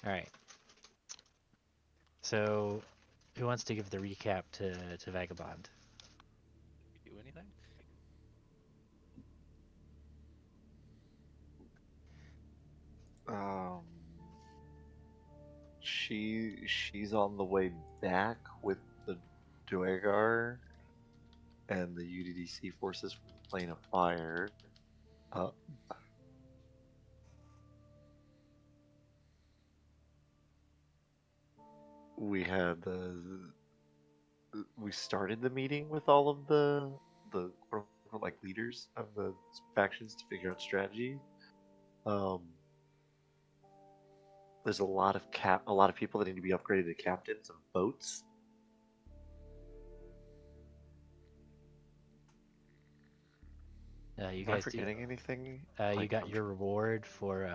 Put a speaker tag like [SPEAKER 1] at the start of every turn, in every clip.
[SPEAKER 1] All right. So, who wants to give the recap to Vagabond?
[SPEAKER 2] Did we do anything?
[SPEAKER 3] Um, she's on the way back with the Duergar and the UDDC forces from the Plane of Fire. Uh, we had we started the meeting with all of the quote unquote, like leaders of the factions to figure out strategy. Um, there's a lot of people that need to be upgraded to captains of boats.
[SPEAKER 1] You
[SPEAKER 3] Am I
[SPEAKER 1] guys,
[SPEAKER 3] forgetting anything?
[SPEAKER 1] you
[SPEAKER 3] Like,
[SPEAKER 1] got your reward for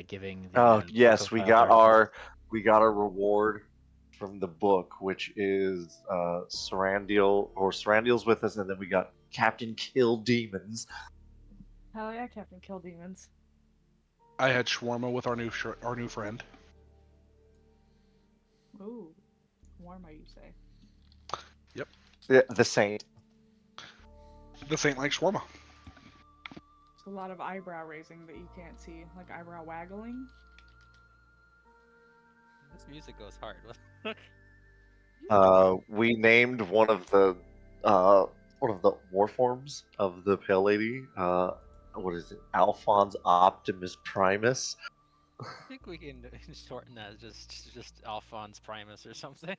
[SPEAKER 1] giving
[SPEAKER 3] oh
[SPEAKER 1] the
[SPEAKER 3] yes,
[SPEAKER 1] profiled article.
[SPEAKER 3] we got our reward from the book, which is Sarandiel's with us, and then we got Captain Kill Demons.
[SPEAKER 4] Hell yeah, Captain Kill Demons.
[SPEAKER 5] I had shawarma with our new friend.
[SPEAKER 4] Ooh, warmer you say?
[SPEAKER 5] Yep,
[SPEAKER 3] Yeah, the Saint.
[SPEAKER 5] the Saint like shawarma.
[SPEAKER 4] It's a lot of eyebrow raising that you can't see, like eyebrow waggling.
[SPEAKER 2] This music goes hard.
[SPEAKER 3] We named one of the war forms of the Pale Lady. What is it? Alphonse Optimus Primus.
[SPEAKER 2] I think we can shorten that as just Alphonse Primus or something.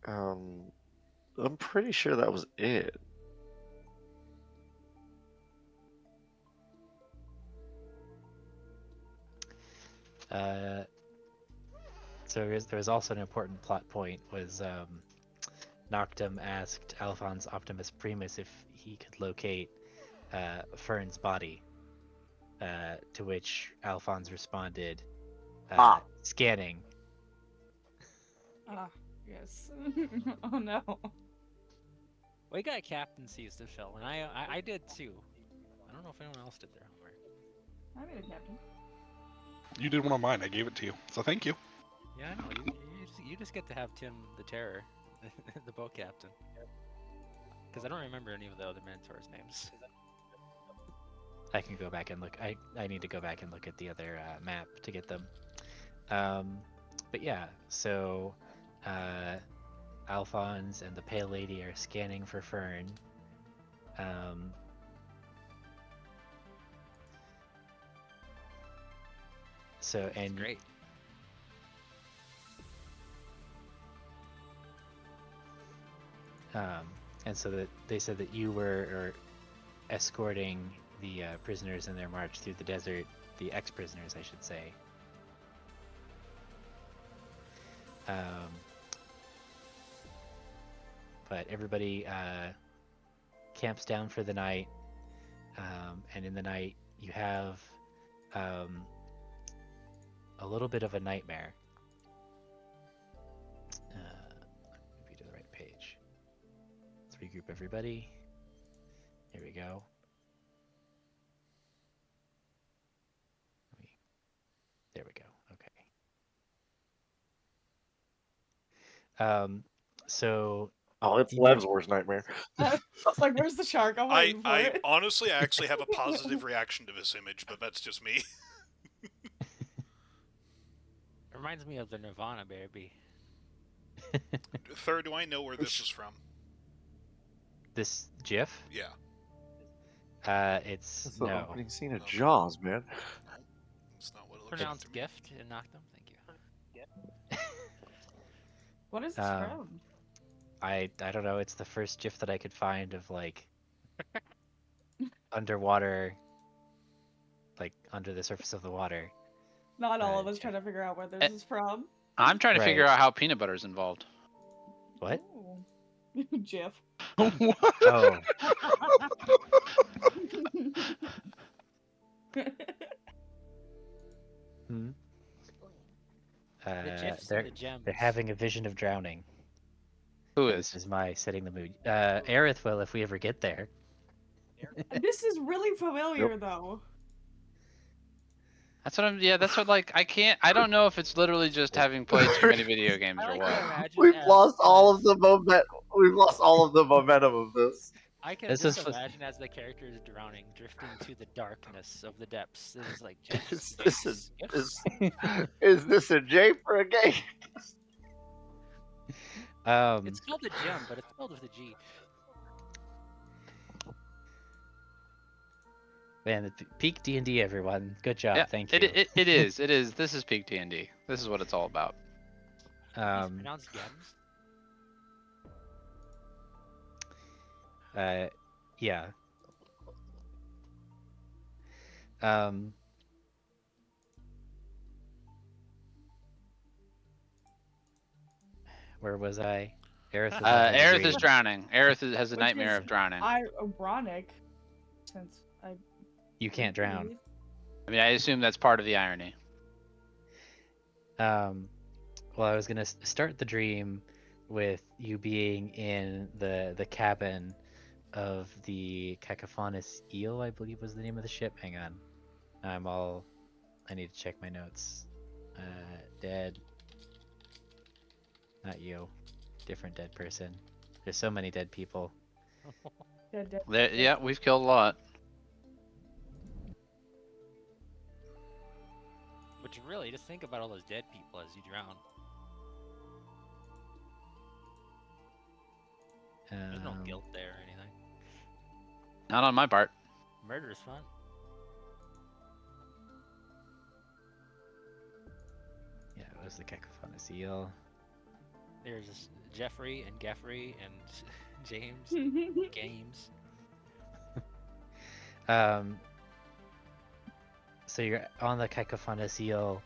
[SPEAKER 3] Um, I'm pretty sure that was it.
[SPEAKER 1] Uh, so there was also an important plot point was Noctum asked Alphonse Optimus Primus if he could locate Fearne's body, to which Alphonse responded,
[SPEAKER 3] Ah,
[SPEAKER 1] scanning.
[SPEAKER 4] Ah, yes. Oh no.
[SPEAKER 2] We got captaincies to fill, and I did too. I don't know if anyone else did their homework.
[SPEAKER 4] I made a captain.
[SPEAKER 5] You did one of mine. I gave it to you, so thank you.
[SPEAKER 2] Yeah, I know. You just get to have Tim the Terror, the boat captain. Because I don't remember any of the other Minotaurs' names.
[SPEAKER 1] I can go back and look. I need to go back and look at the other map to get them. But yeah, so Alphonse and the Pale Lady are scanning for Fearne. Um, so
[SPEAKER 2] It's
[SPEAKER 1] and
[SPEAKER 2] great.
[SPEAKER 1] um, and so that they said that you were escorting the prisoners in their march through the desert, the ex-prisoners, I should say. Um, but everybody camps down for the night, and in the night you have um, a little bit of a nightmare. Maybe to the right page. Let's regroup everybody. Here we go. There we go. Okay. So
[SPEAKER 3] oh, it's
[SPEAKER 1] in your
[SPEAKER 3] Lev's worst nightmare.
[SPEAKER 4] I was like, where's the shark? I'm waiting for
[SPEAKER 6] I
[SPEAKER 4] it.
[SPEAKER 6] honestly actually have a positive reaction to this image, but that's just me.
[SPEAKER 2] It reminds me of the Nirvana baby.
[SPEAKER 6] Third, do I know where this is from?
[SPEAKER 1] this GIF,
[SPEAKER 6] Yeah.
[SPEAKER 1] it's
[SPEAKER 3] That's the
[SPEAKER 1] no.
[SPEAKER 3] opening scene of
[SPEAKER 6] Okay.
[SPEAKER 3] Jaws, man.
[SPEAKER 6] No, that's not what it looks like to
[SPEAKER 2] Pronounced
[SPEAKER 6] me.
[SPEAKER 2] gift in Noctum. Thank you.
[SPEAKER 4] What is this from?
[SPEAKER 1] I don't know. It's the first GIF that I could find of like underwater, like under the surface of the water.
[SPEAKER 4] Not all of us
[SPEAKER 1] GIF.
[SPEAKER 4] trying to figure out where this is from.
[SPEAKER 7] I'm trying to figure
[SPEAKER 1] Right.
[SPEAKER 7] out how peanut butter's involved.
[SPEAKER 1] What?
[SPEAKER 4] Ooh. Jif.
[SPEAKER 5] What?
[SPEAKER 1] Oh, hmm.
[SPEAKER 2] The gifs and
[SPEAKER 1] They're
[SPEAKER 2] the gems.
[SPEAKER 1] having a vision of drowning.
[SPEAKER 7] Who
[SPEAKER 1] This
[SPEAKER 7] is?
[SPEAKER 1] is my setting the mood. Aerith will if we ever get there.
[SPEAKER 4] This is really familiar though.
[SPEAKER 7] That's what I'm. Yeah, that's what. Like, I don't know if it's literally just having played too many video games
[SPEAKER 2] I
[SPEAKER 7] or
[SPEAKER 2] like to
[SPEAKER 7] what.
[SPEAKER 2] imagine
[SPEAKER 3] We've
[SPEAKER 2] as,
[SPEAKER 3] lost all
[SPEAKER 2] as
[SPEAKER 3] of the We've lost all of the momentum of this.
[SPEAKER 2] I can
[SPEAKER 1] This
[SPEAKER 2] just
[SPEAKER 1] was
[SPEAKER 2] imagine as the character is drowning, drifting to the darkness of the depths. It is like gifs,
[SPEAKER 3] Is this
[SPEAKER 2] gifs,
[SPEAKER 3] a,
[SPEAKER 2] gifs.
[SPEAKER 3] is this a J for a game?
[SPEAKER 2] It's spelled a gem, but it's spelled with a G.
[SPEAKER 1] Man, the peak D&D, everyone. Good job,
[SPEAKER 7] Yeah,
[SPEAKER 1] thank
[SPEAKER 7] it,
[SPEAKER 1] you.
[SPEAKER 7] it it is. It is. This is peak D&D. This is what it's all about.
[SPEAKER 2] It's
[SPEAKER 1] Um,
[SPEAKER 2] pronounced gems.
[SPEAKER 1] yeah. Um, where was I? Aerith was having a
[SPEAKER 7] Aerith is
[SPEAKER 1] dream.
[SPEAKER 7] drowning. Has a
[SPEAKER 4] Which
[SPEAKER 7] nightmare
[SPEAKER 4] is
[SPEAKER 7] of drowning.
[SPEAKER 4] ironic, since I
[SPEAKER 1] You can't drown.
[SPEAKER 7] I mean, I assume that's part of the irony.
[SPEAKER 1] Well, I was gonna start the dream with you being in the cabin of the Cacophonous Eel, I believe was the name of the ship. Hang on, I need to check my notes. Dead. Not you. Different dead person. There's so many dead people.
[SPEAKER 7] Yeah, we've killed a lot.
[SPEAKER 2] But really, just think about all those dead people as you drown. There's no guilt there or anything.
[SPEAKER 7] Not on my part.
[SPEAKER 2] Murder is fun.
[SPEAKER 1] Yeah, it was the Cacophonous Eel.
[SPEAKER 2] There's just Jeffrey and Geffrey and James and Games.
[SPEAKER 1] So you're on the Cacophonous Eel,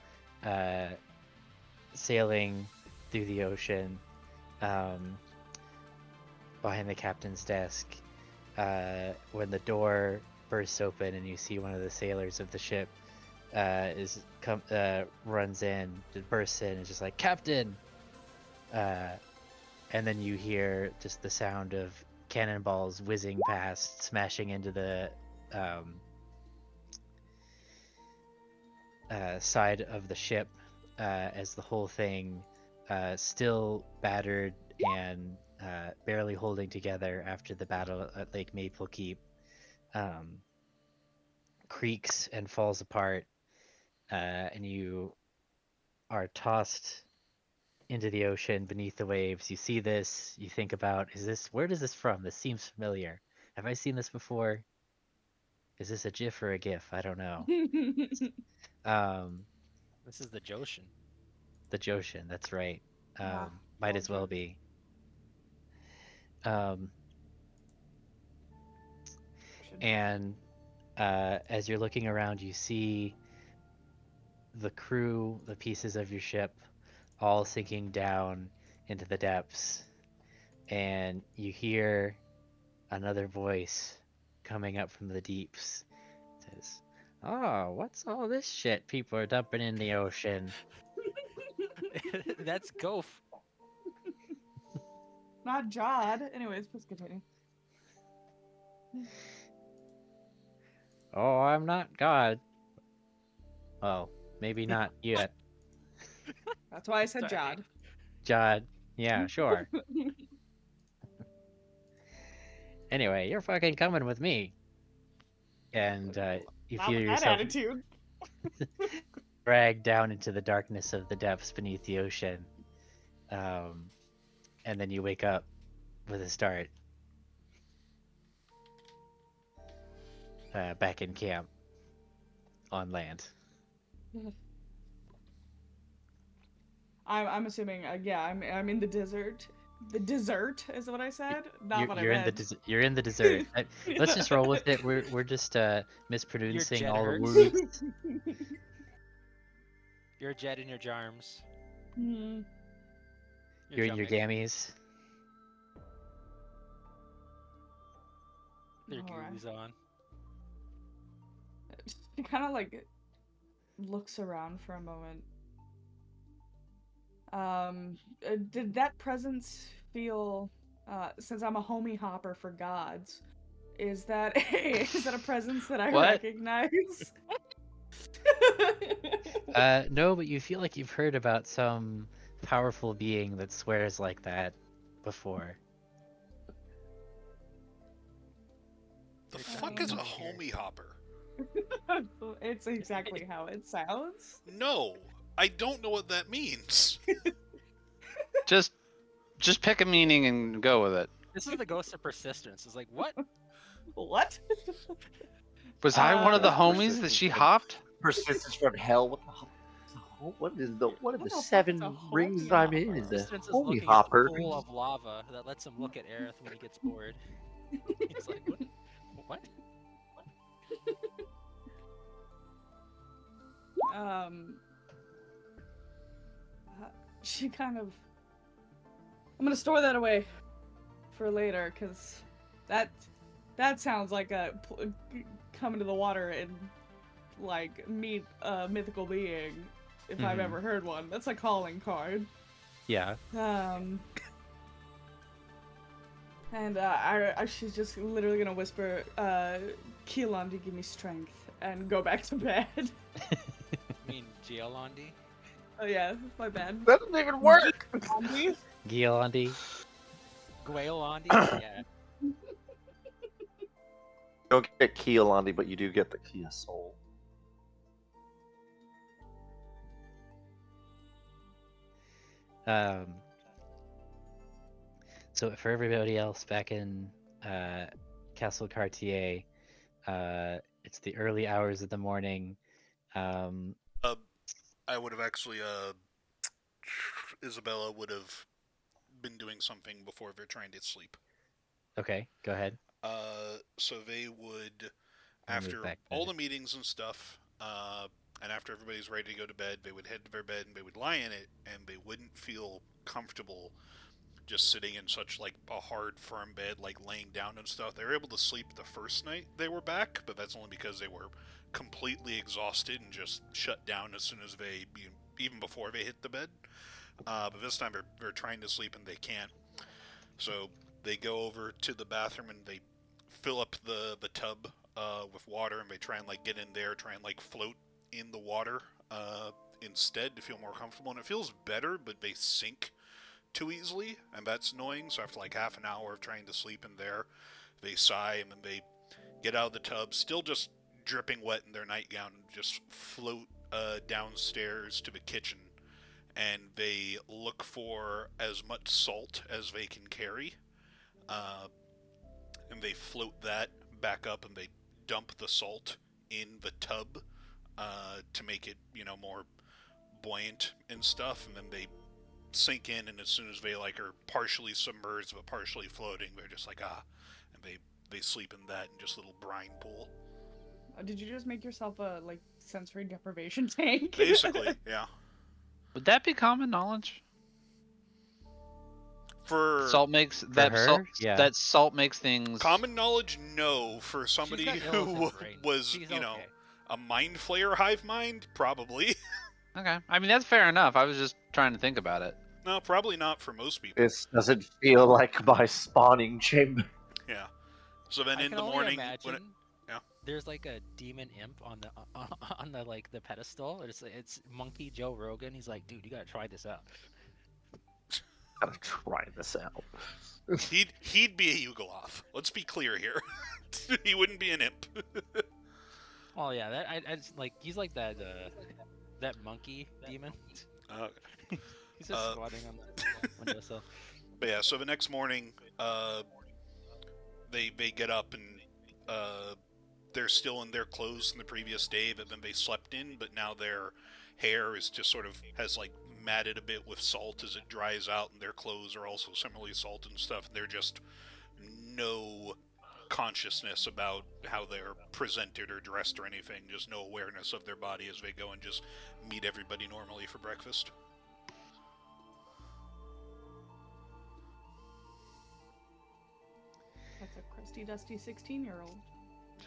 [SPEAKER 1] sailing through the ocean, behind the captain's desk, when the door bursts open and you see one of the sailors of the ship runs in, bursts in, and is just like, "Captain!" And then you hear just the sound of cannonballs whizzing past, smashing into the side of the ship, as the whole thing, still battered and barely holding together after the battle at Lake Maple Keep, creaks and falls apart, and you are tossed into the ocean beneath the waves. You see this, you think about, where does this from? This seems familiar. Have I seen this before? Is this a GIF or a GIF? I don't know.
[SPEAKER 2] This is the Joshin.
[SPEAKER 1] The Joshin, that's right.
[SPEAKER 4] Ah,
[SPEAKER 1] Might as well be. And as you're looking around, you see the crew, the pieces of your ship, all sinking down into the depths, and you hear another voice coming up from the deeps. It says, "Oh, what's all this shit people are dumping in the ocean?"
[SPEAKER 2] That's Goph.
[SPEAKER 4] Not Jod. Anyways, please continue.
[SPEAKER 1] Oh, I'm not God. Well, maybe not yet.
[SPEAKER 4] That's why I said
[SPEAKER 2] Sorry.
[SPEAKER 4] Jod.
[SPEAKER 1] Jod, yeah, sure. Anyway, you're fucking coming with me. And you
[SPEAKER 4] Not
[SPEAKER 1] feel
[SPEAKER 4] with that
[SPEAKER 1] yourself
[SPEAKER 4] attitude.
[SPEAKER 1] dragged down into the darkness of the depths beneath the ocean. And then you wake up with a start. Back in camp on land.
[SPEAKER 4] I'm assuming. Yeah, I'm in the desert. The dessert is what I said. Not what I
[SPEAKER 1] You're in the
[SPEAKER 4] meant.
[SPEAKER 1] you're in the dessert. Let's just roll with it. We're just
[SPEAKER 2] Your
[SPEAKER 1] mispronouncing
[SPEAKER 2] jet
[SPEAKER 1] all the
[SPEAKER 2] hurts.
[SPEAKER 1] words.
[SPEAKER 2] Your jet in your jarms.
[SPEAKER 4] Hmm.
[SPEAKER 1] You're in your
[SPEAKER 2] jumping.
[SPEAKER 1] gammies.
[SPEAKER 2] Their
[SPEAKER 4] Alright.
[SPEAKER 2] googly's on.
[SPEAKER 4] She kind of like looks around for a moment. Did that presence feel? Since I'm a homie hopper for gods, is that a presence that I
[SPEAKER 7] What?
[SPEAKER 4] recognize?
[SPEAKER 1] No, but you feel like you've heard about some powerful being that swears like that before.
[SPEAKER 6] The
[SPEAKER 2] There's
[SPEAKER 6] fuck
[SPEAKER 2] definitely
[SPEAKER 6] is a
[SPEAKER 2] something here.
[SPEAKER 6] homie hopper?
[SPEAKER 4] It's exactly how it sounds.
[SPEAKER 6] No, I don't know what that means.
[SPEAKER 7] Just pick a meaning and go with it.
[SPEAKER 2] This is the ghost of persistence. It's like, what?
[SPEAKER 4] What?
[SPEAKER 7] Was I one of the
[SPEAKER 4] Uh,
[SPEAKER 7] homies that she hopped?
[SPEAKER 3] Persistence from hell. What are the
[SPEAKER 4] What the fuck is a
[SPEAKER 3] 7 rings
[SPEAKER 4] homie
[SPEAKER 3] that I'm in?
[SPEAKER 4] hopper?
[SPEAKER 3] Is a
[SPEAKER 2] Persistence is
[SPEAKER 3] homie
[SPEAKER 2] looking
[SPEAKER 3] hopper.
[SPEAKER 2] at a pool of lava that lets him look at Aerith when he gets bored. He's like, what? What?
[SPEAKER 4] She kind of. I'm gonna store that away for later, cause that sounds like come into the water and like meet a mythical being, if I've
[SPEAKER 1] Mhm.
[SPEAKER 4] ever heard one. That's a calling card.
[SPEAKER 1] Yeah.
[SPEAKER 4] And she's just literally gonna whisper, Keelandi, give me strength, and go back to bed.
[SPEAKER 2] You mean Geolondi?
[SPEAKER 4] Oh yeah, my bad.
[SPEAKER 3] That doesn't even work.
[SPEAKER 4] Keelandi?
[SPEAKER 1] Gilandi.
[SPEAKER 2] Gwaelondi? Yeah.
[SPEAKER 3] You don't get Keelandi, but you do get the Kia Soul.
[SPEAKER 1] So for everybody else back in Castle Cartier, it's the early hours of the morning.
[SPEAKER 6] I would have actually, Isabella would have been doing something before they're trying to sleep.
[SPEAKER 1] Okay, go ahead.
[SPEAKER 6] So they would,
[SPEAKER 1] I'll move
[SPEAKER 6] after
[SPEAKER 1] back
[SPEAKER 6] all
[SPEAKER 1] then.
[SPEAKER 6] the meetings and stuff, and after everybody's ready to go to bed, they would head to their bed and they would lie in it, and they wouldn't feel comfortable just sitting in such like a hard, firm bed, like laying down and stuff. They were able to sleep the first night they were back, but that's only because they were completely exhausted and just shut down as soon as they, even before they hit the bed. But this time they're trying to sleep and they can't. So they go over to the bathroom and they fill up the tub with water, and they try and like get in there, try and like float in the water instead to feel more comfortable. And it feels better, but they sink too easily, and that's annoying. So after like half an hour of trying to sleep in there, they sigh and then they get out of the tub, still just dripping wet in their nightgown, and just float downstairs to the kitchen. And they look for as much salt as they can carry, and they float that back up, and they dump the salt in the tub to make it, more buoyant and stuff. And then they sink in, and as soon as they like are partially submerged but partially floating, they're just like and they sleep in that in just a little brine pool.
[SPEAKER 4] Did you just make yourself a like sensory deprivation tank?
[SPEAKER 6] Basically, yeah.
[SPEAKER 7] Would that be common knowledge?
[SPEAKER 6] For
[SPEAKER 7] Salt makes that
[SPEAKER 1] her?
[SPEAKER 7] salt.
[SPEAKER 1] Yeah.
[SPEAKER 7] That salt makes things.
[SPEAKER 6] common knowledge, no. For somebody
[SPEAKER 2] got
[SPEAKER 6] who
[SPEAKER 2] elephant brain.
[SPEAKER 6] was,
[SPEAKER 2] She's okay.
[SPEAKER 6] a mind flayer hive mind, probably.
[SPEAKER 7] Okay, I mean that's fair enough. I was just trying to think about it.
[SPEAKER 6] No, probably not for most people.
[SPEAKER 3] This doesn't feel like my spawning chamber.
[SPEAKER 6] Yeah. So then
[SPEAKER 2] I
[SPEAKER 6] in
[SPEAKER 2] can
[SPEAKER 6] the
[SPEAKER 2] only
[SPEAKER 6] morning,
[SPEAKER 2] imagine
[SPEAKER 6] yeah.
[SPEAKER 2] there's like a demon imp on the like the pedestal. It's Monkey Joe Rogan. He's like, dude, you gotta try this out.
[SPEAKER 3] Gotta try this out.
[SPEAKER 6] He'd be a Yugoloth. Let's be clear here. He wouldn't be an imp.
[SPEAKER 2] Oh yeah, that I just, like he's like that that monkey demon. He's just squatting on the windowsill.
[SPEAKER 6] But yeah, so the next morning, they get up and they're still in their clothes from the previous day that then they slept in, but now their hair is just sort of has like matted a bit with salt as it dries out, and their clothes are also similarly salted and stuff. And they're just no consciousness about how they're presented or dressed or anything, just no awareness of their body as they go and just meet everybody normally for breakfast.
[SPEAKER 4] That's a crusty, dusty 16-year-old.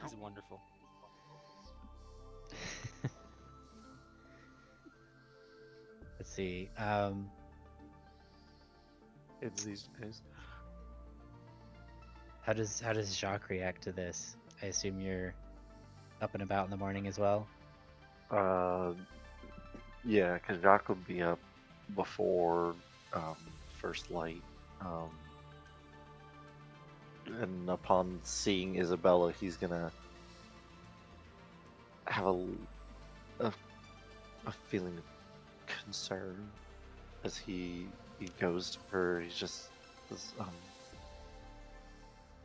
[SPEAKER 2] He's wonderful.
[SPEAKER 1] Let's see.
[SPEAKER 3] kids these days.
[SPEAKER 1] How does Jacques react to this? I assume you're up and about in the morning as well.
[SPEAKER 3] Uh, yeah, because Jacques would be up before first light. And upon seeing Isabella, he's gonna have a, a feeling of concern as he goes to her. He's just, is,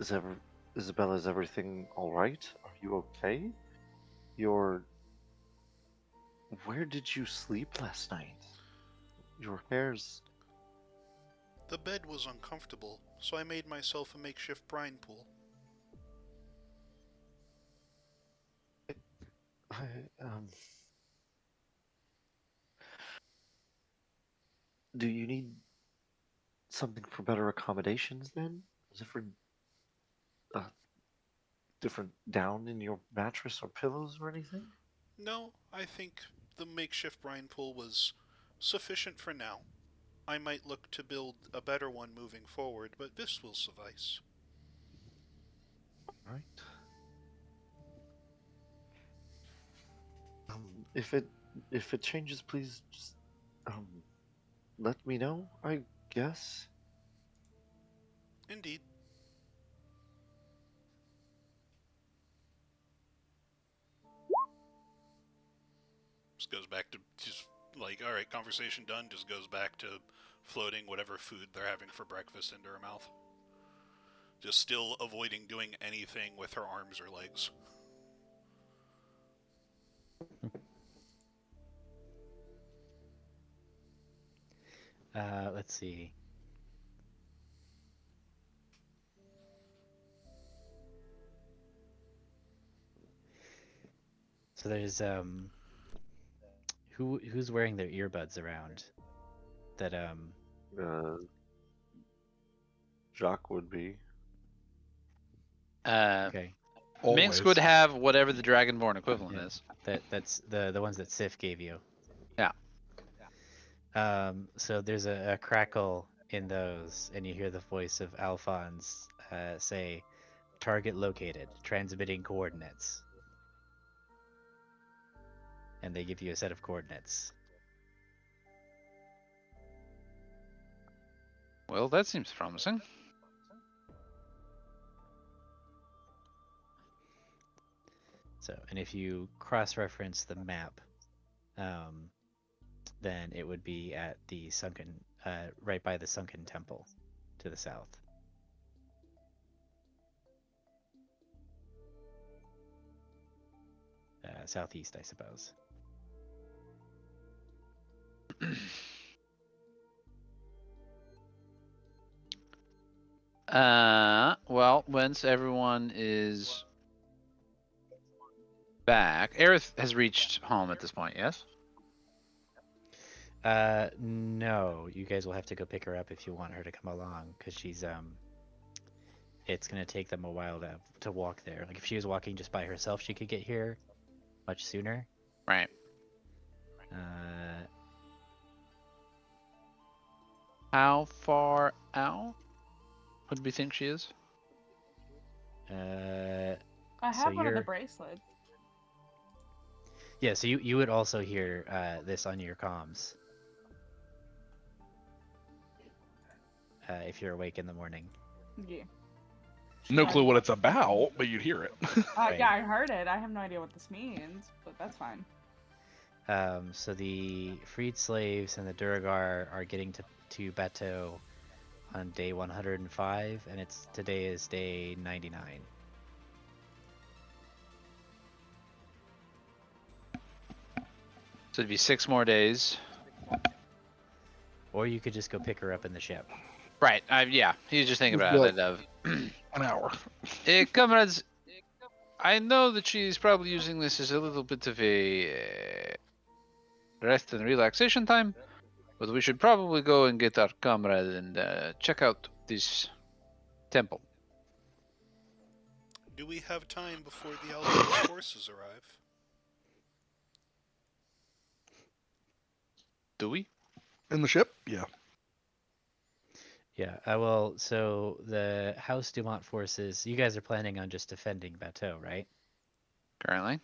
[SPEAKER 3] is ever Isabella, is everything all right? Are you okay? Your Where did you sleep last night? Your hair's.
[SPEAKER 6] The bed was uncomfortable, so I made myself a makeshift brine pool.
[SPEAKER 3] I, do you need something for better accommodations then? Different, uh, different down in your mattress or pillows or anything?
[SPEAKER 6] No, I think the makeshift brine pool was sufficient for now. I might look to build a better one moving forward, but this will suffice.
[SPEAKER 3] All right. If it changes, please just um let me know. I guess.
[SPEAKER 6] Indeed. Just goes back to just like, all right, conversation done. Just goes back to floating whatever food they're having for breakfast into her mouth. Just still avoiding doing anything with her arms or legs.
[SPEAKER 1] Let's see. So there's who's wearing their earbuds around? That
[SPEAKER 3] Uh, Jacques would be.
[SPEAKER 1] okay.
[SPEAKER 7] Minsk
[SPEAKER 5] Always.
[SPEAKER 7] would have whatever the Dragonborn equivalent
[SPEAKER 1] Yeah.
[SPEAKER 7] is.
[SPEAKER 1] That's the ones that Sif gave you.
[SPEAKER 7] Yeah.
[SPEAKER 1] So there's a crackle in those, and you hear the voice of Alphonse say, "Target located. Transmitting coordinates." And they give you a set of coordinates.
[SPEAKER 7] Well, that seems promising.
[SPEAKER 1] So, and if you cross-reference the map, then it would be at the sunken, right by the Sunken Temple, to the south. Southeast, I suppose.
[SPEAKER 7] Well, once everyone is back, Aerith has reached home at this point, yes?
[SPEAKER 1] No, you guys will have to go pick her up if you want her to come along, because she's it's gonna take them a while to walk there. Like if she was walking just by herself, she could get here much sooner.
[SPEAKER 7] Right. How far out would we think she is?
[SPEAKER 4] I
[SPEAKER 1] So
[SPEAKER 4] have one of the
[SPEAKER 1] you're
[SPEAKER 4] bracelets.
[SPEAKER 1] yeah. So you would also hear this on your comms if you're awake in the morning.
[SPEAKER 4] Yeah.
[SPEAKER 5] No clue what it's about, but you'd hear it.
[SPEAKER 1] Right.
[SPEAKER 4] Yeah, I heard it. I have no idea what this means, but that's fine.
[SPEAKER 1] So the freed slaves and the Duragar are getting to Beto on day 105, and today is day 99.
[SPEAKER 7] So it'd be 6 more days.
[SPEAKER 1] Or you could just go pick her up in the ship.
[SPEAKER 7] Right. Yeah. He's just thinking about it.
[SPEAKER 5] An hour.
[SPEAKER 7] Comrades, I know that she's probably using this as a little bit of a rest and relaxation time, but we should probably go and get our comrade and check out this temple.
[SPEAKER 6] Do we have time before the Alpha's forces arrive?
[SPEAKER 7] Do we?
[SPEAKER 5] In the ship? Yeah.
[SPEAKER 1] Yeah, I will. So the House Dumont forces, you guys are planning on just defending Bateau, right?
[SPEAKER 7] Currently.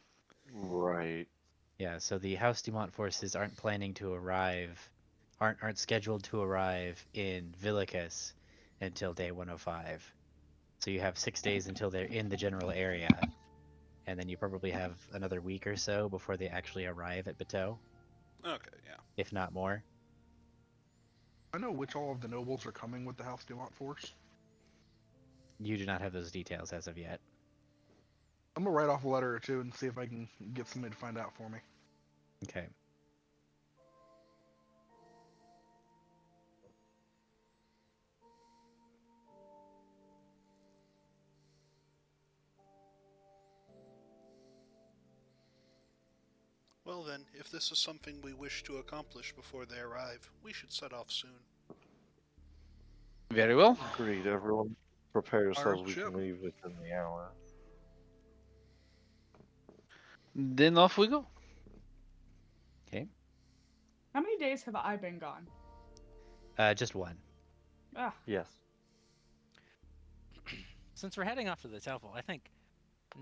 [SPEAKER 3] Right.
[SPEAKER 1] Yeah, so the House Dumont forces aren't planning to arrive, aren't scheduled to arrive in Villicus until day 105. So you have 6 days until they're in the general area, and then you probably have another week or so before they actually arrive at Bateau,
[SPEAKER 6] Okay, yeah.
[SPEAKER 1] if not more.
[SPEAKER 5] I know which all of the nobles are coming with the House Dumont force.
[SPEAKER 1] You do not have those details as of yet.
[SPEAKER 5] I'm gonna write off a letter or two and see if I can get somebody to find out for me.
[SPEAKER 1] Okay.
[SPEAKER 6] Well then, if this is something we wish to accomplish before they arrive, we should set off soon.
[SPEAKER 7] Very well.
[SPEAKER 3] Agreed. Everyone prepare
[SPEAKER 5] Fire
[SPEAKER 3] yourselves.
[SPEAKER 5] up
[SPEAKER 3] We
[SPEAKER 5] ship.
[SPEAKER 3] can leave within the hour.
[SPEAKER 7] Then off we go.
[SPEAKER 1] Okay.
[SPEAKER 4] How many days have I been gone?
[SPEAKER 1] Just one.
[SPEAKER 4] Ah,
[SPEAKER 3] Yes.
[SPEAKER 2] Since we're heading off to the temple, I think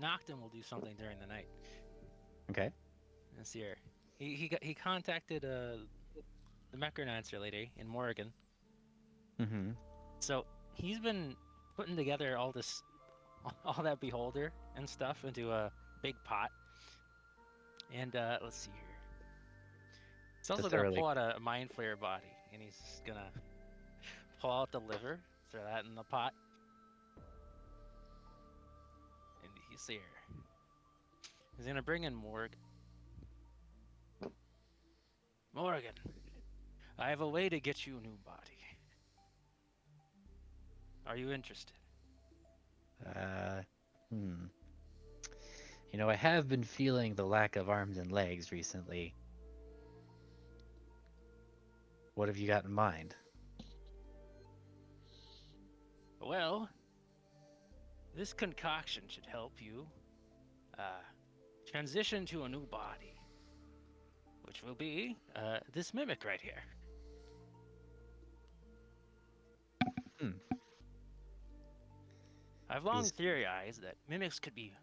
[SPEAKER 2] Noctum will do something during the night
[SPEAKER 1] Okay.
[SPEAKER 2] this year. He contacted the Necromancer lady in Morrigan.
[SPEAKER 1] Mm-hmm.
[SPEAKER 2] So he's been putting together all that beholder and stuff into a big pot. And let's see here. He's also gonna
[SPEAKER 1] thoroughly-
[SPEAKER 2] pull out a mind flayer body, and he's gonna pull out the liver, throw that in the pot, and he's here. He's gonna bring in Morgan. Morgan, I have a way to get you a new body. Are you interested?
[SPEAKER 1] Hmm. You know, I have been feeling the lack of arms and legs recently. What have you got in mind?
[SPEAKER 2] Well, this concoction should help you transition to a new body, which will be this mimic right here.
[SPEAKER 1] Hmm.
[SPEAKER 2] I've long
[SPEAKER 1] Is-
[SPEAKER 2] theorized that mimics could be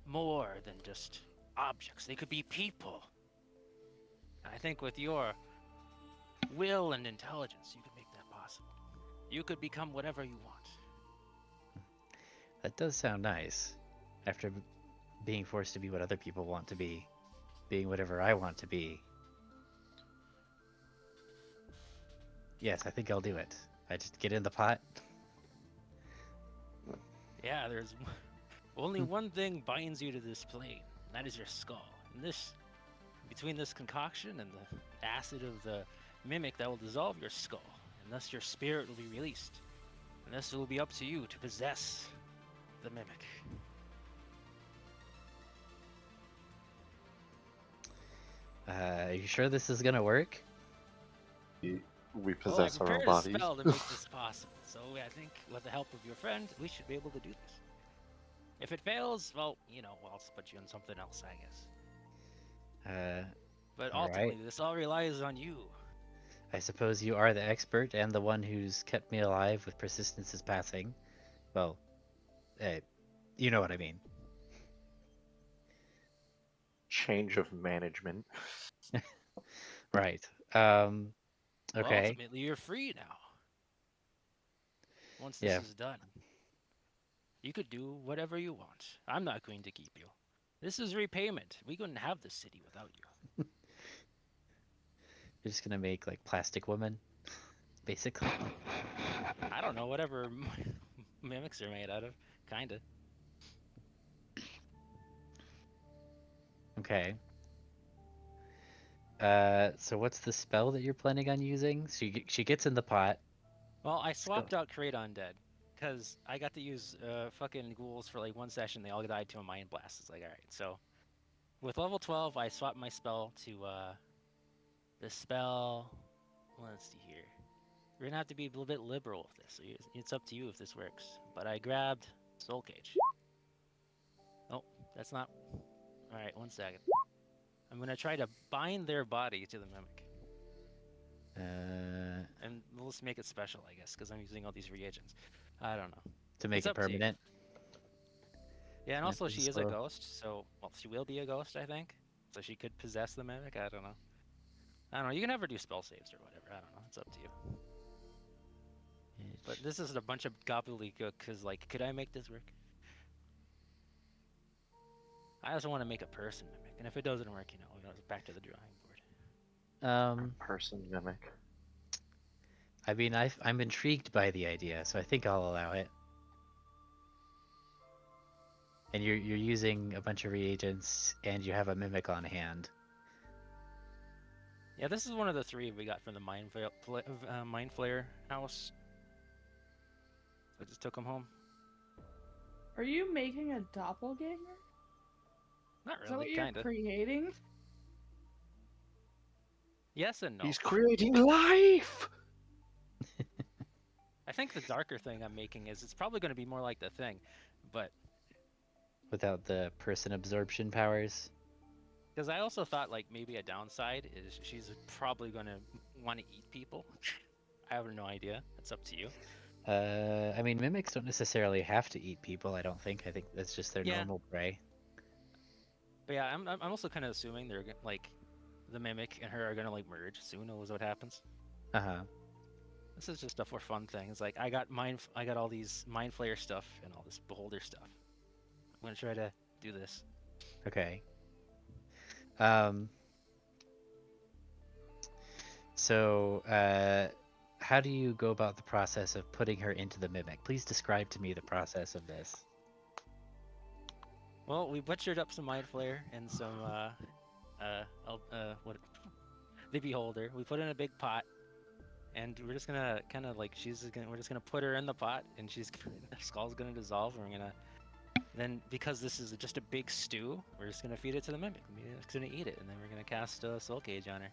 [SPEAKER 2] more than just objects. They could be people. I think with your will and intelligence, you could make that possible. You could become whatever you want.
[SPEAKER 1] That does sound nice. After being forced to be what other people want to be, being whatever I want to be. Yes, I think I'll do it. I just get in the pot.
[SPEAKER 2] Yeah, there's only one thing binds you to this plane, and that is your skull. And between this concoction and the acid of the mimic that will dissolve your skull, and thus your spirit will be released. And this will be up to you to possess the mimic.
[SPEAKER 1] Are you sure this is gonna work?
[SPEAKER 3] We
[SPEAKER 2] Well, I
[SPEAKER 3] possess our own
[SPEAKER 2] prepared a
[SPEAKER 3] bodies.
[SPEAKER 2] spell to make this possible, so I think with the help of your friend, we should be able to do this. If it fails, well, I'll just put you on something else, I guess. But
[SPEAKER 1] all right.
[SPEAKER 2] ultimately, this all relies on you.
[SPEAKER 1] I suppose you are the expert and the one who's kept me alive with persistence's passing. Well, you know what I mean.
[SPEAKER 3] Change of management.
[SPEAKER 1] Right.
[SPEAKER 2] Well,
[SPEAKER 1] Okay.
[SPEAKER 2] ultimately, you're free now. Once
[SPEAKER 1] Yeah.
[SPEAKER 2] this is done, you could do whatever you want. I'm not going to keep you. This is repayment. We couldn't have this city without you.
[SPEAKER 1] You're just gonna make like plastic woman, basically.
[SPEAKER 2] I don't know, whatever mimics are made out of. Kinda.
[SPEAKER 1] Okay. So what's the spell that you're planning on using? She gets in the pot.
[SPEAKER 2] Well, I
[SPEAKER 1] go.
[SPEAKER 2] swapped out Create Undead. Because I got to use fucking ghouls for like one session. They all died to a Mind Blast. It's like, alright. So, with level 12, I swapped my spell to the spell. Let's see here. We're going to have to be a little bit liberal with this. So it's up to you if this works. But I grabbed Soul Cage. Oh, that's not. Alright, one second. I'm going to try to bind their body to the mimic. And let's make it special, I guess, because I'm using all these reagents. I don't know.
[SPEAKER 1] To make
[SPEAKER 2] It's
[SPEAKER 1] it
[SPEAKER 2] up to you.
[SPEAKER 1] permanent.
[SPEAKER 2] Yeah, and also she is a
[SPEAKER 1] Slow.
[SPEAKER 2] ghost, so well, she will be a ghost, I think. So she could possess the mimic. I don't know. I don't know. You can never do spell saves or whatever. I don't know. It's up to you. But this is a bunch of gobbledygook. Cause like, could I make this work? I also want to make a person mimic, and if it doesn't work, you know, we go back to the drawing board.
[SPEAKER 3] Person mimic.
[SPEAKER 1] I mean, I'm intrigued by the idea, so I think I'll allow it. And you're using a bunch of reagents, and you have a mimic on hand.
[SPEAKER 2] Yeah, this is one of the 3 we got from the Mind Flayer house. So I just took them home.
[SPEAKER 4] Are you making a doppelganger?
[SPEAKER 2] Not
[SPEAKER 4] Is that
[SPEAKER 2] really,
[SPEAKER 4] what you're
[SPEAKER 2] kinda.
[SPEAKER 4] creating?
[SPEAKER 2] Yes and no.
[SPEAKER 3] He's creating life.
[SPEAKER 2] I think the darker thing I'm making is it's probably going to be more like the thing, but
[SPEAKER 1] Without the person absorption powers.
[SPEAKER 2] because I also thought like maybe a downside is she's probably going to want to eat people. I have no idea. It's up to you.
[SPEAKER 1] I mean, mimics don't necessarily have to eat people, I don't think. I think that's just their
[SPEAKER 2] Yeah.
[SPEAKER 1] normal prey.
[SPEAKER 2] But yeah, I'm also kind of assuming they're like the mimic and her are going to like merge soon. Knows what happens.
[SPEAKER 1] Uh-huh.
[SPEAKER 2] This is just a for fun thing. It's like I got all these Mind Flayer stuff and all this Beholder stuff. I'm going to try to do this.
[SPEAKER 1] Okay. So, how do you go about the process of putting her into the mimic? Please describe to me the process of this.
[SPEAKER 2] Well, we butchered up some Mind Flayer and some what the Beholder. We put in a big pot, and we're just gonna kind of like we're just gonna put her in the pot, and her skull's gonna dissolve, and we're gonna then, because this is just a big stew, we're just gonna feed it to the mimic. It's gonna eat it, and then we're gonna cast a Soul Cage on her.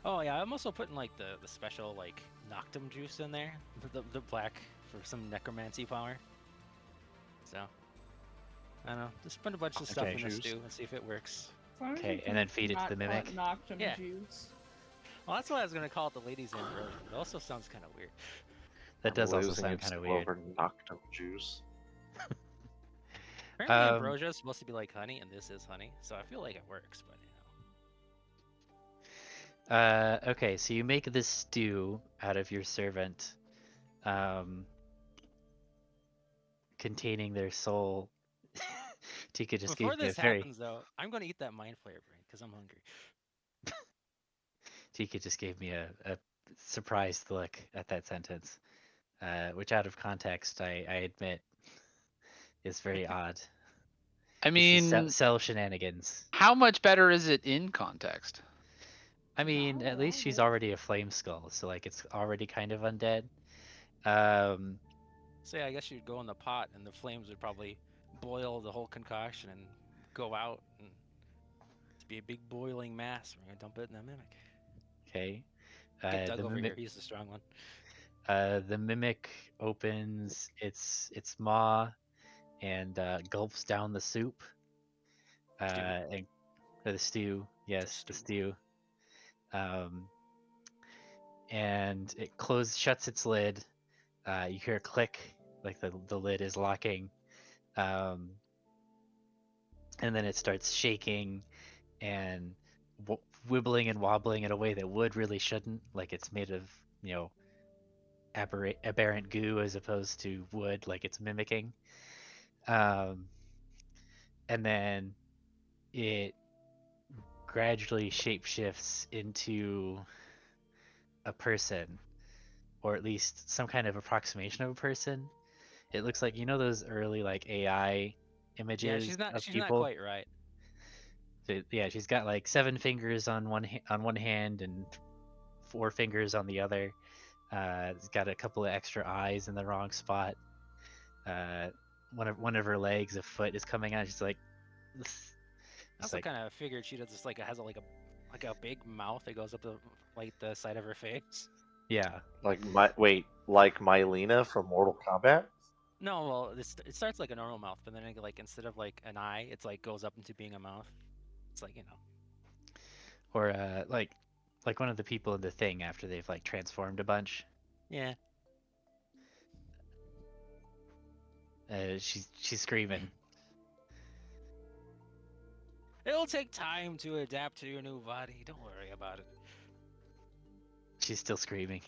[SPEAKER 2] Oh yeah, I'm also putting like the special like Noctum juice in there, the black for some necromancy power. So I don't know, just put a bunch of stuff
[SPEAKER 1] Okay.
[SPEAKER 2] in the
[SPEAKER 3] Juice.
[SPEAKER 2] stew and see if it works.
[SPEAKER 4] As long as
[SPEAKER 1] Okay,
[SPEAKER 4] you
[SPEAKER 1] and then
[SPEAKER 4] can
[SPEAKER 1] feed it to
[SPEAKER 4] not
[SPEAKER 1] the
[SPEAKER 4] call
[SPEAKER 1] mimic?
[SPEAKER 4] Noctum
[SPEAKER 2] Yeah.
[SPEAKER 4] juice.
[SPEAKER 2] Well, that's why I was gonna call it the ladies' ambrosia. It also sounds kind of weird.
[SPEAKER 1] That
[SPEAKER 3] I'm
[SPEAKER 1] does also
[SPEAKER 3] losing
[SPEAKER 1] sound
[SPEAKER 3] its
[SPEAKER 1] kind of
[SPEAKER 3] stew
[SPEAKER 1] weird.
[SPEAKER 3] over Noctum juice.
[SPEAKER 2] Apparently, ambrosia is supposed to be like honey, and this is honey, so I feel like it works. But you know.
[SPEAKER 1] Okay, so you make this stew out of your servant, containing their soul. Tika just
[SPEAKER 2] Before
[SPEAKER 1] gave me a
[SPEAKER 2] this
[SPEAKER 1] very
[SPEAKER 2] happens, though, I'm gonna eat that Mind Flayer brain because I'm hungry.
[SPEAKER 1] Tika just gave me a surprised look at that sentence, which out of context, I admit, is very odd.
[SPEAKER 7] I
[SPEAKER 1] This is
[SPEAKER 7] mean,
[SPEAKER 1] cell shenanigans.
[SPEAKER 7] how much better is it in context?
[SPEAKER 1] I mean,
[SPEAKER 4] Not
[SPEAKER 1] at least she's
[SPEAKER 4] all.
[SPEAKER 1] already a flame skull, so like it's already kind of undead.
[SPEAKER 2] So yeah, I guess you'd go in the pot, and the flames would probably boil the whole concoction and go out, and it'd be a big boiling mass. We're gonna dump it in the mimic.
[SPEAKER 1] Okay.
[SPEAKER 2] Get Doug
[SPEAKER 1] The
[SPEAKER 2] over
[SPEAKER 1] mimic,
[SPEAKER 2] here. He's the strong one.
[SPEAKER 1] the mimic opens its maw and gulps down the soup.
[SPEAKER 2] Stew.
[SPEAKER 1] And or the stew, yes, the stew. And it shuts its lid. You hear a click, like the lid is locking. And then it starts shaking and wibbling and wobbling in a way that wood really shouldn't. Like it's made of, aberrant goo as opposed to wood, like it's mimicking. And then it gradually shapeshifts into a person, or at least some kind of approximation of a person. It looks like those early like AI images
[SPEAKER 2] Yeah, she's not.
[SPEAKER 1] of
[SPEAKER 2] She's not
[SPEAKER 1] people.
[SPEAKER 2] quite right.
[SPEAKER 1] So, yeah, she's got like 7 fingers on one hand and 4 fingers on the other. It's got a couple of extra eyes in the wrong spot. One of her legs, a foot, is coming out. She's like,
[SPEAKER 2] I
[SPEAKER 1] it's
[SPEAKER 2] also
[SPEAKER 1] like,
[SPEAKER 2] kind of figured she does just like has like a big mouth that goes up the like the side of her face.
[SPEAKER 1] yeah,
[SPEAKER 3] Like Mylena from Mortal Kombat.
[SPEAKER 2] No, well, it starts like a normal mouth, but then like instead of like an eye, it's like goes up into being a mouth. It's like,
[SPEAKER 1] Or like one of the people in the thing after they've like transformed a bunch.
[SPEAKER 2] yeah.
[SPEAKER 1] She's screaming.
[SPEAKER 2] It'll take time to adapt to your new body. Don't worry about it.
[SPEAKER 1] She's still screaming.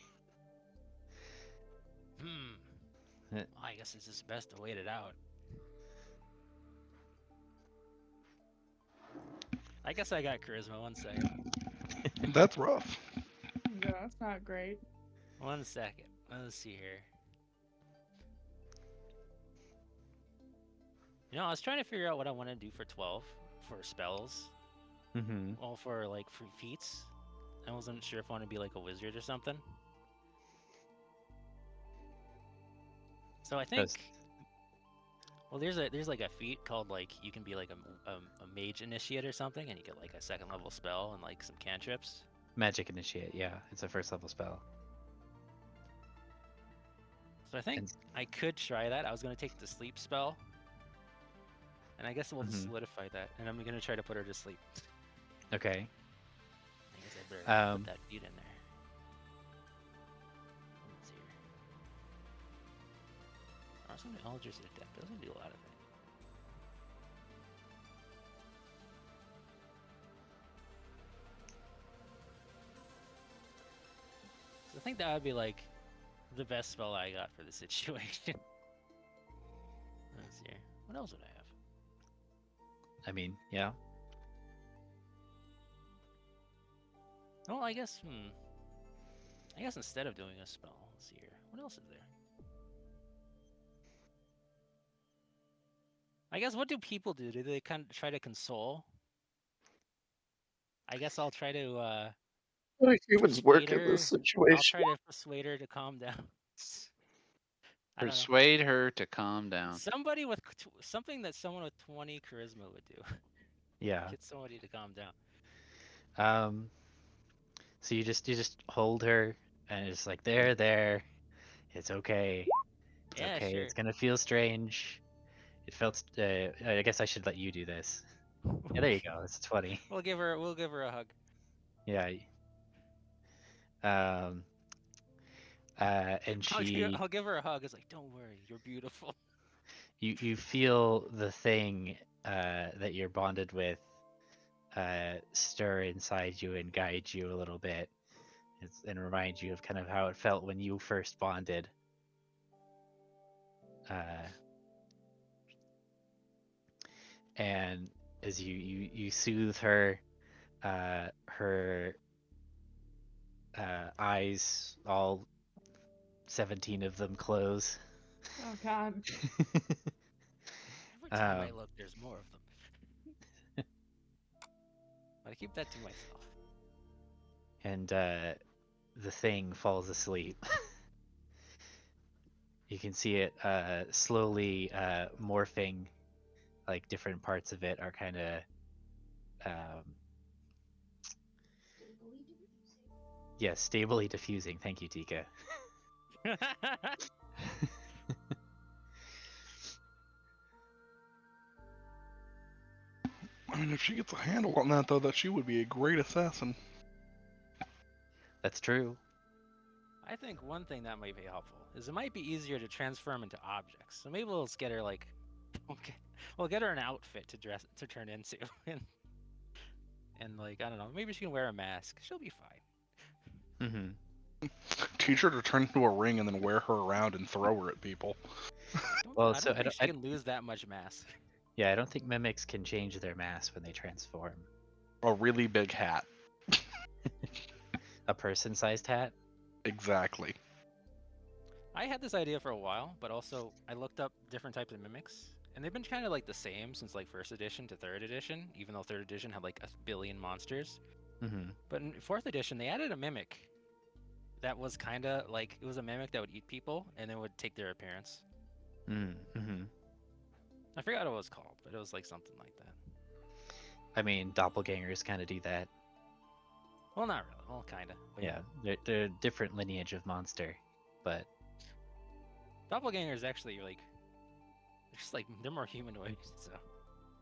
[SPEAKER 2] Well, I guess it's just best to wait it out. I guess I got charisma. 1 second.
[SPEAKER 5] That's rough.
[SPEAKER 4] Yeah, that's not great.
[SPEAKER 2] 1 second. Let's see here. I was trying to figure out what I want to do for 12 for spells.
[SPEAKER 1] Mm-hmm.
[SPEAKER 2] Well, for like free feats. I wasn't sure if I want to be like a wizard or something. So I think. Well, there's like a feat called like you can be like a mage initiate or something, and you get like a 2nd level spell and like some cantrips.
[SPEAKER 1] Magic initiate. Yeah, it's a 1st level spell.
[SPEAKER 2] So I think
[SPEAKER 1] And-
[SPEAKER 2] I could try that. I was gonna take the sleep spell, and I guess we'll just
[SPEAKER 1] Mhm.
[SPEAKER 2] solidify that. And I'm gonna try to put her to sleep.
[SPEAKER 1] Okay.
[SPEAKER 2] I guess I better put
[SPEAKER 1] Um,
[SPEAKER 2] that feat in there. Let's see here. Oh, it's gonna be Eldritch Adept. That's gonna do a lot of things. So I think that would be like the best spell I got for the situation. Let's see here. What else would I have?
[SPEAKER 1] I mean, yeah.
[SPEAKER 2] Oh, I guess. I guess instead of doing a spell, let's see here. What else is there? I guess what do people do? Do they kind of try to console? I guess I'll try to
[SPEAKER 3] How do humans work in
[SPEAKER 2] her.
[SPEAKER 3] this
[SPEAKER 2] I'll
[SPEAKER 3] situation?
[SPEAKER 2] try to persuade her to calm down. I don't know.
[SPEAKER 7] Persuade her to calm down.
[SPEAKER 2] Somebody with something that someone with 20 charisma would do.
[SPEAKER 1] Yeah.
[SPEAKER 2] Get somebody to calm down.
[SPEAKER 1] So you just hold her and it's like there. It's okay. It's
[SPEAKER 2] Yeah,
[SPEAKER 1] okay.
[SPEAKER 2] sure.
[SPEAKER 1] It's gonna feel strange. It felt. I guess I should let you do this. Yeah, there you go. It's 20.
[SPEAKER 2] We'll give her a hug.
[SPEAKER 1] Yeah. Um. And she,
[SPEAKER 2] I'll give her a hug. It's like, don't worry, you're beautiful.
[SPEAKER 1] you feel the thing that you're bonded with stir inside you and guide you a little bit, and remind you of kind of how it felt when you first bonded. And as you soothe her, her eyes, all 17 of them, close.
[SPEAKER 4] Oh god.
[SPEAKER 2] Every time I
[SPEAKER 1] Um,
[SPEAKER 2] look, there's more of them. But I keep that to myself.
[SPEAKER 1] and the thing falls asleep. You can see it slowly morphing, like different parts of it are kind of yes, stably diffusing. Thank you, Tika.
[SPEAKER 5] I mean, if she gets a handle on that, though, that she would be a great assassin.
[SPEAKER 1] That's true.
[SPEAKER 2] I think one thing that might be helpful is it might be easier to transform into objects. So maybe we'll just get her like, we'll get her an outfit to turn into, and like I don't know, maybe she can wear a mask. She'll be fine.
[SPEAKER 1] Mm-hmm.
[SPEAKER 5] Teach her to turn into a ring and then wear her around and throw her at people.
[SPEAKER 1] Well,
[SPEAKER 2] I
[SPEAKER 1] so
[SPEAKER 2] don't think she can lose that much mass.
[SPEAKER 1] Yeah, I don't think mimics can change their mass when they transform.
[SPEAKER 5] A really big hat.
[SPEAKER 1] A person-sized hat?
[SPEAKER 5] Exactly.
[SPEAKER 2] I had this idea for a while, but also I looked up different types of mimics, and they've been kind of like the same since like 1st edition to 3rd edition, even though 3rd edition had like 1 billion monsters.
[SPEAKER 1] Mm-hmm.
[SPEAKER 2] But in 4th edition, they added a mimic that was kind of like, it was a mimic that would eat people and then would take their appearance.
[SPEAKER 1] Mm-hmm.
[SPEAKER 2] I forgot what it was called, but it was like something like that.
[SPEAKER 1] I mean, doppelgangers kind of do that.
[SPEAKER 2] Well, not really. Well, kind of.
[SPEAKER 1] Yeah, they're a different lineage of monster, but
[SPEAKER 2] Doppelgangers actually like, they're just like, they're more humanoid, so.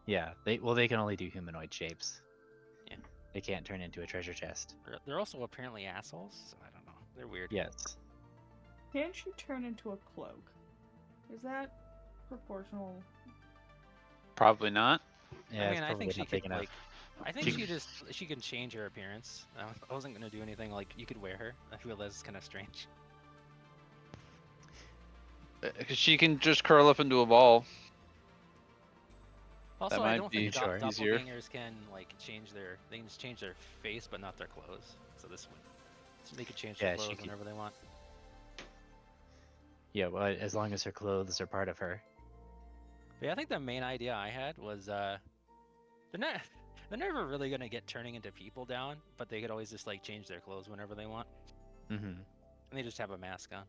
[SPEAKER 1] yeah, they can only do humanoid shapes. They can't turn into a treasure chest.
[SPEAKER 2] They're also apparently assholes, so I don't know. They're weird.
[SPEAKER 1] Yes.
[SPEAKER 4] Can't you turn into a cloak? Is that proportional?
[SPEAKER 7] Probably not.
[SPEAKER 1] Yeah,
[SPEAKER 2] I
[SPEAKER 1] it's
[SPEAKER 2] mean, I
[SPEAKER 1] probably
[SPEAKER 2] think she
[SPEAKER 1] not big
[SPEAKER 2] could
[SPEAKER 1] enough.
[SPEAKER 2] like. I think
[SPEAKER 1] She-
[SPEAKER 2] she can change her appearance. I wasn't gonna do anything like you could wear her. I feel that's kind of strange.
[SPEAKER 7] Because she can just curl up into a ball.
[SPEAKER 2] Also, I
[SPEAKER 7] might
[SPEAKER 2] don't
[SPEAKER 7] be
[SPEAKER 2] think
[SPEAKER 1] sure.
[SPEAKER 7] easier.
[SPEAKER 2] doppelgangers can like change their. They can just change their face, but not their clothes. So this one, so they could change their
[SPEAKER 1] Yeah, she
[SPEAKER 2] clothes
[SPEAKER 1] could-
[SPEAKER 2] whenever they want.
[SPEAKER 1] Yeah, well, as long as her clothes are part of her.
[SPEAKER 2] But yeah, I think the main idea I had was they're not they're never really gonna get turning into people down, but they could always just like change their clothes whenever they want,
[SPEAKER 1] Mm-hmm.
[SPEAKER 2] and they just have a mask on.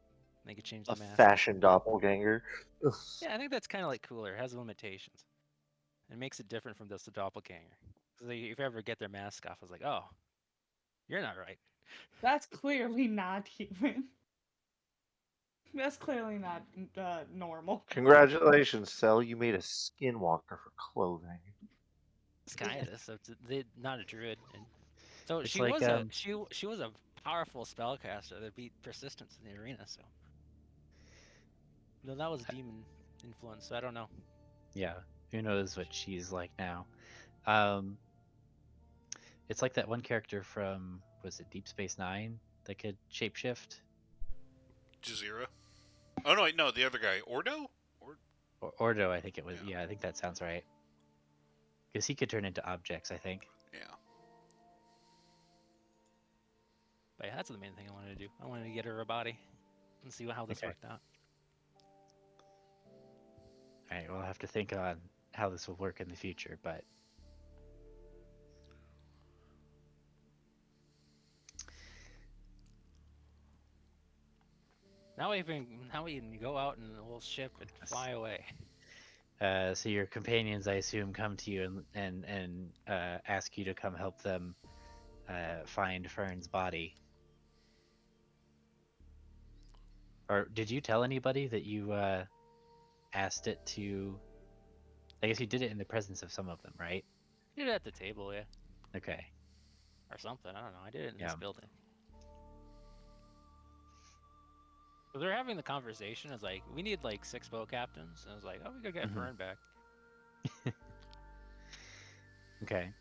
[SPEAKER 2] They could change
[SPEAKER 3] A
[SPEAKER 2] the mask.
[SPEAKER 3] fashion doppelganger.
[SPEAKER 2] Yeah, I think that's kind of like cooler. It has limitations. It makes it different from just the doppelganger. So if you ever get their mask off, I was like, oh, you're not right.
[SPEAKER 4] That's clearly not human. That's clearly not normal.
[SPEAKER 3] Congratulations, Cell. You made a skinwalker for clothing.
[SPEAKER 2] It's kind of so not a druid, and so
[SPEAKER 1] It's
[SPEAKER 2] she
[SPEAKER 1] like,
[SPEAKER 2] was a she was a powerful spellcaster that beat persistence in the arena. So no, that was demon influence. So I don't know.
[SPEAKER 1] yeah, who knows what she's like now. Um, it's like that one character from, was it Deep Space Nine that could shapeshift?
[SPEAKER 6] Jazeera. Oh no, wait, no, the other guy, Ordo.
[SPEAKER 1] Or Ordo, I think it was.
[SPEAKER 6] Yeah.
[SPEAKER 1] Yeah, I think that sounds right. Because he could turn into objects, I think.
[SPEAKER 6] Yeah.
[SPEAKER 2] But yeah, that's the main thing I wanted to do. I wanted to get her a body and see how this
[SPEAKER 1] Okay.
[SPEAKER 2] worked out.
[SPEAKER 1] All right, we'll have to think on how this will work in the future, but
[SPEAKER 2] Now we can go out in the whole ship and fly away.
[SPEAKER 1] so your companions, I assume, come to you and ask you to come help them find Fearne's body. Or did you tell anybody that you asked it to? I guess you did it in the presence of some of them, right?
[SPEAKER 2] Did it at the table, yeah,
[SPEAKER 1] Okay.
[SPEAKER 2] or something. I don't know. I did it in
[SPEAKER 1] Yeah.
[SPEAKER 2] this building. So they're having the conversation. It's like we need like 6 boat captains, and I was like, oh, we could get
[SPEAKER 1] Mhm.
[SPEAKER 2] Fearne back.
[SPEAKER 1] Okay.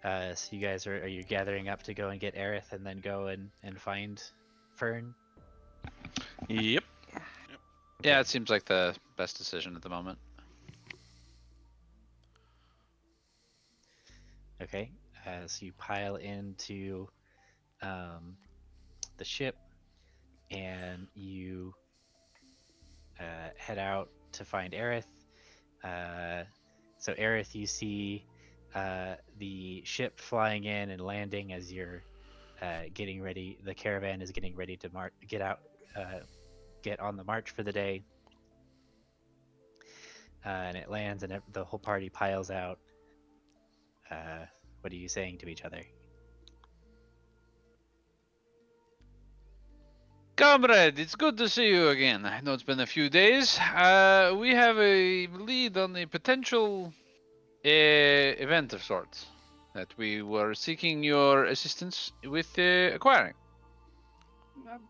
[SPEAKER 1] So you guys are you gathering up to go and get Aerith and then go and find Fearne?
[SPEAKER 7] Yep. Yeah, it seems like the best decision at the moment.
[SPEAKER 1] Okay. So you pile into the ship and you head out to find Aerith. So Aerith, you see the ship flying in and landing as you're getting ready. The caravan is getting ready to get out, get on the march for the day. And it lands, and the whole party piles out. What are you saying to each other?
[SPEAKER 7] Comrade, it's good to see you again. I know it's been a few days. We have a lead on a potential event of sorts that we were seeking your assistance with acquiring.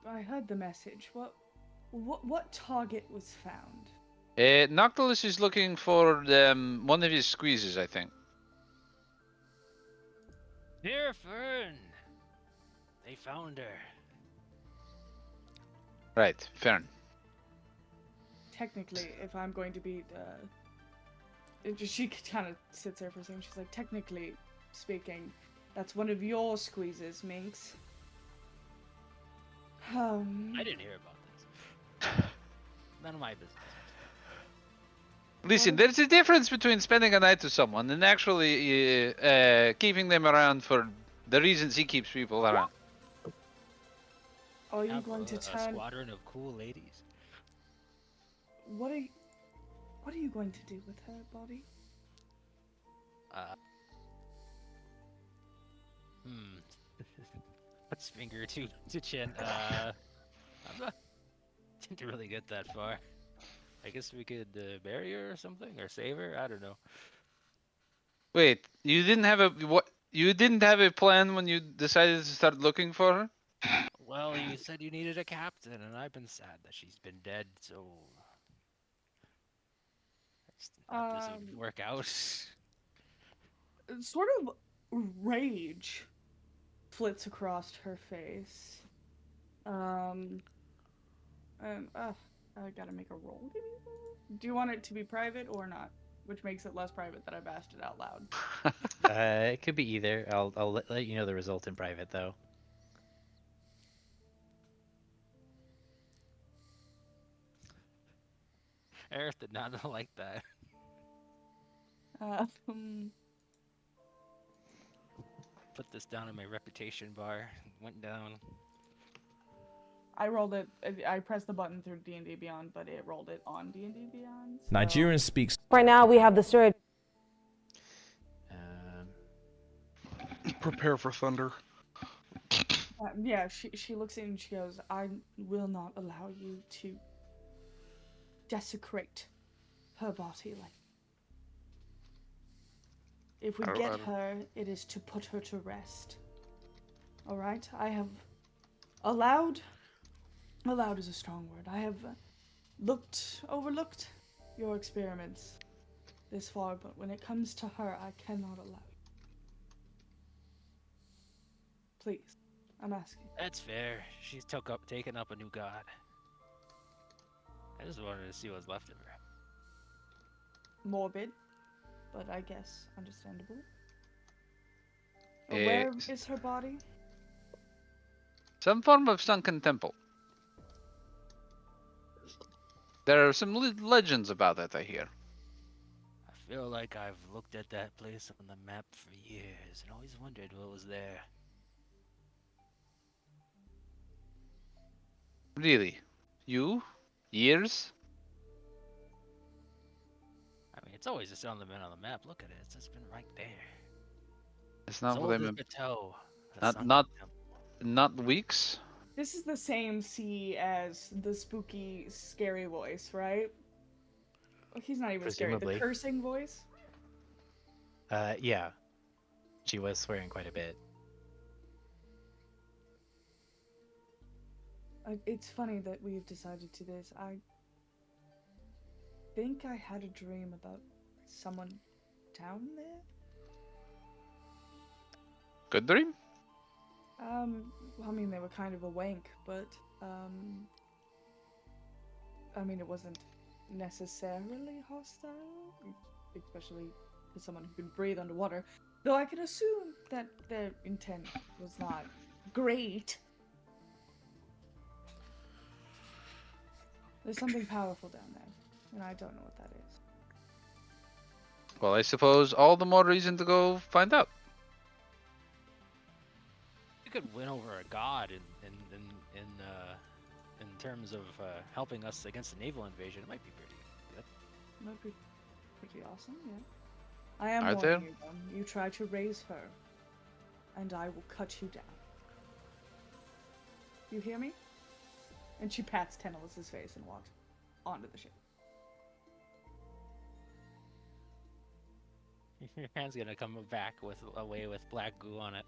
[SPEAKER 4] I heard the message. What target was found?
[SPEAKER 7] Noctilus is looking for one of his squeezes, I think.
[SPEAKER 2] Dear Fearne, they found her.
[SPEAKER 7] Right, Fearne.
[SPEAKER 4] Technically, if I'm going to be, she kind of sits there for a second. She's like, technically speaking, that's one of your squeezes, Minx.
[SPEAKER 2] I didn't hear about this. None of my business.
[SPEAKER 7] Listen, there's a difference between spending a night with someone and actually keeping them around for the reasons he keeps people around.
[SPEAKER 4] Are you
[SPEAKER 2] Have
[SPEAKER 4] going to
[SPEAKER 2] a
[SPEAKER 4] turn?
[SPEAKER 2] squadron of cool ladies.
[SPEAKER 4] What are you going to do with her body?
[SPEAKER 2] Puts finger to chin. I'm not. Didn't really get that far. I guess we could bury her or something, or save her. I don't know.
[SPEAKER 7] Wait, you didn't have a what? You didn't have a plan when you decided to start looking for her?
[SPEAKER 2] Well, you said you needed a captain, and I've been sad that she's been dead, so I just thought this would work out.
[SPEAKER 4] Sort of rage flits across her face. And I gotta make a roll. Do you want it to be private or not? Which makes it less private that I bashed it out loud.
[SPEAKER 1] It could be either. I'll let you know the result in private though.
[SPEAKER 2] Aerith did not like that. Put this down in my reputation bar. Went down.
[SPEAKER 4] I rolled it. I pressed the button through D&D Beyond, but it rolled it on D&D Beyond. So...
[SPEAKER 8] Nigerian speaks.
[SPEAKER 9] Right now, we have the story.
[SPEAKER 5] Prepare for thunder.
[SPEAKER 4] Yeah, she looks at you and she goes, I will not allow you to desecrate her body like. If we get her, it is to put her to rest. Alright? I have allowed is a strong word. I have overlooked your experiments this far, but when it comes to her, I cannot allow you. Please, I'm asking.
[SPEAKER 2] That's fair. She's taken up a new god. I just wanted to see what's left of her.
[SPEAKER 4] Morbid, but I guess understandable. Where is her body?
[SPEAKER 7] Some form of Sunken Temple. There are some legends about it, I hear.
[SPEAKER 2] I feel like I've looked at that place on the map for years and always wondered what was there.
[SPEAKER 7] Really? You? Years?
[SPEAKER 2] I mean, it's always just on the map. Look at it. It's just been right there.
[SPEAKER 7] It's not
[SPEAKER 2] As
[SPEAKER 7] what I
[SPEAKER 2] old as
[SPEAKER 7] meant.
[SPEAKER 2] the toe.
[SPEAKER 7] Not weeks?
[SPEAKER 4] This is the same C as the spooky, scary voice, right? Well, he's not even scary.
[SPEAKER 1] Presumably.
[SPEAKER 4] The cursing voice?
[SPEAKER 1] Yeah. She was swearing quite a bit.
[SPEAKER 4] It's funny that we've decided to this. I think I had a dream about someone down there.
[SPEAKER 7] Good dream?
[SPEAKER 4] Well, I mean, they were kind of a wank, but, I mean, it wasn't necessarily hostile, especially for someone who can breathe underwater, though I can assume that their intent was not great. There's something powerful down there, and I don't know what that is.
[SPEAKER 7] Well, I suppose all the more reason to go find out.
[SPEAKER 2] You could win over a god in terms of helping us against the naval invasion. It might be pretty good.
[SPEAKER 4] Might be pretty awesome, yeah. I am
[SPEAKER 7] Are
[SPEAKER 4] warning
[SPEAKER 7] there?
[SPEAKER 4] you, though. You try to raise her, and I will cut you down. You hear me? And she pats Tennelis's face and walks onto the ship.
[SPEAKER 2] Your hand's gonna come back away with black goo on it.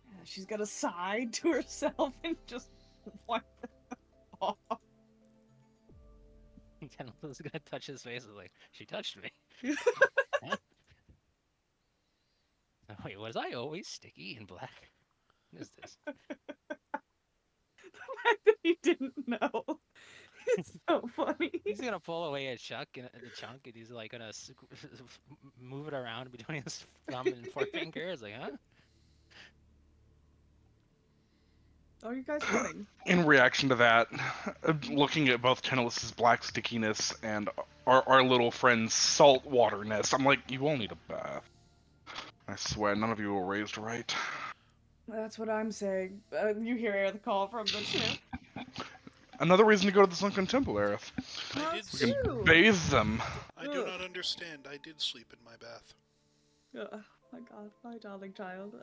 [SPEAKER 4] Yeah, she's gonna sigh to herself and just wipe it off.
[SPEAKER 2] Tennelis is gonna touch his face and like, she touched me. Huh? Oh, wait, was I always sticky and black? What is this?
[SPEAKER 4] The fact that he didn't know. It's so funny.
[SPEAKER 2] He's gonna pull away a chunk and he's like gonna move it around between his thumb and forefinger. It's like, huh?
[SPEAKER 4] Oh, you guys coming?
[SPEAKER 5] In reaction to that, looking at both Tennelis's black stickiness and our little friend's salt waterness, I'm like, you all need a bath. I swear, none of you were raised right.
[SPEAKER 4] That's what I'm saying. You hear the call from the ship.
[SPEAKER 5] Another reason to go to the Sunken Temple, Aerith.
[SPEAKER 6] I did
[SPEAKER 4] Us
[SPEAKER 5] We can
[SPEAKER 4] too.
[SPEAKER 5] bathe them.
[SPEAKER 6] I do not understand. I did sleep in my bath.
[SPEAKER 4] Oh my god, my darling child.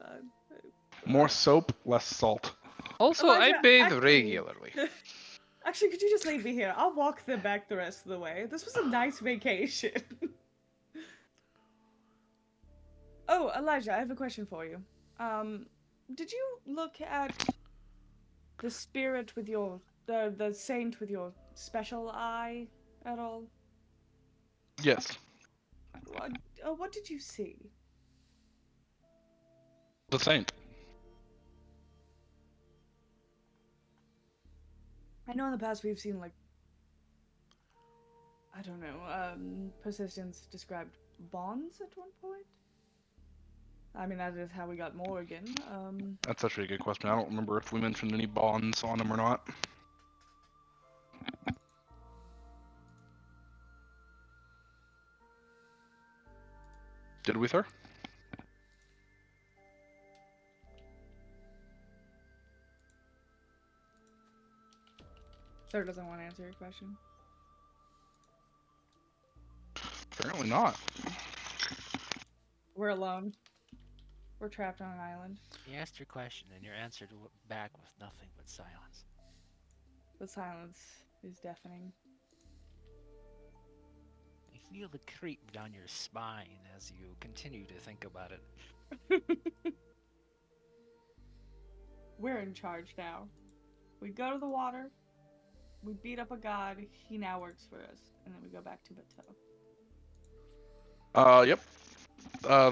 [SPEAKER 5] More soap, less salt.
[SPEAKER 7] Also,
[SPEAKER 4] Elijah,
[SPEAKER 7] I bathe
[SPEAKER 4] actually-
[SPEAKER 7] regularly.
[SPEAKER 4] Actually, could you just leave me here? I'll walk them back the rest of the way. This was a nice vacation. Oh, Elijah, I have a question for you. Did you look at the spirit with your the saint with your special eye at all?
[SPEAKER 5] Yes,
[SPEAKER 4] What did you see?
[SPEAKER 5] the saint.
[SPEAKER 4] I know in the past we've seen like I don't know, Persistence described bonds at one point. I mean that is how we got Morgan.
[SPEAKER 5] That's actually a good question. I don't remember if we mentioned any bonds on him or not. Did we, sir?
[SPEAKER 4] Sir doesn't want to answer your question.
[SPEAKER 5] Apparently not.
[SPEAKER 4] We're alone. We're trapped on an island.
[SPEAKER 2] You asked your question, and your answer back was nothing but silence.
[SPEAKER 4] The silence is deafening.
[SPEAKER 2] I feel the creep down your spine as you continue to think about it.
[SPEAKER 4] We're in charge now. We go to the water. We beat up a god. He now works for us, and then we go back to Bateau.
[SPEAKER 5] Yep.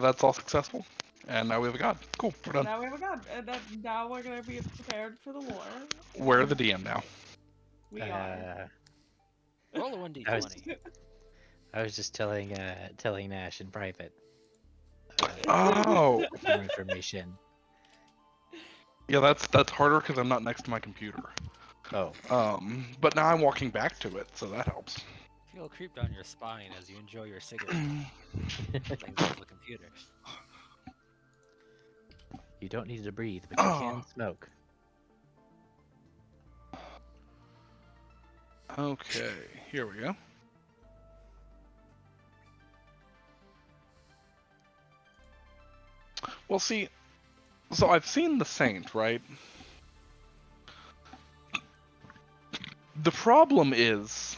[SPEAKER 5] That's all successful. And now we have a god. Cool, we're done.
[SPEAKER 4] Now we have a god, and now we're gonna be prepared for the war.
[SPEAKER 5] We're the DM now.
[SPEAKER 4] We are.
[SPEAKER 2] Roll a 1d20.
[SPEAKER 1] I was just telling Nash in private.
[SPEAKER 5] Oh,
[SPEAKER 1] More information.
[SPEAKER 5] yeah, that's harder because I'm not next to my computer.
[SPEAKER 1] Oh,
[SPEAKER 5] But now I'm walking back to it, so that helps.
[SPEAKER 2] Feel a creep down your spine as you enjoy your cigarette. Things on the computer.
[SPEAKER 1] you don't need to breathe, but you can smoke.
[SPEAKER 5] Okay, here we go. Well, see, so I've seen the Saint, right? The problem is,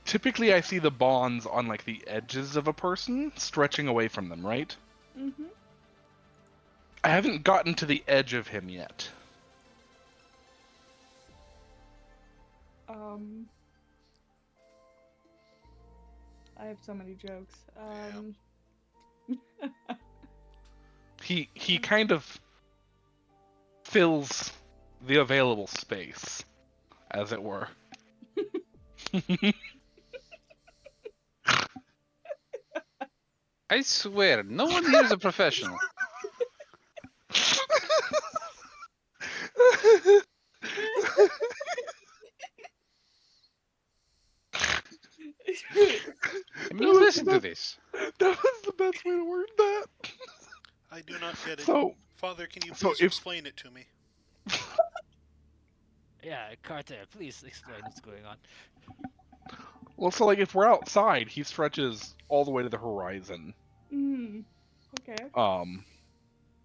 [SPEAKER 5] typically I see the bonds on like the edges of a person, stretching away from them, right?
[SPEAKER 4] Mm-hmm.
[SPEAKER 5] I haven't gotten to the edge of him yet.
[SPEAKER 4] I have so many jokes.
[SPEAKER 5] He kind of fills the available space, as it were.
[SPEAKER 7] I swear, no one here is a professional. I mean, listen to this.
[SPEAKER 5] That was the best way to word that.
[SPEAKER 6] I do not get it.
[SPEAKER 5] So,
[SPEAKER 6] Father, can you
[SPEAKER 5] so
[SPEAKER 6] please
[SPEAKER 5] if-
[SPEAKER 6] explain it to me?
[SPEAKER 2] Yeah, Carter, please explain what's going on.
[SPEAKER 5] well, so like if we're outside, he stretches all the way to the horizon.
[SPEAKER 4] Okay.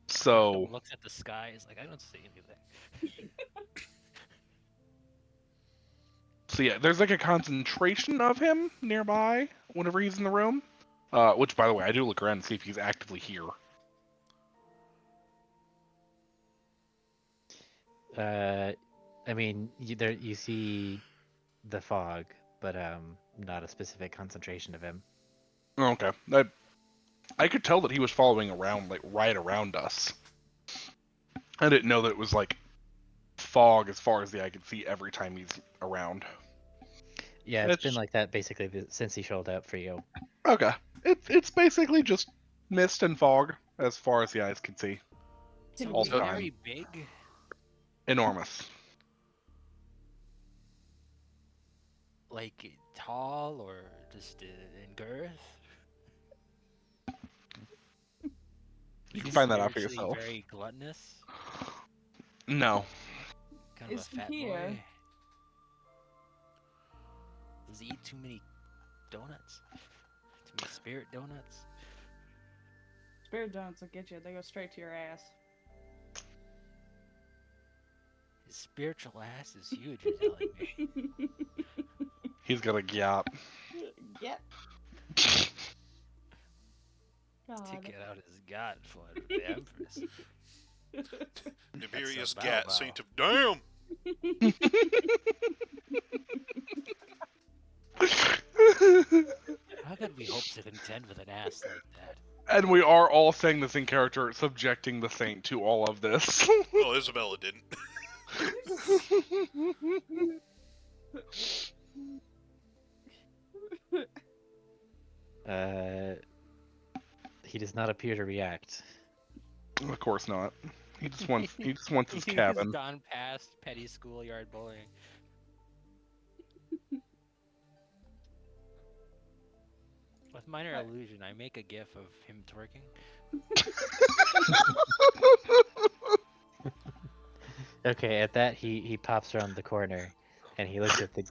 [SPEAKER 5] So
[SPEAKER 2] Looks at the sky. Is like, I don't see anything.
[SPEAKER 5] So yeah, there's like a concentration of him nearby whenever he's in the room. Which, by the way, I do look around and see if he's actively here.
[SPEAKER 1] I mean, you see the fog, but not a specific concentration of him.
[SPEAKER 5] Okay, I could tell that he was following around, like right around us. I didn't know that it was like fog as far as the eye could see every time he's around.
[SPEAKER 1] Yeah, it's been like that basically since he showed up for you.
[SPEAKER 5] Okay, it's basically just mist and fog as far as the eyes can see.
[SPEAKER 2] So
[SPEAKER 5] All
[SPEAKER 2] is
[SPEAKER 5] the
[SPEAKER 2] he
[SPEAKER 5] time.
[SPEAKER 2] very big?
[SPEAKER 5] Enormous.
[SPEAKER 2] Like tall or just in girth?
[SPEAKER 5] You can
[SPEAKER 2] Is
[SPEAKER 5] find that out for
[SPEAKER 2] spiritually
[SPEAKER 5] yourself.
[SPEAKER 2] Very gluttonous.
[SPEAKER 5] No.
[SPEAKER 2] Kind of
[SPEAKER 4] Is
[SPEAKER 2] a
[SPEAKER 4] he
[SPEAKER 2] fat
[SPEAKER 4] here?
[SPEAKER 2] boy. Does he eat too many donuts? Too many spirit donuts?
[SPEAKER 4] Spirit donuts will get you. They go straight to your ass.
[SPEAKER 2] His spiritual ass is huge, you're telling me.
[SPEAKER 5] He's got a gap.
[SPEAKER 4] Yep.
[SPEAKER 2] Stick
[SPEAKER 4] God.
[SPEAKER 2] it out his gut for the Empress.
[SPEAKER 6] Nibirius
[SPEAKER 2] bow
[SPEAKER 6] Gat,
[SPEAKER 2] bow.
[SPEAKER 6] Saint of Damn!
[SPEAKER 2] How could we hope to contend with an ass like that?
[SPEAKER 5] And we are all saying this in character, subjecting the saint to all of this.
[SPEAKER 6] Well, Isabella didn't.
[SPEAKER 1] He does not appear to react.
[SPEAKER 5] Of course not. He just wants his
[SPEAKER 2] He's
[SPEAKER 5] cabin.
[SPEAKER 2] gone past petty schoolyard bullying. With minor illusion, I make a gif of him twerking.
[SPEAKER 1] Okay, at that he pops around the corner, and he looks at the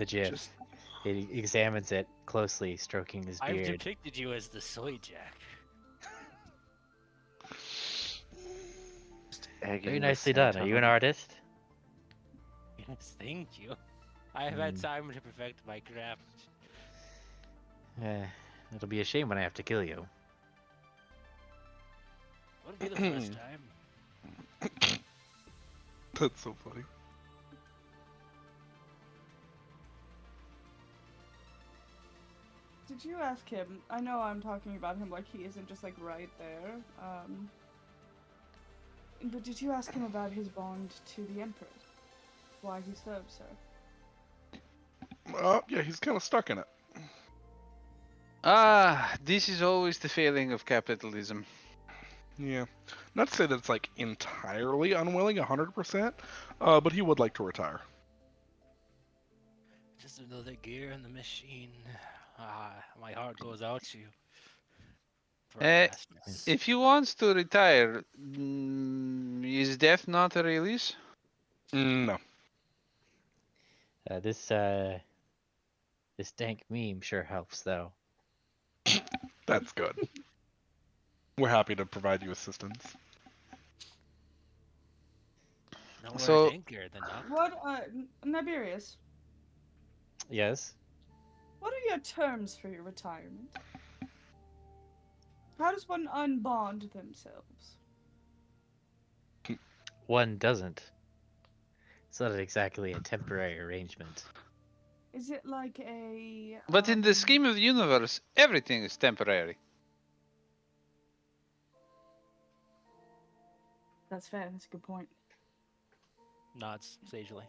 [SPEAKER 1] GIF.
[SPEAKER 3] Just
[SPEAKER 1] He examines it closely, stroking his
[SPEAKER 2] I've
[SPEAKER 1] beard.
[SPEAKER 2] depicted you as the soy jack.
[SPEAKER 3] egging
[SPEAKER 1] Very
[SPEAKER 3] the
[SPEAKER 1] nicely
[SPEAKER 3] saint
[SPEAKER 1] done. Are you
[SPEAKER 3] on.
[SPEAKER 1] an artist?
[SPEAKER 2] Yes, thank you. I have had
[SPEAKER 1] Hmm.
[SPEAKER 2] time to perfect my craft.
[SPEAKER 1] It'll be a shame when I have to kill you.
[SPEAKER 2] Wouldn't be the first time.
[SPEAKER 5] That's so funny.
[SPEAKER 4] Did you ask him? I know I'm talking about him like he isn't just like right there. But did you ask him about his bond to the Emperor? Why he serves her?
[SPEAKER 5] Yeah, he's kind of stuck in it.
[SPEAKER 7] This is always the failing of capitalism.
[SPEAKER 5] Yeah. Not to say that it's like entirely unwilling, 100%, but he would like to retire.
[SPEAKER 2] Just another gear in the machine. My heart goes out to you. For
[SPEAKER 7] Eh,
[SPEAKER 2] fastness.
[SPEAKER 7] If he wants to retire, is death not a release?
[SPEAKER 5] No.
[SPEAKER 1] This dank meme sure helps, though.
[SPEAKER 5] That's good. We're happy to provide you assistance.
[SPEAKER 2] Nowhere
[SPEAKER 7] So-
[SPEAKER 2] danker than Nocturne.
[SPEAKER 4] What, Nibirius,
[SPEAKER 1] Yes.
[SPEAKER 4] what are your terms for your retirement? How does one unbond themselves?
[SPEAKER 1] One doesn't. It's not exactly a temporary arrangement.
[SPEAKER 4] Is it like a?
[SPEAKER 7] But in the scheme of the universe, everything is temporary.
[SPEAKER 4] That's fair. That's a good point.
[SPEAKER 2] Nods sagely.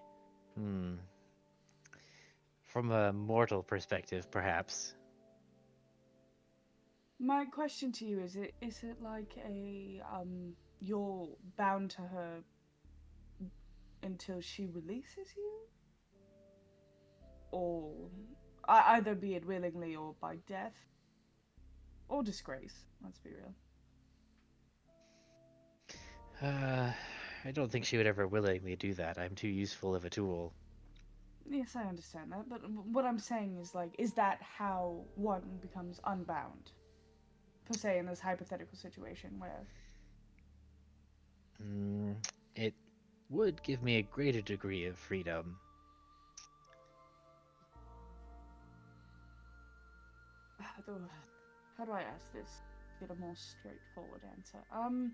[SPEAKER 1] From a mortal perspective, perhaps.
[SPEAKER 4] My question to you is it like a you're bound to her until she releases you? Or either be it willingly or by death? Or disgrace, let's be real.
[SPEAKER 1] I don't think she would ever willingly do that. I'm too useful of a tool.
[SPEAKER 4] Yes, I understand that, but what I'm saying is like, is that how one becomes unbound? Per se, in this hypothetical situation where
[SPEAKER 1] It would give me a greater degree of freedom.
[SPEAKER 4] how do I ask this to get a more straightforward answer?
[SPEAKER 7] I-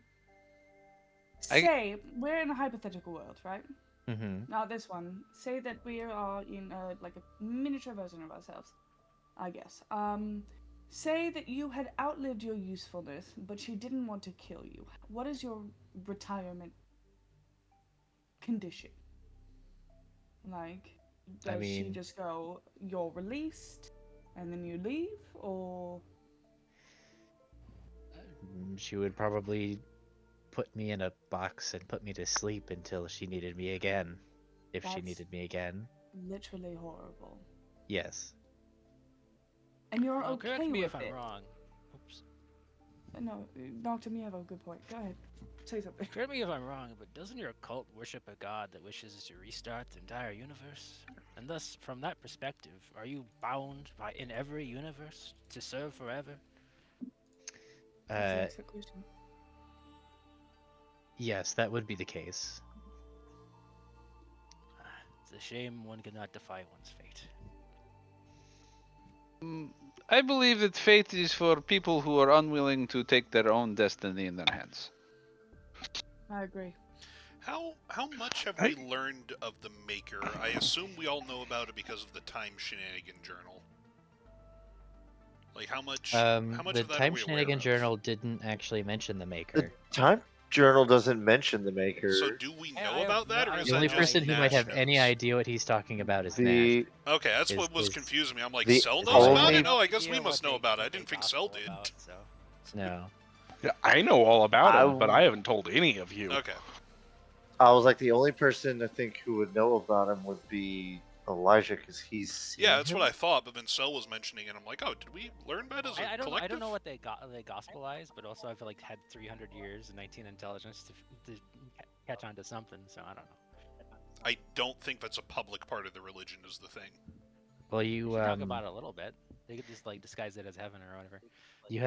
[SPEAKER 4] Say we're in a hypothetical world, right?
[SPEAKER 1] Mm-hmm.
[SPEAKER 4] Not this one. Say that we are in like a miniature version of ourselves, I guess. Say that you had outlived your usefulness, but she didn't want to kill you. What is your retirement condition? Like, does she
[SPEAKER 1] mean-
[SPEAKER 4] just go, you're released, and then you leave, or?
[SPEAKER 1] She would probably put me in a box and put me to sleep until she needed me again. If she
[SPEAKER 4] That's-
[SPEAKER 1] needed me again.
[SPEAKER 4] Literally horrible.
[SPEAKER 1] Yes.
[SPEAKER 4] And you're
[SPEAKER 2] Well,
[SPEAKER 4] okay
[SPEAKER 2] correct me
[SPEAKER 4] with
[SPEAKER 2] if
[SPEAKER 4] it.
[SPEAKER 2] I'm wrong. Oops.
[SPEAKER 4] No, Dr. Me have a good point. Go ahead. Say something.
[SPEAKER 2] Correct me if I'm wrong, but doesn't your cult worship a god that wishes to restart the entire universe? And thus, from that perspective, are you bound by in every universe to serve forever?
[SPEAKER 4] That's an excellent question.
[SPEAKER 1] Yes, that would be the case.
[SPEAKER 2] It's a shame one cannot defy one's fate.
[SPEAKER 7] I believe that fate is for people who are unwilling to take their own destiny in their hands.
[SPEAKER 4] I agree.
[SPEAKER 6] How much have
[SPEAKER 5] I-
[SPEAKER 6] we learned of the Maker? I assume we all know about it because of the Time Shenanigan Journal. Like how much
[SPEAKER 1] The
[SPEAKER 6] of that are
[SPEAKER 1] Time
[SPEAKER 6] we aware
[SPEAKER 1] Shenanigan
[SPEAKER 6] of?
[SPEAKER 1] Journal didn't actually mention the
[SPEAKER 3] The
[SPEAKER 1] Maker.
[SPEAKER 3] Time Journal doesn't mention the Maker.
[SPEAKER 6] So do we know
[SPEAKER 2] I have
[SPEAKER 6] about that,
[SPEAKER 2] no-
[SPEAKER 6] or
[SPEAKER 2] I
[SPEAKER 6] is
[SPEAKER 1] The
[SPEAKER 2] have
[SPEAKER 1] only
[SPEAKER 6] that
[SPEAKER 2] no
[SPEAKER 6] just
[SPEAKER 1] person who might have
[SPEAKER 6] Nash
[SPEAKER 1] any
[SPEAKER 6] knows?
[SPEAKER 1] idea what he's talking about is Nash.
[SPEAKER 3] The
[SPEAKER 6] Okay, that's
[SPEAKER 1] Is-
[SPEAKER 6] what was
[SPEAKER 1] is-
[SPEAKER 6] confusing me. I'm like,
[SPEAKER 3] the
[SPEAKER 6] Cell knows
[SPEAKER 3] only-
[SPEAKER 6] about it?
[SPEAKER 2] no
[SPEAKER 6] Oh, I guess we
[SPEAKER 2] idea
[SPEAKER 6] must
[SPEAKER 2] what
[SPEAKER 6] know
[SPEAKER 2] they-
[SPEAKER 6] about it. I
[SPEAKER 2] what
[SPEAKER 6] didn't
[SPEAKER 2] they
[SPEAKER 6] think Cell
[SPEAKER 2] gospel
[SPEAKER 6] did.
[SPEAKER 2] about, so.
[SPEAKER 1] No.
[SPEAKER 5] Yeah, I know all about
[SPEAKER 3] I
[SPEAKER 5] him, but I haven't told any of you.
[SPEAKER 6] Okay.
[SPEAKER 3] I was like, the only person I think who would know about him would be Elijah, because he's seen
[SPEAKER 6] Yeah, that's
[SPEAKER 3] him.
[SPEAKER 6] what I thought, but then Cell was mentioning it. I'm like, oh, did we learn about it as a
[SPEAKER 2] I don't
[SPEAKER 6] collective?
[SPEAKER 2] know what they gospelized, but also I feel like had 300 years and 19 intelligence to catch on to something. So I don't know.
[SPEAKER 6] I don't think that's a public part of the religion is the thing.
[SPEAKER 1] Well,
[SPEAKER 2] We
[SPEAKER 1] you
[SPEAKER 2] should talk about it a little bit. They could just like disguise it as heaven or whatever.
[SPEAKER 1] you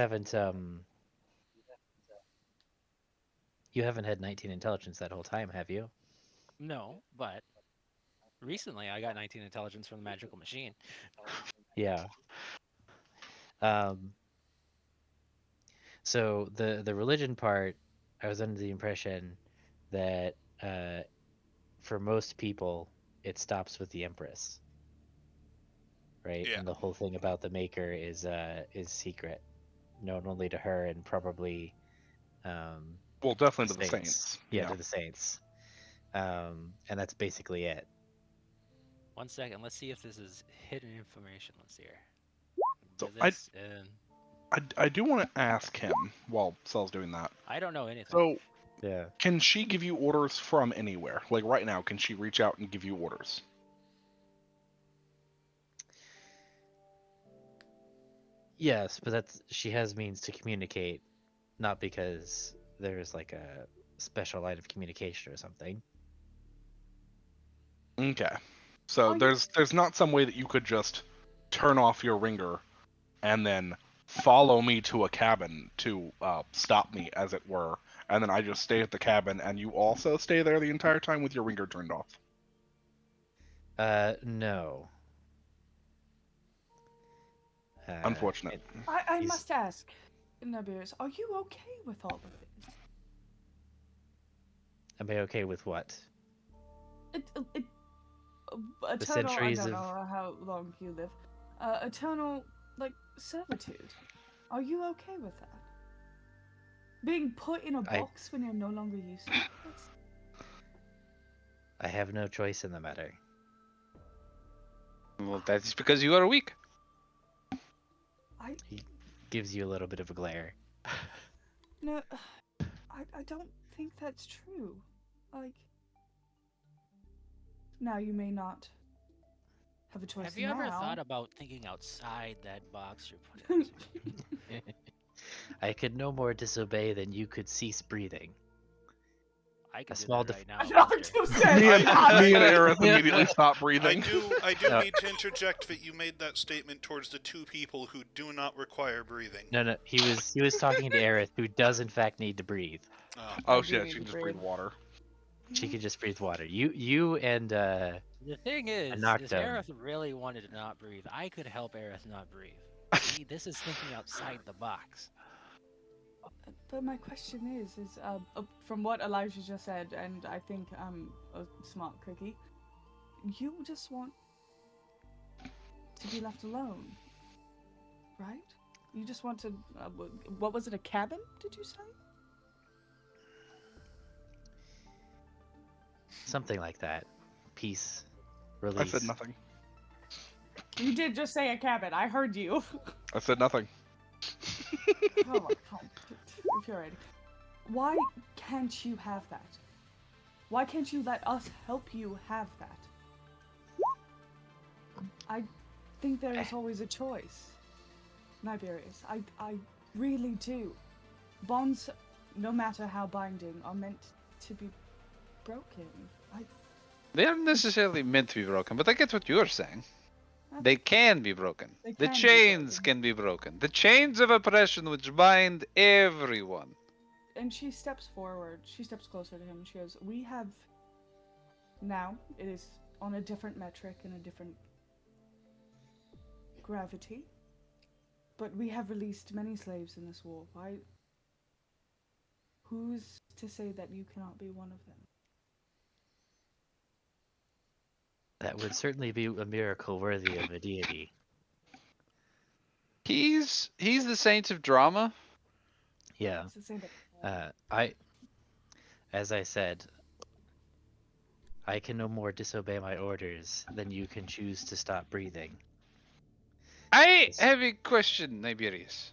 [SPEAKER 1] haven't had 19 intelligence that whole time, have you?
[SPEAKER 2] No, but recently I got 19 intelligence from the magical machine.
[SPEAKER 1] Yeah. So the religion part, I was under the impression that for most people it stops with the Empress, right?
[SPEAKER 6] Yeah.
[SPEAKER 1] And the whole thing about the Maker is secret, known only to her and probably
[SPEAKER 5] Well,
[SPEAKER 1] the
[SPEAKER 5] definitely to the Saints.
[SPEAKER 1] Yeah, to the Saints. And that's basically it.
[SPEAKER 2] 1 second. Let's see if this is hidden information. Let's see here.
[SPEAKER 5] So
[SPEAKER 2] Do this, and
[SPEAKER 5] I do want to ask him while Cell's doing that.
[SPEAKER 2] I don't know anything.
[SPEAKER 5] So,
[SPEAKER 1] Yeah.
[SPEAKER 5] can she give you orders from anywhere? Like right now, can she reach out and give you orders?
[SPEAKER 1] Yes, but she has means to communicate, not because there's like a special line of communication or something.
[SPEAKER 5] Okay. So
[SPEAKER 4] Are you-
[SPEAKER 5] there's not some way that you could just turn off your ringer and then follow me to a cabin to stop me, as it were, and then I just stay at the cabin and you also stay there the entire time with your ringer turned off.
[SPEAKER 1] No.
[SPEAKER 5] Unfortunate.
[SPEAKER 4] I
[SPEAKER 1] He's-
[SPEAKER 4] must ask, Nabirus, are you okay with all of this?
[SPEAKER 1] Am I okay with what?
[SPEAKER 4] Eternal,
[SPEAKER 1] centuries
[SPEAKER 4] I don't
[SPEAKER 1] of-
[SPEAKER 4] know how long you live. Eternal, like, servitude. Are you okay with that? Being put in a box when you're no longer useful?
[SPEAKER 1] I have no choice in the matter.
[SPEAKER 7] Well, that is because you are weak.
[SPEAKER 1] He gives you a little bit of a glare.
[SPEAKER 4] No, I don't think that's true. Like, now you may not have a choice
[SPEAKER 2] Have you ever
[SPEAKER 4] now.
[SPEAKER 2] thought about thinking outside that box you're putting us in?
[SPEAKER 1] I could no more disobey than you could cease breathing.
[SPEAKER 2] I can
[SPEAKER 1] A
[SPEAKER 2] do
[SPEAKER 1] small
[SPEAKER 2] that right now.
[SPEAKER 4] Naruto said
[SPEAKER 5] Me and,
[SPEAKER 4] that.
[SPEAKER 5] me and Aerith immediately stop
[SPEAKER 6] I
[SPEAKER 5] breathing.
[SPEAKER 6] I do
[SPEAKER 1] No.
[SPEAKER 6] need to interject that you made that statement towards the two people who do not require breathing.
[SPEAKER 1] No, he was talking to Aerith, who does in fact need to breathe.
[SPEAKER 6] Oh.
[SPEAKER 5] Oh
[SPEAKER 4] I do
[SPEAKER 5] shit,
[SPEAKER 4] need
[SPEAKER 5] she
[SPEAKER 4] to
[SPEAKER 5] can just breathe
[SPEAKER 4] breathe.
[SPEAKER 5] water.
[SPEAKER 1] She could just breathe water. You and
[SPEAKER 2] The thing is,
[SPEAKER 1] knocked
[SPEAKER 2] if
[SPEAKER 1] him.
[SPEAKER 2] Aerith really wanted to not breathe, I could help Aerith not breathe. See, this is thinking outside the box.
[SPEAKER 4] But my question is from what Elijah just said, and I think I'm a smart cookie, you just want to be left alone, right? You just want to, what was it, a cabin, did you say?
[SPEAKER 1] something like that. Peace,
[SPEAKER 5] I
[SPEAKER 1] release.
[SPEAKER 5] said nothing.
[SPEAKER 4] You did just say a cabin, I heard you.
[SPEAKER 5] I said nothing.
[SPEAKER 4] Oh my god, infuriating. Why can't you have that? Why can't you let us help you have that? I think there is always a choice. Niberius, I really do. Bonds, no matter how binding, are meant to be broken.
[SPEAKER 7] They aren't necessarily meant to be broken, but I get what you're saying. They can be broken.
[SPEAKER 4] They
[SPEAKER 7] The
[SPEAKER 4] can be
[SPEAKER 7] chains
[SPEAKER 4] broken.
[SPEAKER 7] can be broken. The chains of oppression which bind everyone.
[SPEAKER 4] And she steps forward. She steps closer to him. She goes, we have... Now, it is on a different metric and a different gravity. But we have released many slaves in this war. Why? Who's to say that you cannot be one of them?
[SPEAKER 1] That would certainly be a miracle worthy of a deity.
[SPEAKER 7] He's the saint of drama.
[SPEAKER 1] Yeah.
[SPEAKER 4] It's the same.
[SPEAKER 1] As I said, I can no more disobey my orders than you can choose to stop breathing.
[SPEAKER 7] I
[SPEAKER 1] Yes.
[SPEAKER 7] have a question, Nibirius.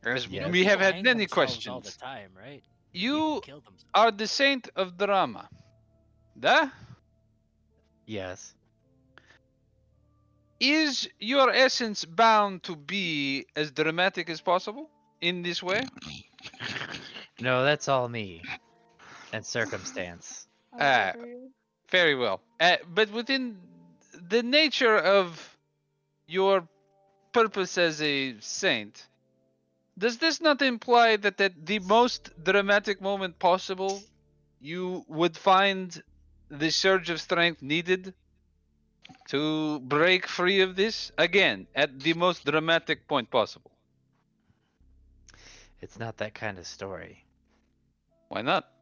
[SPEAKER 7] As
[SPEAKER 2] You know,
[SPEAKER 1] Yes.
[SPEAKER 7] we have
[SPEAKER 2] people
[SPEAKER 7] had
[SPEAKER 2] hang
[SPEAKER 7] many
[SPEAKER 2] themselves all the
[SPEAKER 7] questions.
[SPEAKER 2] time, right? People
[SPEAKER 7] You
[SPEAKER 2] kill themselves.
[SPEAKER 7] are the saint of drama. Da?
[SPEAKER 1] Yes.
[SPEAKER 7] Is your essence bound to be as dramatic as possible in this way?
[SPEAKER 1] No, that's all me. And circumstance.
[SPEAKER 4] I
[SPEAKER 7] Uh,
[SPEAKER 4] love you.
[SPEAKER 7] very well. But within the nature of your purpose as a saint, does this not imply that at the most dramatic moment possible, you would find the surge of strength needed to break free of this? Again, at the most dramatic point possible.
[SPEAKER 1] It's not that kind of story.
[SPEAKER 7] Why not?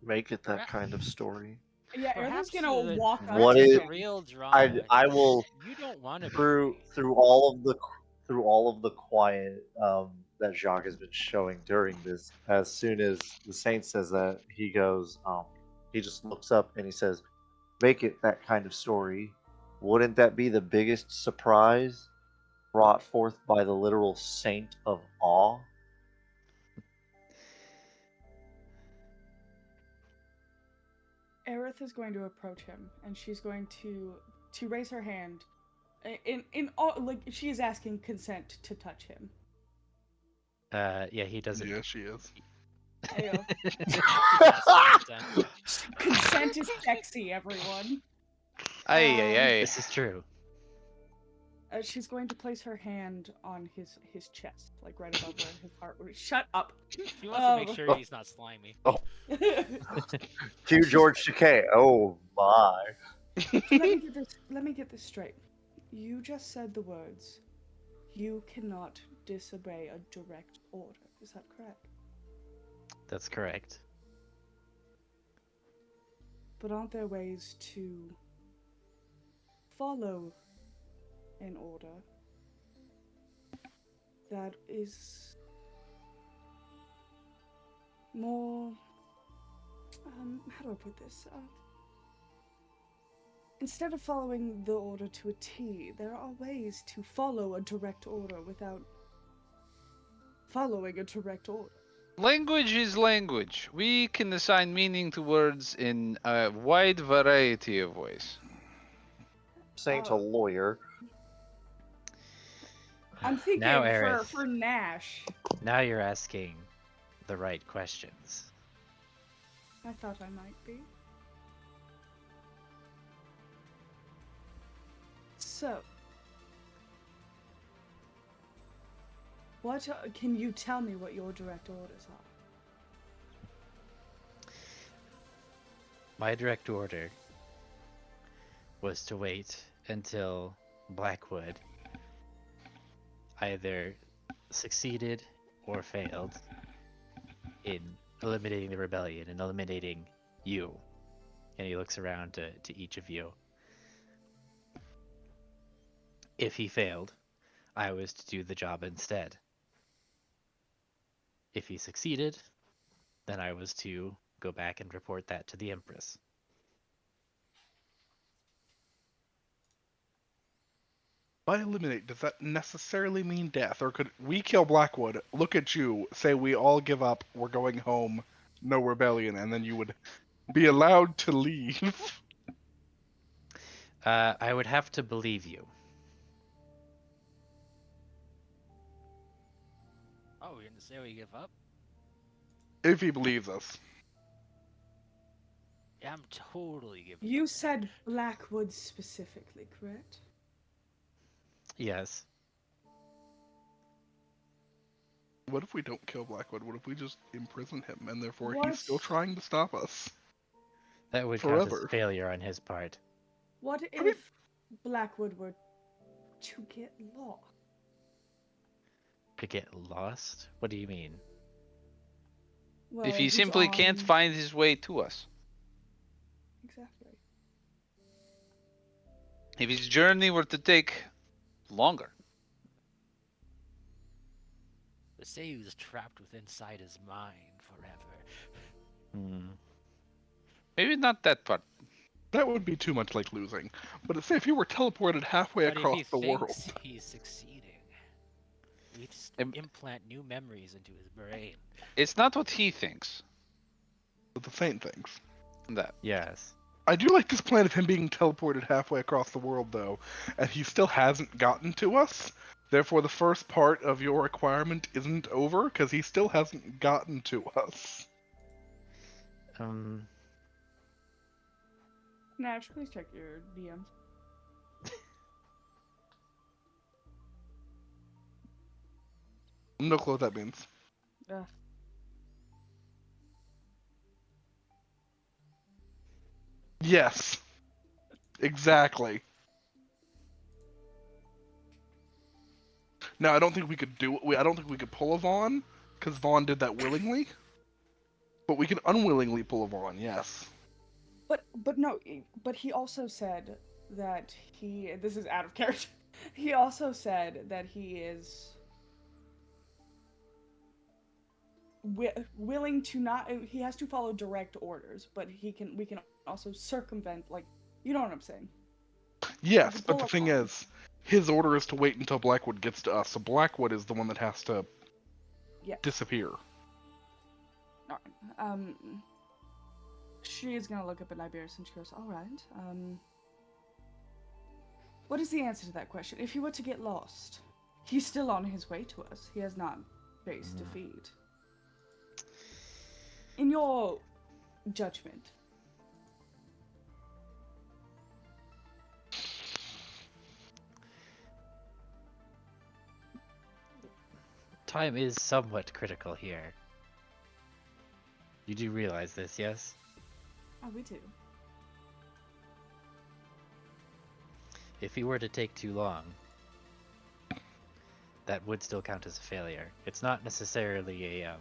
[SPEAKER 3] Make it that
[SPEAKER 2] Perha-
[SPEAKER 3] kind of story.
[SPEAKER 4] Yeah, Aerith's
[SPEAKER 2] Perhaps
[SPEAKER 4] gonna walk up
[SPEAKER 3] What
[SPEAKER 4] to
[SPEAKER 2] the
[SPEAKER 3] is-
[SPEAKER 4] him.
[SPEAKER 2] real
[SPEAKER 3] I
[SPEAKER 2] drama
[SPEAKER 3] I
[SPEAKER 2] is
[SPEAKER 3] will
[SPEAKER 2] you don't want to be
[SPEAKER 3] through
[SPEAKER 2] free.
[SPEAKER 3] through all of the quiet that Jacques has been showing during this. As soon as the saint says that, he goes, he just looks up and he says, "Make it that kind of story." Wouldn't that be the biggest surprise brought forth by the literal saint of awe?
[SPEAKER 4] Aerith is going to approach him, and she's going to raise her hand. In all, like she is asking consent to touch him.
[SPEAKER 1] Yeah, he doesn't.
[SPEAKER 5] Yeah, she is.
[SPEAKER 4] Ayo.
[SPEAKER 2] She's asking consent.
[SPEAKER 4] Consent is sexy, everyone.
[SPEAKER 7] Ay, ay, ay.
[SPEAKER 1] This is true.
[SPEAKER 4] She's going to place her hand on his chest, like right above where his heart would. Shut up.
[SPEAKER 2] She wants to make sure he's not slimy.
[SPEAKER 3] Cue George Takei. Oh my.
[SPEAKER 4] Let me get this straight. You just said the words. You cannot disobey a direct order. Is that correct?
[SPEAKER 1] That's correct.
[SPEAKER 4] But aren't there ways to follow an order that is more how do I put this? Instead of following the order to a T, there are ways to follow a direct order without following a direct order.
[SPEAKER 7] Language is language. We can assign meaning to words in a wide variety of ways.
[SPEAKER 3] Saint a lawyer.
[SPEAKER 4] I'm
[SPEAKER 1] Now,
[SPEAKER 4] thinking
[SPEAKER 1] Aerith,
[SPEAKER 4] for Nash.
[SPEAKER 1] now you're asking the right questions.
[SPEAKER 4] I thought I might be. So, what can you tell me what your direct orders are?
[SPEAKER 1] My direct order was to wait until Blackwood either succeeded or failed in eliminating the rebellion and eliminating you. And he looks around to each of you. If he failed, I was to do the job instead. If he succeeded, then I was to go back and report that to the Empress.
[SPEAKER 5] By eliminate, does that necessarily mean death? Or could we kill Blackwood, look at you, say we all give up, we're going home, no rebellion, and then you would be allowed to leave?
[SPEAKER 1] I would have to believe you.
[SPEAKER 2] Oh, you're gonna say we give up?
[SPEAKER 5] If he believes us.
[SPEAKER 2] Yeah, I'm totally giving
[SPEAKER 4] You
[SPEAKER 2] up.
[SPEAKER 4] said Blackwood specifically, correct?
[SPEAKER 1] Yes.
[SPEAKER 5] What if we don't kill Blackwood? What if we just imprison him and therefore
[SPEAKER 4] What?
[SPEAKER 5] he's still trying to stop us?
[SPEAKER 1] That would count as
[SPEAKER 5] Forever.
[SPEAKER 1] failure on his part.
[SPEAKER 4] What
[SPEAKER 5] I mean-
[SPEAKER 4] if Blackwood were To get lost.
[SPEAKER 1] To get lost? What do you mean?
[SPEAKER 4] Well,
[SPEAKER 7] If he
[SPEAKER 4] he's
[SPEAKER 7] simply can't
[SPEAKER 4] on-
[SPEAKER 7] find his way to us.
[SPEAKER 4] Exactly.
[SPEAKER 7] If his journey were to take longer.
[SPEAKER 2] They say he was trapped within inside his mind forever.
[SPEAKER 1] Hmm.
[SPEAKER 7] Maybe not that part.
[SPEAKER 5] That would be too much like losing. But say if you were teleported halfway
[SPEAKER 2] But if
[SPEAKER 5] across
[SPEAKER 2] he
[SPEAKER 5] the world.
[SPEAKER 2] thinks he's succeeding, we just
[SPEAKER 7] Im-
[SPEAKER 2] implant new memories into his brain.
[SPEAKER 7] It's not what he thinks.
[SPEAKER 5] With the faint things.
[SPEAKER 7] That
[SPEAKER 1] Yes.
[SPEAKER 5] I do like this plan of him being teleported halfway across the world, though, and he still hasn't gotten to us. Therefore, the first part of your requirement isn't over, because he still hasn't gotten to us.
[SPEAKER 1] Um.
[SPEAKER 4] Nash, please check your DMs.
[SPEAKER 5] No clue what that means.
[SPEAKER 4] Ugh.
[SPEAKER 5] Yes. Exactly. Now, I don't think we could do it. I don't think we could pull a Vaughn, because Vaughn did that willingly. But we can unwillingly pull a Vaughn, yes.
[SPEAKER 4] But no, but he also said that he, this is out of character. He also said that he is willing to not, he has to follow direct orders, but we can also circumvent, like, you know what I'm saying.
[SPEAKER 5] Yes,
[SPEAKER 4] can
[SPEAKER 5] but
[SPEAKER 4] pull
[SPEAKER 5] the
[SPEAKER 4] a
[SPEAKER 5] thing
[SPEAKER 4] Vaughn.
[SPEAKER 5] is, his order is to wait until Blackwood gets to us, so Blackwood is the one that has to
[SPEAKER 4] Yes.
[SPEAKER 5] disappear.
[SPEAKER 4] Alright. She is gonna look up at Iberis and she goes, alright, what is the answer to that question? If he were to get lost, he's still on his way to us. He has not faced defeat. In your judgment,
[SPEAKER 1] Time is somewhat critical here. You do realize this, yes?
[SPEAKER 4] oh, we do.
[SPEAKER 1] If he were to take too long, that would still count as a failure. It's not necessarily a,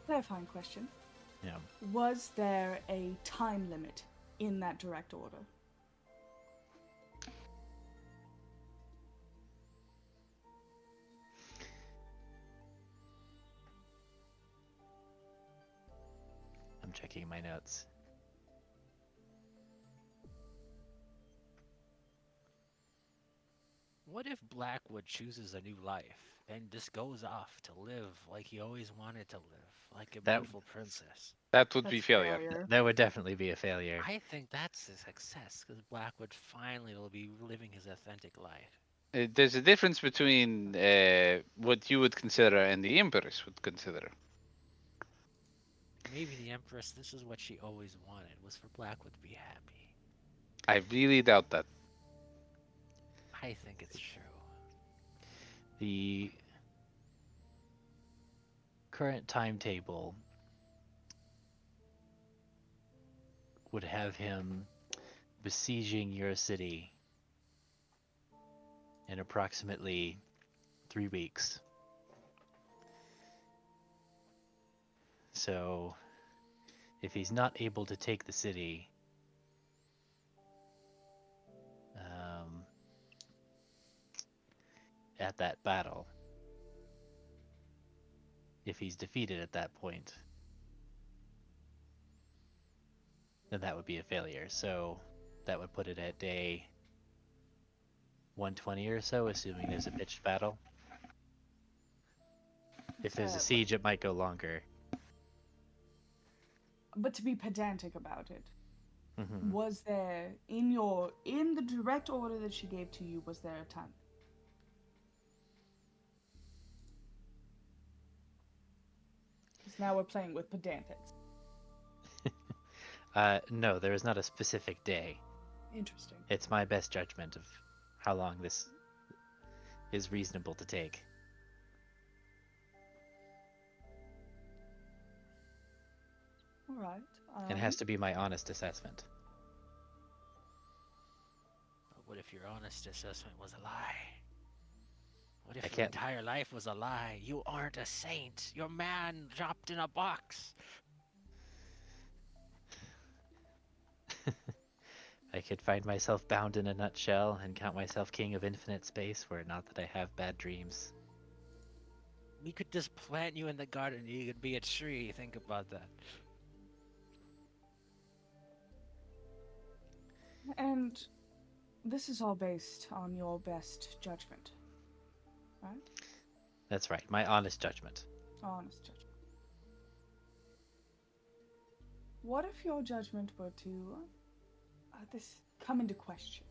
[SPEAKER 4] Clarifying question.
[SPEAKER 1] you know,
[SPEAKER 4] Was there a time limit in that direct order?
[SPEAKER 1] I'm checking my notes.
[SPEAKER 2] What if Blackwood chooses a new life and just goes off to live like he always wanted to live, like a
[SPEAKER 1] That-
[SPEAKER 2] beautiful princess?
[SPEAKER 7] That would be failure.
[SPEAKER 1] That would definitely be a failure.
[SPEAKER 2] I think that's a success because Blackwood finally will be living his authentic life.
[SPEAKER 7] There's a difference between what you would consider and the Empress would consider.
[SPEAKER 2] Maybe the Empress, this is what she always wanted, was for Blackwood to be happy.
[SPEAKER 7] I really doubt that.
[SPEAKER 2] I think it's true.
[SPEAKER 1] The current timetable would have him besieging your city in approximately 3 weeks. So, if he's not able to take the city, at that battle, if he's defeated at that point, then that would be a failure. So, that would put it at day 120 or so, assuming there's a pitched battle. If there's a siege, it might go longer.
[SPEAKER 4] But to be pedantic about it,
[SPEAKER 1] Mhm.
[SPEAKER 4] was there in the direct order that she gave to you, was there a time? Because now we're playing with pedantics.
[SPEAKER 1] No, there is not a specific day.
[SPEAKER 4] Interesting.
[SPEAKER 1] It's my best judgment of how long this is reasonable to take.
[SPEAKER 4] All right.
[SPEAKER 1] And it has to be my honest assessment.
[SPEAKER 2] What if your honest assessment was a lie? What if
[SPEAKER 1] I
[SPEAKER 2] your
[SPEAKER 1] can't-
[SPEAKER 2] entire life was a lie? You aren't a saint. You're man dropped in a box.
[SPEAKER 1] I could find myself bound in a nutshell and count myself king of infinite space were it not that I have bad dreams.
[SPEAKER 2] We could just plant you in the garden. You could be a tree. Think about that.
[SPEAKER 4] And this is all based on your best judgment, right?
[SPEAKER 1] That's right, my honest judgment.
[SPEAKER 4] Honest judgment. What if your judgment were to this come into question?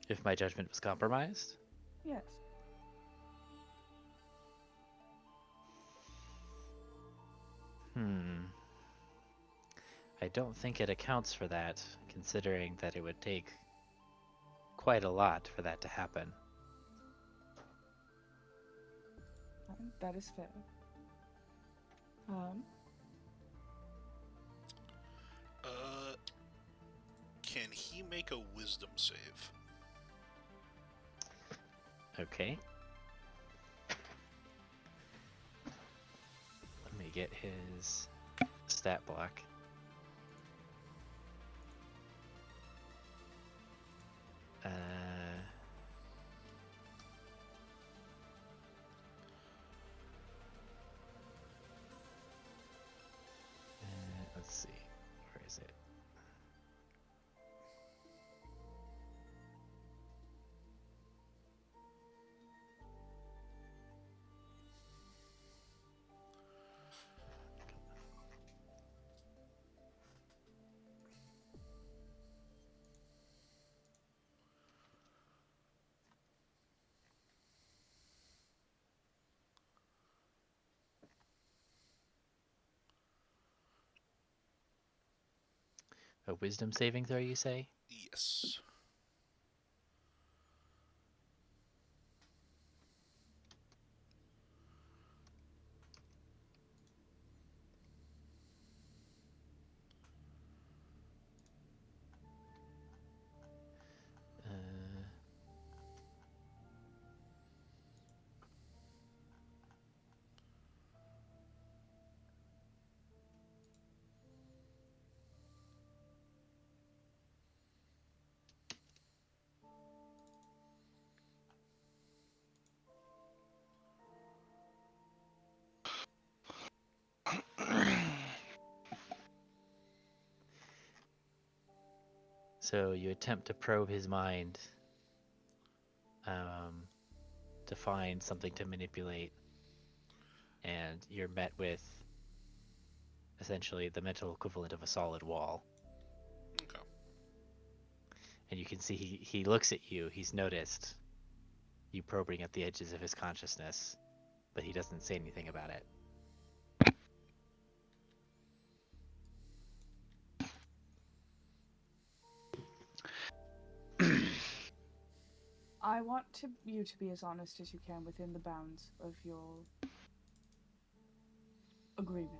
[SPEAKER 1] If my judgment was compromised?
[SPEAKER 4] Yes.
[SPEAKER 1] I don't think it accounts for that, considering that it would take quite a lot for that to happen.
[SPEAKER 4] That is fair.
[SPEAKER 6] Can he make a wisdom save?
[SPEAKER 1] Okay. Let me get his stat block. Let's see. Where is it? A wisdom saving throw, you say?
[SPEAKER 6] Yes.
[SPEAKER 1] So you attempt to probe his mind to find something to manipulate, and you're met with essentially the mental equivalent of a solid wall.
[SPEAKER 6] Okay.
[SPEAKER 1] And you can see he looks at you, he's noticed you probing at the edges of his consciousness, but he doesn't say anything about it.
[SPEAKER 4] I want you to be as honest as you can within the bounds of your agreement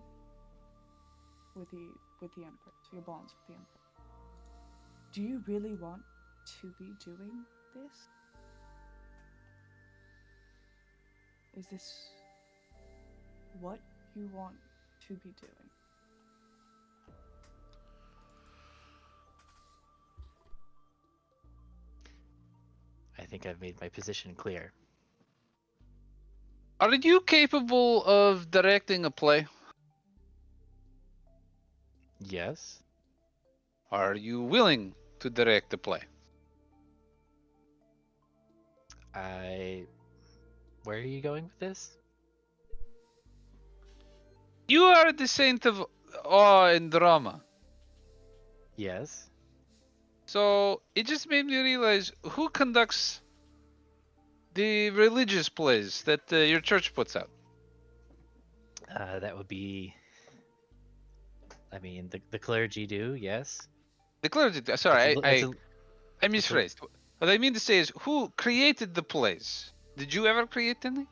[SPEAKER 4] with the Emperor, your bonds with the Emperor. Do you really want to be doing this? Is this what you want to be doing?
[SPEAKER 1] I think I've made my position clear.
[SPEAKER 7] Are you capable of directing a play?
[SPEAKER 1] Yes?
[SPEAKER 7] Are you willing to direct a play?
[SPEAKER 1] Where are you going with this?
[SPEAKER 7] You are the saint of awe and drama.
[SPEAKER 1] Yes.
[SPEAKER 7] So it just made me realize who conducts the religious plays that your church puts out.
[SPEAKER 1] That would be... I mean, the clergy do, yes.
[SPEAKER 7] The clergy.
[SPEAKER 1] It's
[SPEAKER 7] Sorry,
[SPEAKER 1] it's
[SPEAKER 7] I misphrased. What I mean to say is, who created the plays? Did you ever create any?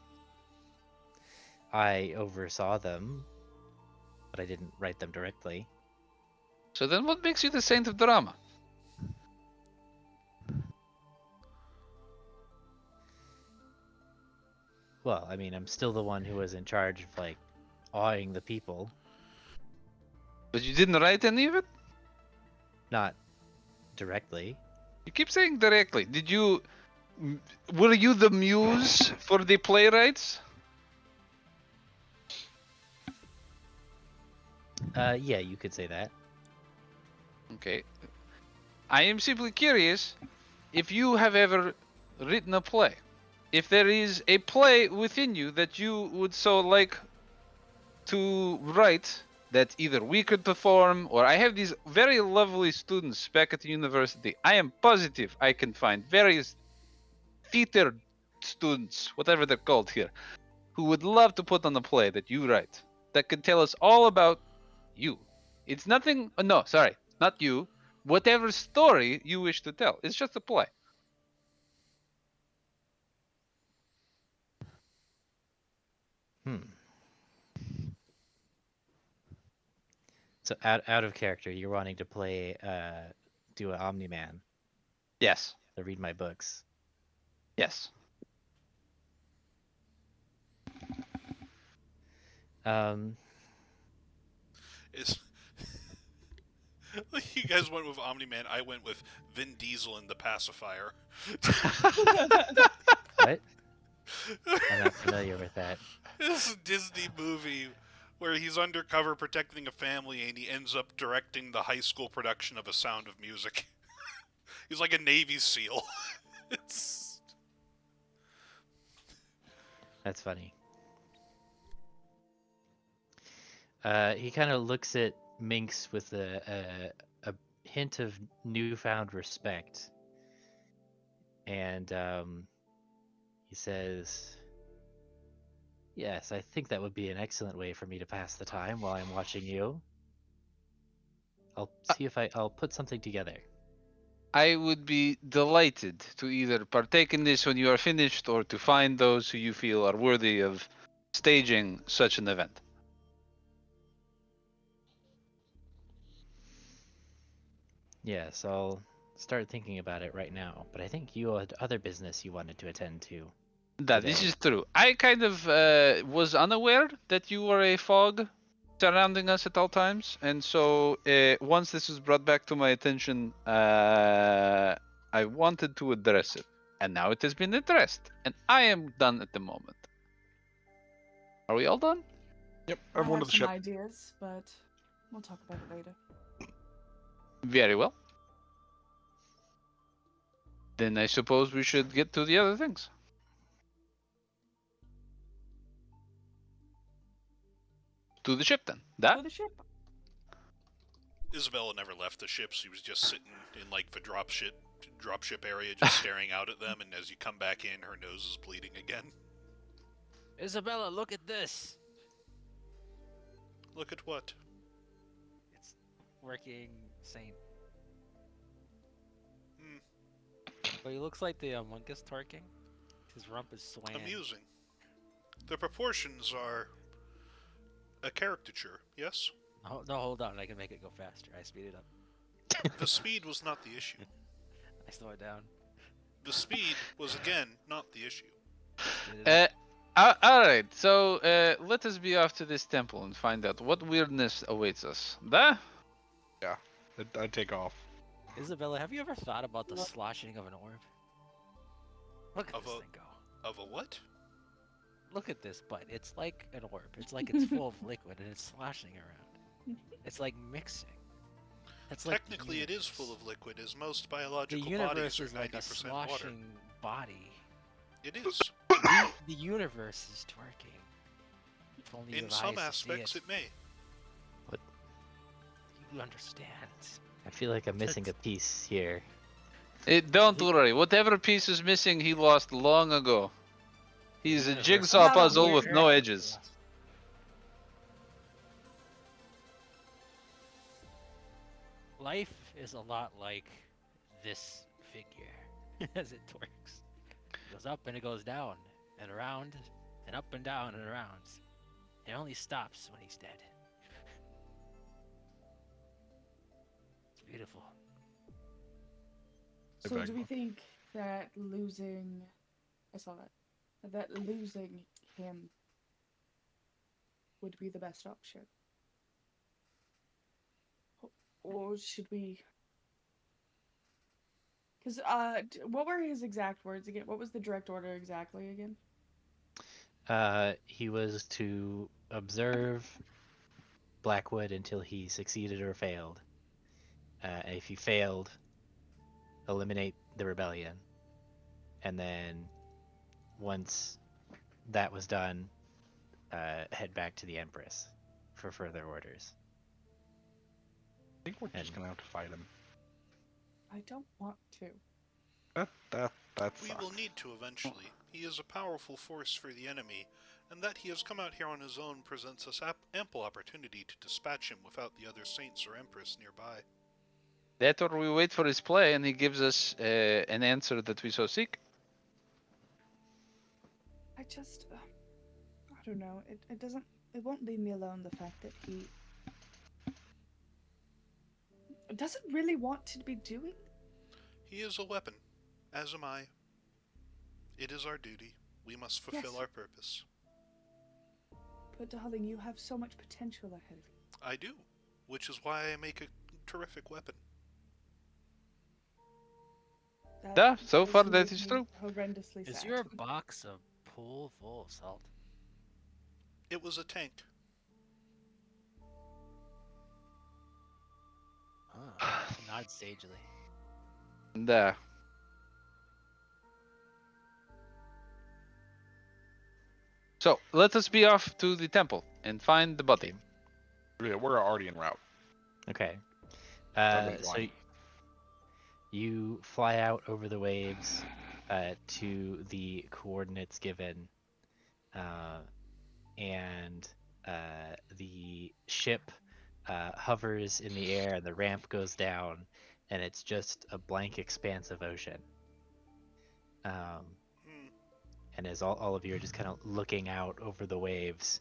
[SPEAKER 1] I oversaw them, but I didn't write them directly.
[SPEAKER 7] So then what makes you the saint of drama?
[SPEAKER 1] Well, I mean, I'm still the one who was in charge of like awing the people,
[SPEAKER 7] But you didn't write any of it?
[SPEAKER 1] not directly.
[SPEAKER 7] You keep saying directly. Did you... Were you the muse for the playwrights?
[SPEAKER 1] Yeah, you could say that.
[SPEAKER 7] Okay. I am simply curious if you have ever written a play. If there is a play within you that you would so like to write that either we could perform or I have these very lovely students back at the university. I am positive I can find various theater students, whatever they're called here, who would love to put on a play that you write that could tell us all about you. It's nothing, no, sorry, not you. Whatever story you wish to tell. It's just a play.
[SPEAKER 1] Hmm. So out of character, you're wanting to play do an Omni Man
[SPEAKER 7] Yes.
[SPEAKER 1] to read my books.
[SPEAKER 7] Yes.
[SPEAKER 1] Um,
[SPEAKER 6] Is you guys went with Omni Man. I went with Vin Diesel and the pacifier.
[SPEAKER 1] what? I'm not familiar with that.
[SPEAKER 6] This Disney movie where he's undercover protecting a family and he ends up directing the high school production of A Sound of Music. He's like a Navy SEAL. It's...
[SPEAKER 1] That's funny. He kind of looks at Minx with a hint of newfound respect, and he says, "Yes, I think that would be an excellent way for me to pass the time while I'm watching you. I'll see if I'll put something together."
[SPEAKER 7] I would be delighted to either partake in this when you are finished or to find those who you feel are worthy of staging such an event.
[SPEAKER 1] Yes, I'll start thinking about it right now. But I think you had other business you wanted to attend to.
[SPEAKER 7] That this
[SPEAKER 1] Today.
[SPEAKER 7] is true. I kind of was unaware that you were a fog surrounding us at all times, and so once this was brought back to my attention, I wanted to address it, and now it has been addressed, and I am done at the moment. Are we all done?
[SPEAKER 5] Yep,
[SPEAKER 4] I
[SPEAKER 5] everyone to
[SPEAKER 4] have
[SPEAKER 5] the
[SPEAKER 4] some
[SPEAKER 5] ship.
[SPEAKER 4] ideas, but we'll talk about it later.
[SPEAKER 7] Very well. Then I suppose we should get to the other things. To the ship then. That?
[SPEAKER 4] To the ship.
[SPEAKER 6] Isabella never left the ship. She was just sitting in like the dropship area, just staring out at them. And as you come back in, her nose is bleeding again.
[SPEAKER 2] Isabella, look at this.
[SPEAKER 6] Look at what?
[SPEAKER 2] It's working Saint.
[SPEAKER 6] Hmm,
[SPEAKER 2] But he looks like the monkus twerking. His rump is swaying.
[SPEAKER 6] amusing. The proportions are a caricature, yes?
[SPEAKER 2] Oh, no, hold on. I can make it go faster. I speed it up.
[SPEAKER 6] The speed was not the issue.
[SPEAKER 2] I slow it down.
[SPEAKER 6] The speed was, again, not the issue.
[SPEAKER 2] Speed it up.
[SPEAKER 7] Alright, so let us be off to this temple and find out what weirdness awaits us. Da?
[SPEAKER 5] Yeah, I'd take off.
[SPEAKER 2] Isabella, have you ever thought about the sloshing of an orb? Look at
[SPEAKER 6] Of
[SPEAKER 2] this
[SPEAKER 6] a-
[SPEAKER 2] thing go.
[SPEAKER 6] Of a what?
[SPEAKER 2] Look at this butt. It's like an orb. It's like it's full of liquid and it's sloshing around. It's like mixing. It's like the
[SPEAKER 6] Technically, it is full
[SPEAKER 2] universe.
[SPEAKER 6] of liquid, as most
[SPEAKER 2] The
[SPEAKER 6] biological
[SPEAKER 2] universe
[SPEAKER 6] bodies are
[SPEAKER 2] is like a
[SPEAKER 6] 90% water.
[SPEAKER 2] sloshing body.
[SPEAKER 6] It is.
[SPEAKER 2] The universe is twerking. If only you
[SPEAKER 6] In
[SPEAKER 2] have
[SPEAKER 6] some
[SPEAKER 2] eyes to see
[SPEAKER 6] aspects, it may.
[SPEAKER 2] You understand.
[SPEAKER 1] I feel like I'm missing a piece here.
[SPEAKER 7] Don't worry, whatever piece is missing, he lost long ago. He's a
[SPEAKER 2] Universe
[SPEAKER 7] jigsaw
[SPEAKER 2] is
[SPEAKER 7] puzzle
[SPEAKER 4] here.
[SPEAKER 7] with no edges.
[SPEAKER 2] Life is a lot like this figure as it twerks. It goes up and it goes down and around and up and down and around. It only stops when he's dead. It's beautiful.
[SPEAKER 4] So do we think that losing... I saw that. That losing him would be the best option. Or should we? Because what were his exact words again? What was the direct order exactly again?
[SPEAKER 1] He was to observe Blackwood until he succeeded or failed. And if he failed, eliminate the rebellion. And then once that was done, head back to the Empress for further orders.
[SPEAKER 5] I think we're just
[SPEAKER 1] And-
[SPEAKER 5] gonna have to fight him.
[SPEAKER 4] I don't want to.
[SPEAKER 5] That's
[SPEAKER 6] We will need to eventually. He is a powerful force for the enemy, and that he has come out here on his own presents us ample opportunity to dispatch him without the other saints or empress nearby.
[SPEAKER 7] That or we wait for his play and he gives us an answer that we so seek.
[SPEAKER 4] I just, I don't know. It won't leave me alone. The fact that he doesn't really want to be doing.
[SPEAKER 6] He is a weapon, as am I. It is our duty. We must fulfill
[SPEAKER 4] Yes.
[SPEAKER 6] our purpose.
[SPEAKER 4] But darling, you have so much potential ahead of you.
[SPEAKER 6] I do, which is why I make a terrific weapon.
[SPEAKER 4] That
[SPEAKER 7] Yeah, so
[SPEAKER 4] does
[SPEAKER 7] far that
[SPEAKER 4] make
[SPEAKER 7] is
[SPEAKER 4] me
[SPEAKER 7] true.
[SPEAKER 4] Horrendously
[SPEAKER 2] Is
[SPEAKER 4] sad.
[SPEAKER 2] your box a pool full of salt?
[SPEAKER 6] It was a tank.
[SPEAKER 2] Ah, not sagely.
[SPEAKER 7] And so let us be off to the temple and find the body.
[SPEAKER 5] Yeah, we're already en route.
[SPEAKER 1] Okay.
[SPEAKER 5] Somebody's
[SPEAKER 1] So
[SPEAKER 5] lying.
[SPEAKER 1] you fly out over the waves to the coordinates given, and the ship hovers in the air, and the ramp goes down, and it's just a blank expanse of ocean.
[SPEAKER 6] Hmm.
[SPEAKER 1] And as all of you are just kind of looking out over the waves,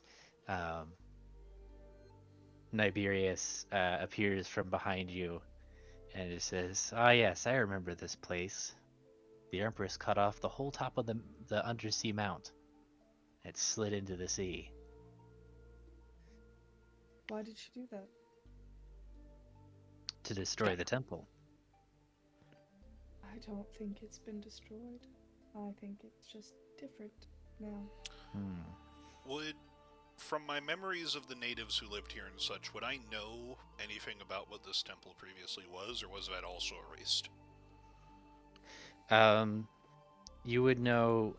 [SPEAKER 1] Niberius appears from behind you and it says, "Ah, yes, I remember this place. The Empress cut off the whole top of the undersea mount. It slid into the sea
[SPEAKER 4] Why did she do that?
[SPEAKER 1] to destroy the temple."
[SPEAKER 4] I don't think it's been destroyed. I think it's just different now.
[SPEAKER 6] Would, from my memories of the natives who lived here and such, would I know anything about what this temple previously was, or was that also erased?
[SPEAKER 1] You would know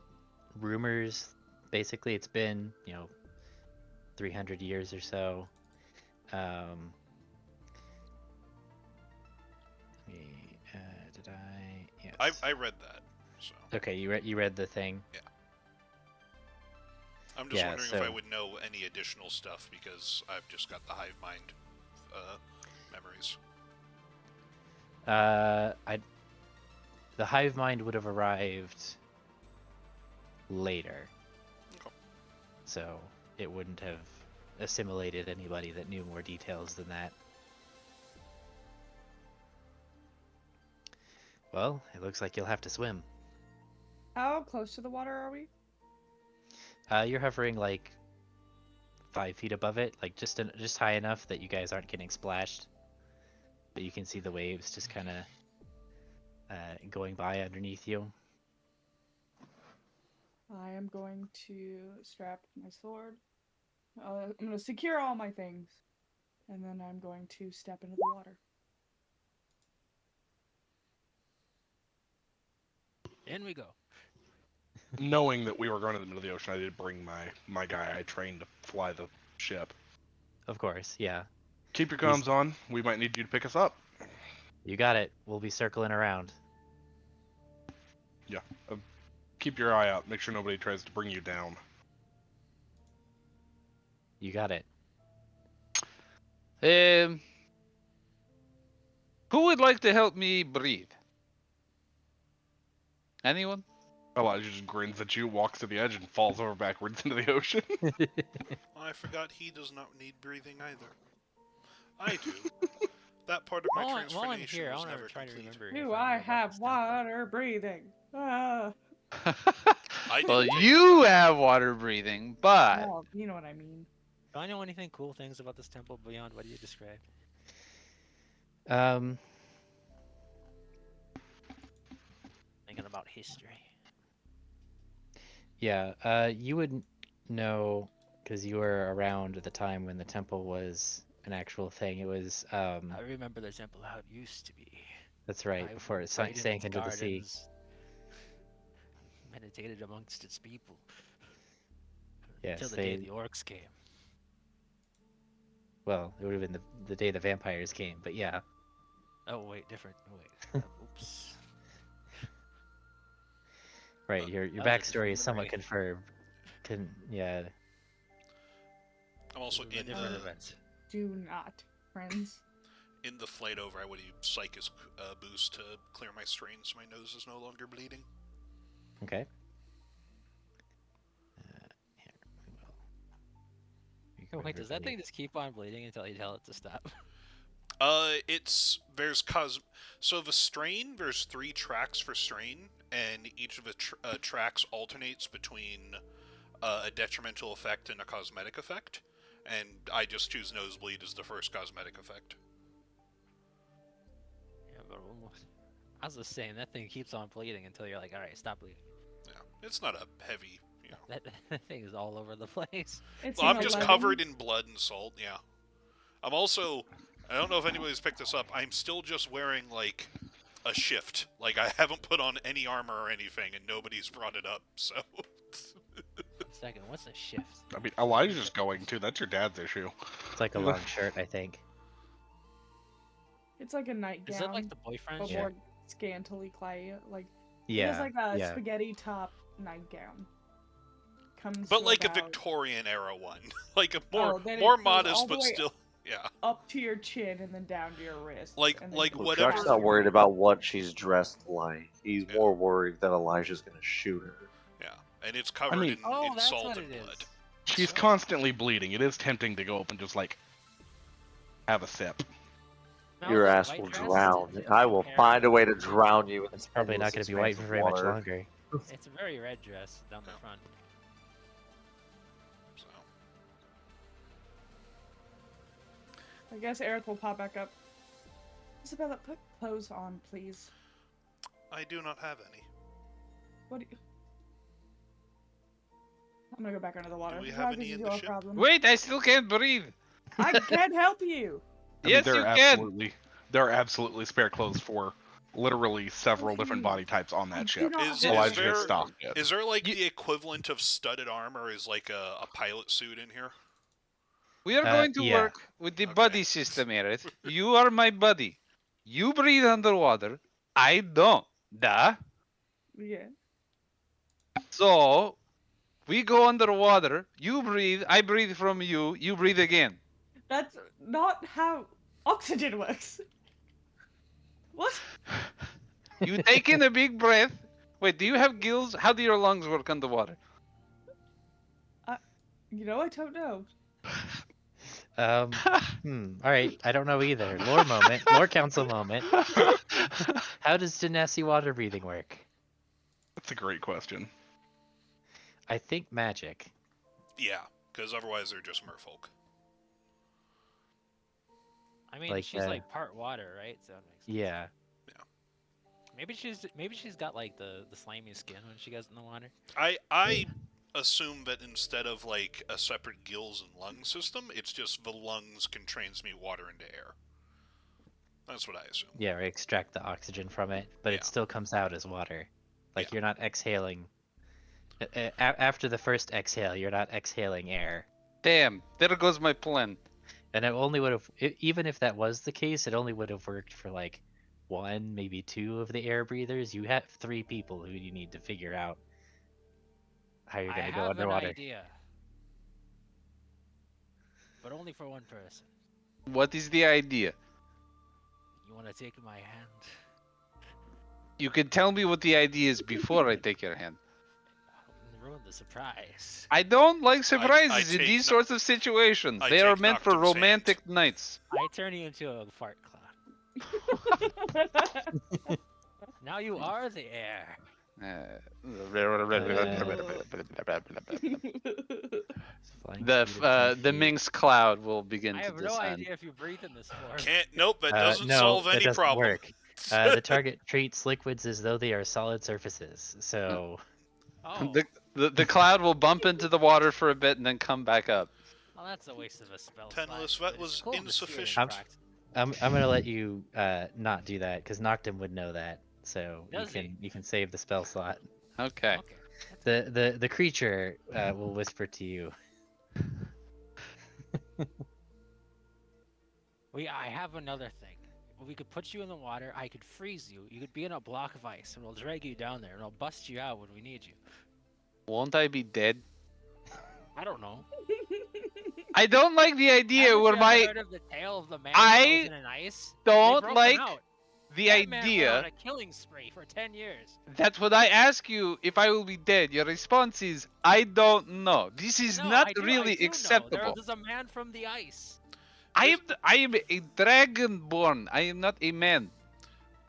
[SPEAKER 1] rumors. Basically, it's been 300 years or so. Did I? Yes.
[SPEAKER 6] I read that, so
[SPEAKER 1] Okay, you read the thing.
[SPEAKER 6] yeah. I'm just
[SPEAKER 1] Yeah,
[SPEAKER 6] wondering if I
[SPEAKER 1] so-
[SPEAKER 6] would know any additional stuff because I've just got the hive mind memories.
[SPEAKER 1] The hive mind would have arrived later,
[SPEAKER 6] Okay.
[SPEAKER 1] so it wouldn't have assimilated anybody that knew more details than that. Well, it looks like you'll have to swim.
[SPEAKER 4] How close to the water are we?
[SPEAKER 1] You're hovering like 5 feet above it, like just high enough that you guys aren't getting splashed, but you can see the waves just kind of going by underneath you.
[SPEAKER 4] I am going to strap my sword. I'm going to secure all my things. And then I'm going to step into the water.
[SPEAKER 2] In we go.
[SPEAKER 5] Knowing that we were going to the middle of the ocean, I did bring my guy I trained to fly the ship.
[SPEAKER 1] Of course, yeah.
[SPEAKER 5] Keep your
[SPEAKER 1] He's-
[SPEAKER 5] comms on. We might need you to pick us up.
[SPEAKER 1] You got it. We'll be circling around.
[SPEAKER 5] Yeah. Keep your eye out. Make sure nobody tries to bring you down.
[SPEAKER 1] You got it.
[SPEAKER 7] Who would like to help me breathe? Anyone?
[SPEAKER 5] Elijah just grins at you, walks to the edge, and falls over backwards into the ocean.
[SPEAKER 6] I forgot he does not need breathing either. I do. That part of my
[SPEAKER 2] While I'm
[SPEAKER 6] transformation
[SPEAKER 2] here, I
[SPEAKER 6] was
[SPEAKER 2] want to
[SPEAKER 6] never
[SPEAKER 2] try to
[SPEAKER 6] complete.
[SPEAKER 2] remember.
[SPEAKER 4] Do
[SPEAKER 2] if
[SPEAKER 4] I
[SPEAKER 2] know about
[SPEAKER 4] have
[SPEAKER 2] this temple.
[SPEAKER 4] water breathing? Ah.
[SPEAKER 6] I
[SPEAKER 7] Well,
[SPEAKER 6] didn't take
[SPEAKER 7] you
[SPEAKER 6] the
[SPEAKER 7] have water breathing, but
[SPEAKER 4] Well, you know what I mean.
[SPEAKER 2] Do I know anything cool things about this temple beyond what you described?
[SPEAKER 1] Um,
[SPEAKER 2] Thinking about history.
[SPEAKER 1] yeah. You would know because you were around at the time when the temple was an actual thing. It was
[SPEAKER 2] I remember the temple how it used to be.
[SPEAKER 1] that's right
[SPEAKER 2] I
[SPEAKER 1] before it
[SPEAKER 2] prayed in
[SPEAKER 1] sank
[SPEAKER 2] its
[SPEAKER 1] into the sea.
[SPEAKER 2] gardens, meditated amongst its people.
[SPEAKER 1] Yes,
[SPEAKER 2] Until the day
[SPEAKER 1] they.
[SPEAKER 2] the orcs came.
[SPEAKER 1] Well, it would have been the day the vampires came, but yeah.
[SPEAKER 2] Oh wait, different. Oh, wait. Oops.
[SPEAKER 1] Right, your
[SPEAKER 2] That was a
[SPEAKER 1] backstory
[SPEAKER 2] different
[SPEAKER 1] is somewhat
[SPEAKER 2] memory.
[SPEAKER 1] confirmed. Yeah.
[SPEAKER 6] I'm also
[SPEAKER 2] Those were
[SPEAKER 6] in
[SPEAKER 2] different
[SPEAKER 6] the
[SPEAKER 2] events.
[SPEAKER 4] Do not, friends.
[SPEAKER 6] in the flight over. I would use Psychus boost to clear my strain, so my nose is no longer bleeding.
[SPEAKER 1] Okay. Here we will.
[SPEAKER 2] Oh, wait, does that
[SPEAKER 1] Everybody-
[SPEAKER 2] thing just keep on bleeding until you tell it to stop?
[SPEAKER 6] So the strain, there's 3 tracks for strain, and each of the tracks alternates between a detrimental effect and a cosmetic effect, and I just choose nosebleed as the first cosmetic effect.
[SPEAKER 2] Yeah, but I was just saying that thing keeps on bleeding until you're like, all right, stop bleeding.
[SPEAKER 6] Yeah, it's not a heavy,
[SPEAKER 2] That thing is all over the place.
[SPEAKER 4] It's
[SPEAKER 6] Well,
[SPEAKER 4] an
[SPEAKER 6] I'm just
[SPEAKER 4] 11.
[SPEAKER 6] covered in blood and salt. Yeah, I'm also. I don't know if anybody's picked this up. I'm still just wearing like a shift. Like I haven't put on any armor or anything, and nobody's brought it up. So.
[SPEAKER 2] Second, what's a shift?
[SPEAKER 5] I mean, Elijah's going to. That's your dad's issue.
[SPEAKER 1] It's like a long shirt, I think.
[SPEAKER 4] It's like a nightgown.
[SPEAKER 2] Is that like the boyfriend
[SPEAKER 4] but
[SPEAKER 2] shit?
[SPEAKER 4] more scantily clad. Like it
[SPEAKER 1] Yeah.
[SPEAKER 4] is like a
[SPEAKER 1] yeah.
[SPEAKER 4] spaghetti top nightgown. Comes
[SPEAKER 6] But
[SPEAKER 4] to
[SPEAKER 6] like a
[SPEAKER 4] about
[SPEAKER 6] Victorian era one, like a
[SPEAKER 4] then it
[SPEAKER 6] more
[SPEAKER 4] goes all
[SPEAKER 6] modest,
[SPEAKER 4] the
[SPEAKER 6] but
[SPEAKER 4] way
[SPEAKER 6] still, yeah.
[SPEAKER 4] up to your chin and then down to your wrist.
[SPEAKER 6] Like-
[SPEAKER 4] and then
[SPEAKER 6] like
[SPEAKER 4] goes
[SPEAKER 3] Well,
[SPEAKER 6] whatever-
[SPEAKER 3] Jack's
[SPEAKER 4] down
[SPEAKER 3] not
[SPEAKER 4] to your
[SPEAKER 3] worried
[SPEAKER 4] waist.
[SPEAKER 3] about what she's dressed like. He's
[SPEAKER 6] Yeah.
[SPEAKER 3] more worried that Elijah's gonna shoot her.
[SPEAKER 6] Yeah, and it's covered
[SPEAKER 5] mean-
[SPEAKER 6] in salt and blood.
[SPEAKER 5] She's constantly bleeding. It is tempting to go up and just like have a sip.
[SPEAKER 3] Your
[SPEAKER 2] Smells like
[SPEAKER 3] ass
[SPEAKER 2] white
[SPEAKER 3] will
[SPEAKER 2] dress
[SPEAKER 3] drown.
[SPEAKER 2] to
[SPEAKER 3] I will
[SPEAKER 2] compare
[SPEAKER 3] find a
[SPEAKER 2] to-
[SPEAKER 3] way to drown you in this
[SPEAKER 1] Probably not
[SPEAKER 3] endless
[SPEAKER 1] going to be white
[SPEAKER 3] expanse
[SPEAKER 1] for
[SPEAKER 3] of
[SPEAKER 1] very much
[SPEAKER 3] water.
[SPEAKER 1] longer.
[SPEAKER 2] It's a very red dress down the front.
[SPEAKER 6] So
[SPEAKER 4] I guess Eric will pop back up. Isabella, put clothes on, please.
[SPEAKER 6] I do not have any.
[SPEAKER 4] What do you... I'm gonna go back under the water.
[SPEAKER 6] we have
[SPEAKER 4] Why,
[SPEAKER 6] any
[SPEAKER 4] this
[SPEAKER 6] in
[SPEAKER 4] is
[SPEAKER 6] the
[SPEAKER 4] your
[SPEAKER 6] ship?
[SPEAKER 4] problem.
[SPEAKER 7] wait, I still can't breathe.
[SPEAKER 4] I can't help you.
[SPEAKER 5] I mean,
[SPEAKER 7] Yes,
[SPEAKER 5] there
[SPEAKER 7] you
[SPEAKER 5] are
[SPEAKER 7] can.
[SPEAKER 5] There are absolutely spare clothes for literally several different body types on
[SPEAKER 4] I
[SPEAKER 5] that
[SPEAKER 4] do
[SPEAKER 5] ship.
[SPEAKER 4] not
[SPEAKER 6] Is
[SPEAKER 4] have
[SPEAKER 5] Elijah
[SPEAKER 6] there-
[SPEAKER 5] has stocked it.
[SPEAKER 6] Is there like
[SPEAKER 7] You-
[SPEAKER 6] the equivalent of studded armor is like a pilot suit in here?
[SPEAKER 7] We are going to
[SPEAKER 1] yeah.
[SPEAKER 7] work with the
[SPEAKER 6] Okay.
[SPEAKER 7] buddy system, Aerith. You are my buddy. You breathe underwater. I don't. Duh.
[SPEAKER 4] Yeah.
[SPEAKER 7] So we go underwater. You breathe. I breathe from you. You breathe again.
[SPEAKER 4] That's not how oxygen works. What?
[SPEAKER 7] You take in a big breath. Wait, do you have gills? How do your lungs work underwater?
[SPEAKER 4] You know, I don't know.
[SPEAKER 1] All right, I don't know either. Lore moment, lore council moment. How does Genasi water breathing work?
[SPEAKER 5] That's a great question.
[SPEAKER 1] I think magic.
[SPEAKER 6] Yeah, because otherwise they're just merfolk.
[SPEAKER 2] I mean,
[SPEAKER 1] Like,
[SPEAKER 2] she's like part water, right? So that makes sense.
[SPEAKER 1] Yeah.
[SPEAKER 2] Maybe she's got like the slimy skin when she goes in the water.
[SPEAKER 6] I assume that instead of like a separate gills and lung system, it's just the lungs can transmute water into air. That's what I assume.
[SPEAKER 1] Yeah, or extract the oxygen from it, but
[SPEAKER 6] Yeah.
[SPEAKER 1] it still comes out as water. Like
[SPEAKER 6] Yeah.
[SPEAKER 1] you're not exhaling. After the first exhale, you're not exhaling air.
[SPEAKER 7] Damn, there goes my plan.
[SPEAKER 1] And it only would have, even if that was the case, it only would have worked for like 1, maybe 2 of the air breathers. You have 3 people who you need to figure out how you're
[SPEAKER 2] I
[SPEAKER 1] going to go
[SPEAKER 2] have
[SPEAKER 1] underwater.
[SPEAKER 2] an idea, but only for one person.
[SPEAKER 7] What is the idea?
[SPEAKER 2] You want to take my hand?
[SPEAKER 7] You can tell me what the idea is before I take your hand.
[SPEAKER 2] Ruin the surprise.
[SPEAKER 7] I don't like surprises in
[SPEAKER 6] take
[SPEAKER 7] these
[SPEAKER 6] no-
[SPEAKER 7] sorts of situations.
[SPEAKER 6] I
[SPEAKER 7] They are
[SPEAKER 6] take
[SPEAKER 7] meant for
[SPEAKER 6] Noctum's hand.
[SPEAKER 7] romantic nights.
[SPEAKER 2] I turn you into a fart cloud. Now you are the air.
[SPEAKER 1] Flying
[SPEAKER 7] The
[SPEAKER 1] speed of 10
[SPEAKER 7] the
[SPEAKER 1] feet.
[SPEAKER 7] Minx cloud will begin
[SPEAKER 2] I
[SPEAKER 7] to
[SPEAKER 2] have no
[SPEAKER 7] descend.
[SPEAKER 2] idea if you breathe in this form.
[SPEAKER 6] Can't. Nope. That doesn't
[SPEAKER 1] No,
[SPEAKER 6] solve
[SPEAKER 1] that
[SPEAKER 6] any
[SPEAKER 1] doesn't
[SPEAKER 6] problem.
[SPEAKER 1] work. The target treats liquids as though they are solid surfaces. So
[SPEAKER 2] Oh,
[SPEAKER 7] The cloud will bump into the water for a bit and then come back up.
[SPEAKER 2] well, that's a waste of a spell
[SPEAKER 6] Tenless,
[SPEAKER 2] slot.
[SPEAKER 6] that was
[SPEAKER 2] Cool mysterious
[SPEAKER 6] insufficient.
[SPEAKER 2] practice.
[SPEAKER 1] I'm gonna let you not do that because Noctum would know that. So
[SPEAKER 2] Does he?
[SPEAKER 1] you can save the spell slot.
[SPEAKER 7] Okay.
[SPEAKER 2] Okay. That's
[SPEAKER 1] The creature will whisper to you.
[SPEAKER 2] I have another thing. We could put you in the water. I could freeze you. You could be in a block of ice, and we'll drag you down there, and I'll bust you out when we need you.
[SPEAKER 7] Won't I be dead?
[SPEAKER 2] I don't know.
[SPEAKER 7] I don't like the idea
[SPEAKER 2] Haven't
[SPEAKER 7] where
[SPEAKER 2] you ever
[SPEAKER 7] my
[SPEAKER 2] heard of the tale of the man
[SPEAKER 7] I
[SPEAKER 2] frozen in ice?
[SPEAKER 7] don't
[SPEAKER 2] They broke
[SPEAKER 7] like
[SPEAKER 2] him out.
[SPEAKER 7] the
[SPEAKER 2] That man went on
[SPEAKER 7] idea.
[SPEAKER 2] a killing spree for 10 years.
[SPEAKER 7] That's what I ask you if I will be dead. Your response is I don't know. This is
[SPEAKER 2] No,
[SPEAKER 7] not
[SPEAKER 2] I do
[SPEAKER 7] really
[SPEAKER 2] know.
[SPEAKER 7] acceptable.
[SPEAKER 2] There's a man from the ice.
[SPEAKER 7] I am a dragonborn. I am not a man.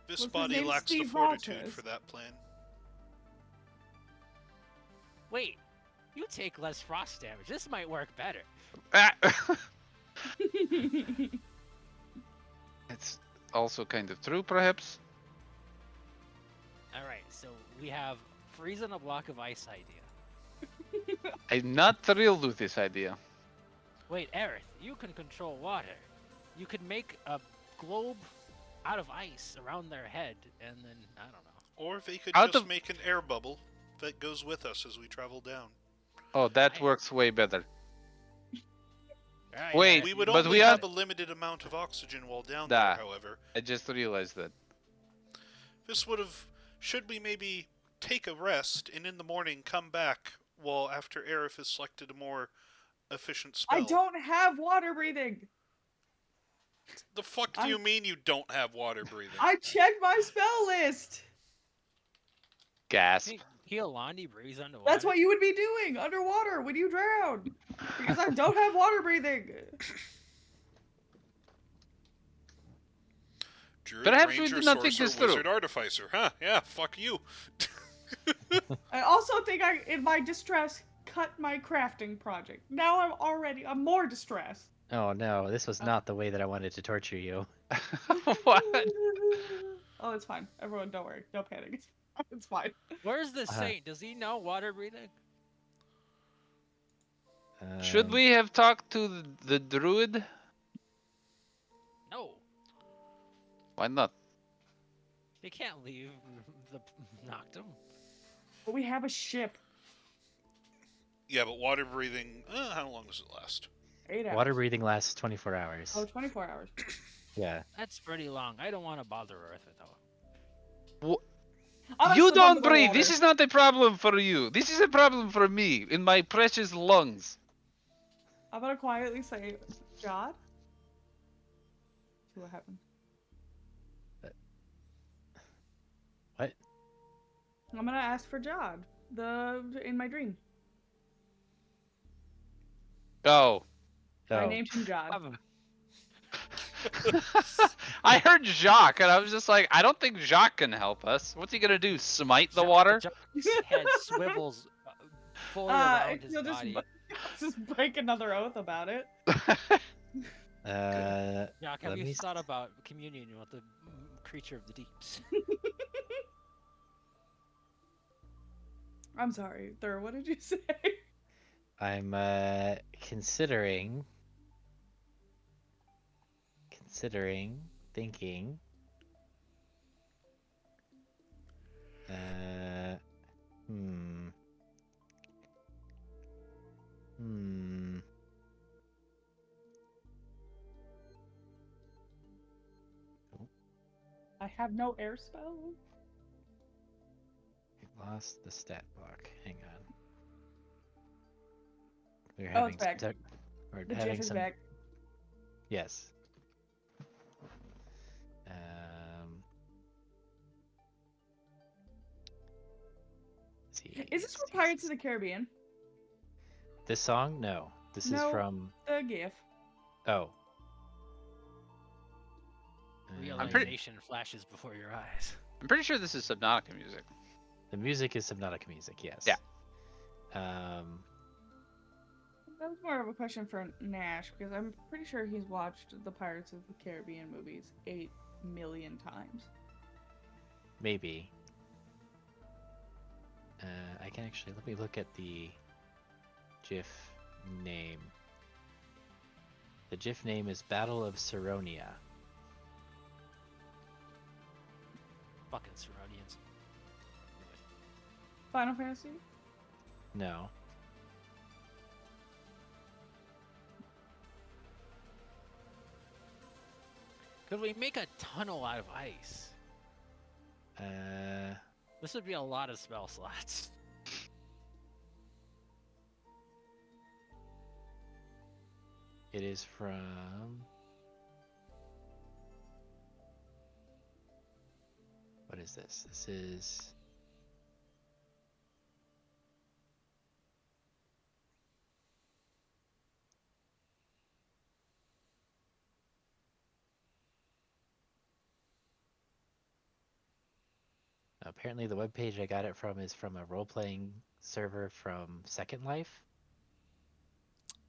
[SPEAKER 6] This
[SPEAKER 4] What's his
[SPEAKER 6] body
[SPEAKER 4] name?
[SPEAKER 6] lacks
[SPEAKER 4] Steve
[SPEAKER 6] the fortitude
[SPEAKER 4] Rogers.
[SPEAKER 6] for that plan.
[SPEAKER 2] Wait, you take less frost damage. This might work better.
[SPEAKER 7] Ah. It's also kind of true, perhaps.
[SPEAKER 2] All right, so we have freeze on a block of ice idea.
[SPEAKER 7] I'm not thrilled with this idea.
[SPEAKER 2] Wait, Aerith, you can control water. You could make a globe out of ice around their head, and then I don't know.
[SPEAKER 6] Or they could
[SPEAKER 7] Out
[SPEAKER 6] just
[SPEAKER 7] of-
[SPEAKER 6] make an air bubble that goes with us as we travel down.
[SPEAKER 7] Oh, that
[SPEAKER 2] Nice.
[SPEAKER 7] works way better.
[SPEAKER 2] All right,
[SPEAKER 7] Wait,
[SPEAKER 6] We would
[SPEAKER 7] but
[SPEAKER 6] only
[SPEAKER 7] we
[SPEAKER 6] have
[SPEAKER 7] are-
[SPEAKER 6] a limited amount of oxygen while down
[SPEAKER 7] Nah.
[SPEAKER 6] there, however.
[SPEAKER 7] I just realized that.
[SPEAKER 6] This would have... Should we maybe take a rest and in the morning come back while after Aerith has selected a more efficient spell?
[SPEAKER 4] I don't have water breathing.
[SPEAKER 6] The fuck do you mean you don't have water breathing?
[SPEAKER 4] I checked my spell list.
[SPEAKER 7] Gasp.
[SPEAKER 2] Keolandi breathes underwater.
[SPEAKER 4] That's what you would be doing underwater when you drown. Because I don't have water breathing.
[SPEAKER 6] Druid,
[SPEAKER 7] Perhaps we
[SPEAKER 6] Ranger,
[SPEAKER 7] did not think
[SPEAKER 6] Sorcerer,
[SPEAKER 7] this through.
[SPEAKER 6] Wizard, Artificer. Huh, yeah, fuck you.
[SPEAKER 4] I also think I, in my distress, cut my crafting project. Now I'm more distressed.
[SPEAKER 1] Oh no, this was not the way that I wanted to torture you.
[SPEAKER 7] What?
[SPEAKER 4] Oh, it's fine. Everyone, don't worry. No panic. It's fine.
[SPEAKER 2] Where's the
[SPEAKER 1] Uh-huh.
[SPEAKER 2] saint? Does he know water breathing?
[SPEAKER 7] Should
[SPEAKER 1] Um,
[SPEAKER 7] we have talked to the druid?
[SPEAKER 2] No.
[SPEAKER 7] Why not?
[SPEAKER 2] He can't leave the Noctum.
[SPEAKER 4] But we have a ship.
[SPEAKER 6] Yeah, but water breathing, how long does it last?
[SPEAKER 4] 8 hours.
[SPEAKER 1] Water breathing lasts 24 hours.
[SPEAKER 4] Oh, 24 hours.
[SPEAKER 1] Yeah.
[SPEAKER 2] That's pretty long. I don't want to bother Earth with all.
[SPEAKER 4] I'm gonna
[SPEAKER 7] You
[SPEAKER 4] swim
[SPEAKER 7] don't
[SPEAKER 4] under the
[SPEAKER 7] breathe. This
[SPEAKER 4] water.
[SPEAKER 7] is not a problem for you. This is a problem for me in my precious lungs.
[SPEAKER 4] I'm gonna quietly say, Jod? See what happened.
[SPEAKER 1] What?
[SPEAKER 4] I'm gonna ask for Jod. In my dream.
[SPEAKER 7] Oh.
[SPEAKER 4] I
[SPEAKER 1] Oh.
[SPEAKER 4] named him Jod.
[SPEAKER 7] I heard Jacques, and I was just like, I don't think Jacques can help us. What's he gonna do? Smite the water?
[SPEAKER 2] His head swivels fully around his
[SPEAKER 4] He'll just,
[SPEAKER 2] body.
[SPEAKER 4] just break another oath about it.
[SPEAKER 2] Jock, have
[SPEAKER 1] Let
[SPEAKER 2] you
[SPEAKER 1] me
[SPEAKER 2] thought about communion with the creature of the deeps?
[SPEAKER 4] I'm sorry, Thur, what did you say?
[SPEAKER 1] I'm considering, thinking.
[SPEAKER 4] I have no air spell.
[SPEAKER 1] I lost the stat block. Hang on. We're
[SPEAKER 4] Oh,
[SPEAKER 1] having
[SPEAKER 4] it's back.
[SPEAKER 1] We're
[SPEAKER 4] The
[SPEAKER 1] having
[SPEAKER 4] GIF is
[SPEAKER 1] some.
[SPEAKER 4] back.
[SPEAKER 1] Yes. Let's see.
[SPEAKER 4] Is this from Pirates of the Caribbean?
[SPEAKER 1] This song? No. This is
[SPEAKER 4] No.
[SPEAKER 1] from.
[SPEAKER 4] The GIF.
[SPEAKER 1] Oh.
[SPEAKER 7] I'm pretty-
[SPEAKER 2] Realization flashes before your eyes.
[SPEAKER 7] I'm pretty sure this is Subnautica music.
[SPEAKER 1] The music is hypnotic music, yes.
[SPEAKER 7] Yeah.
[SPEAKER 4] That was more of a question for Nash, because I'm pretty sure he's watched the Pirates of the Caribbean movies 8 million times.
[SPEAKER 1] Maybe. I can actually, let me look at the GIF name. The GIF name is Battle of Saronia.
[SPEAKER 2] Fucking Seronians.
[SPEAKER 4] Final Fantasy?
[SPEAKER 1] No.
[SPEAKER 2] Could we make a tunnel out of ice? This would be a lot of spell slots.
[SPEAKER 1] It is from... What is this? This is... Apparently the webpage I got it from is from a role-playing server from Second Life.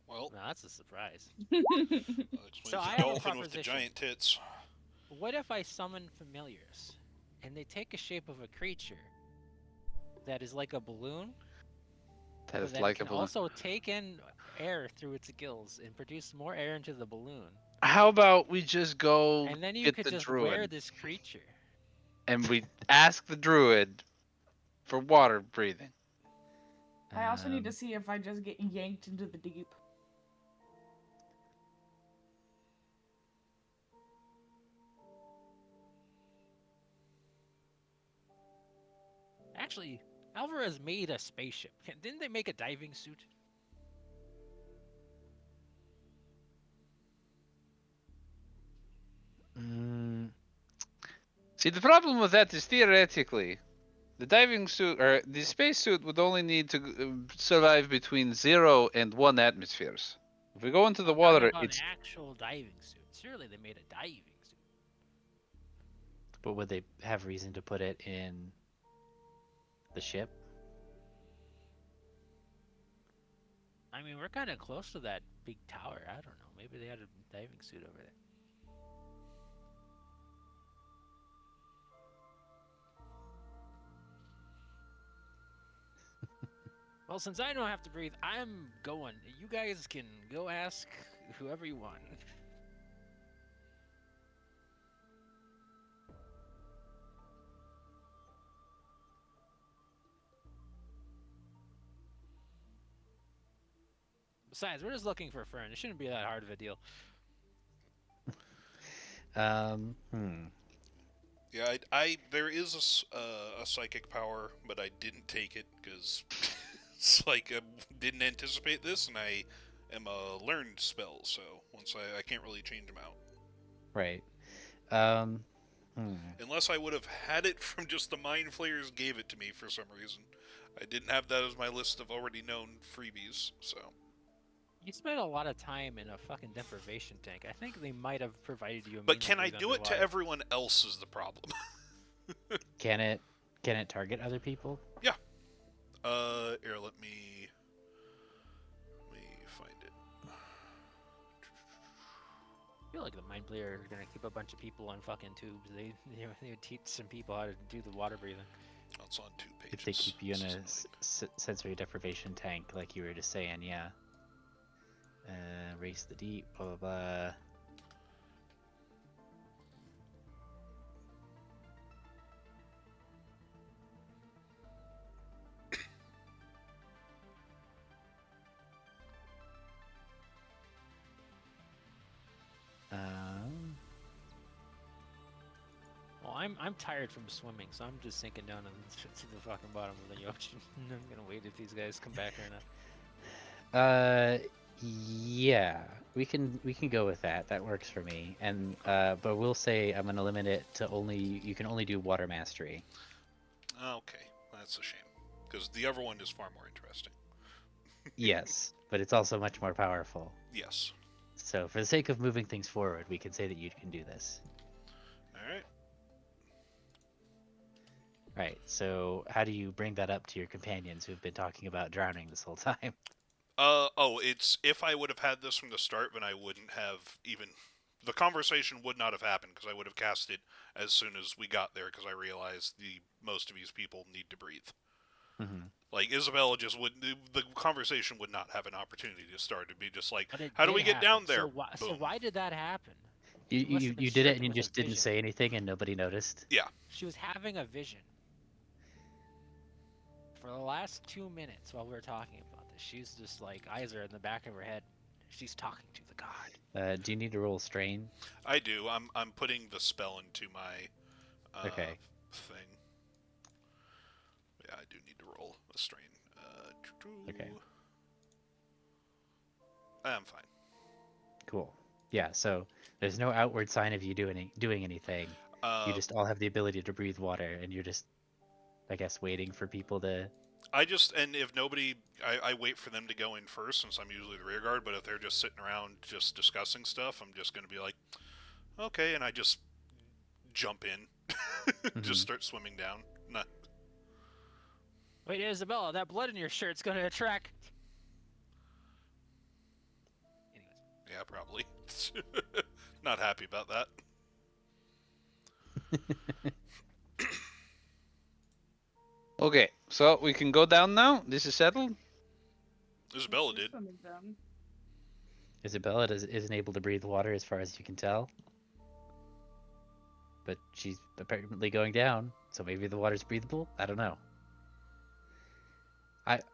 [SPEAKER 6] Well,
[SPEAKER 2] Now that's a surprise.
[SPEAKER 6] that explains
[SPEAKER 2] So
[SPEAKER 6] the
[SPEAKER 2] I have a
[SPEAKER 6] dolphin with the
[SPEAKER 2] proposition.
[SPEAKER 6] giant tits.
[SPEAKER 2] What if I summon familiars, and they take a shape of a creature that is like a balloon,
[SPEAKER 7] That
[SPEAKER 2] but
[SPEAKER 7] is
[SPEAKER 2] that
[SPEAKER 7] like
[SPEAKER 2] it
[SPEAKER 7] a
[SPEAKER 2] can
[SPEAKER 7] balloon.
[SPEAKER 2] also take in air through its gills and produce more air into the balloon?
[SPEAKER 7] How about we just go
[SPEAKER 2] And then you
[SPEAKER 7] get
[SPEAKER 2] could
[SPEAKER 7] the
[SPEAKER 2] just
[SPEAKER 7] druid
[SPEAKER 2] wear this creature.
[SPEAKER 7] and we ask the druid for water breathing?
[SPEAKER 4] I also need to
[SPEAKER 1] Um,
[SPEAKER 4] see if I just get yanked into the deep.
[SPEAKER 2] Actually, Alvarez made a spaceship. Didn't they make a diving suit?
[SPEAKER 1] mm,
[SPEAKER 7] See, the problem with that is theoretically, the diving suit or the space suit would only need to survive between 0 and 1 atmospheres. If we go into the
[SPEAKER 2] I'm talking
[SPEAKER 7] water,
[SPEAKER 2] about an
[SPEAKER 7] it's
[SPEAKER 2] actual diving suit. Surely they made a diving suit.
[SPEAKER 1] but would they have reason to put it in the ship?
[SPEAKER 2] I mean, we're kind of close to that big tower. I don't know. Maybe they had a diving suit over there. Well, since I don't have to breathe, I'm going. You guys can go ask whoever you want. Besides, we're just looking for Fearne. It shouldn't be that hard of a deal.
[SPEAKER 1] Hmm.
[SPEAKER 6] Yeah, there is a psychic power, but I didn't take it because it's like I didn't anticipate this, and I am a learned spell, so once I can't really change them out.
[SPEAKER 1] Right. Hmm.
[SPEAKER 6] Unless I would have had it from just the Mind Flayers gave it to me for some reason. I didn't have that as my list of already known freebies, so.
[SPEAKER 2] You spent a lot of time in a fucking deprivation tank. I think they might have provided you a
[SPEAKER 6] But
[SPEAKER 2] means
[SPEAKER 6] can
[SPEAKER 2] to
[SPEAKER 6] I
[SPEAKER 2] breathe
[SPEAKER 6] do it to
[SPEAKER 2] underwater.
[SPEAKER 6] everyone else is the problem.
[SPEAKER 1] Can it target other people?
[SPEAKER 6] Yeah. Here, let me find it.
[SPEAKER 2] I feel like the mind player are gonna keep a bunch of people on fucking tubes. They would teach some people how to do the water breathing.
[SPEAKER 6] Oh, it's on 2 pages.
[SPEAKER 1] If they keep you in
[SPEAKER 6] This
[SPEAKER 1] a
[SPEAKER 6] is
[SPEAKER 1] sensory deprivation tank, like you were just saying, yeah. Race the deep, blah blah blah. Um,
[SPEAKER 2] Well, I'm tired from swimming, so I'm just sinking down to the fucking bottom of the ocean. I'm gonna wait if these guys come back or not.
[SPEAKER 1] yeah, we can go with that. That works for me. And but we'll say I'm gonna limit it to you can only do water mastery.
[SPEAKER 6] okay, that's a shame. Because the other one is far more interesting.
[SPEAKER 1] Yes, but it's also much more powerful.
[SPEAKER 6] Yes.
[SPEAKER 1] So for the sake of moving things forward, we can say that you can do this.
[SPEAKER 6] Alright.
[SPEAKER 1] Right. So how do you bring that up to your companions who've been talking about drowning this whole time?
[SPEAKER 6] It's if I would have had this from the start, then I wouldn't have even. The conversation would not have happened because I would have cast it as soon as we got there because I realized most of these people need to breathe.
[SPEAKER 1] Mm-hmm.
[SPEAKER 6] Like Isabella just would the conversation would not have an opportunity to start. It'd be just like,
[SPEAKER 2] But it
[SPEAKER 6] how do
[SPEAKER 2] did
[SPEAKER 6] we get
[SPEAKER 2] happen.
[SPEAKER 6] down there?
[SPEAKER 2] So
[SPEAKER 6] Boom.
[SPEAKER 2] why did that happen?
[SPEAKER 1] You,
[SPEAKER 2] She must
[SPEAKER 1] you
[SPEAKER 2] have been
[SPEAKER 1] you did it and
[SPEAKER 2] stricken
[SPEAKER 1] you
[SPEAKER 2] with a
[SPEAKER 1] just didn't
[SPEAKER 2] vision.
[SPEAKER 1] say anything and nobody noticed.
[SPEAKER 6] Yeah.
[SPEAKER 2] She was having a vision. For the last 2 minutes while we were talking about this, she's just like eyes are in the back of her head. She's talking to the god.
[SPEAKER 1] Do you need to roll strain?
[SPEAKER 6] I do. I'm putting the spell into my
[SPEAKER 1] Okay.
[SPEAKER 6] thing. Yeah, I do need to roll a strain.
[SPEAKER 1] Okay.
[SPEAKER 6] I'm fine.
[SPEAKER 1] Cool. Yeah. So there's no outward sign of you doing anything. You just all have the ability to breathe water, and you're just, I guess, waiting for people to.
[SPEAKER 6] And if nobody, I wait for them to go in first since I'm usually the rear guard, but if they're just sitting around just discussing stuff, I'm just going to be like, okay, and I just jump in. Just
[SPEAKER 1] Mhm.
[SPEAKER 6] start swimming down. Nah.
[SPEAKER 2] Wait, Isabella, that blood in your shirt's gonna attract. Anyways,
[SPEAKER 6] Yeah, probably. Not happy about that.
[SPEAKER 7] Okay, so we can go down now. This is settled.
[SPEAKER 6] Isabella
[SPEAKER 4] She's
[SPEAKER 6] did.
[SPEAKER 4] swimming down.
[SPEAKER 1] Isabella isn't able to breathe water, as far as you can tell. But she's apparently going down, so maybe the water's breathable. I don't know.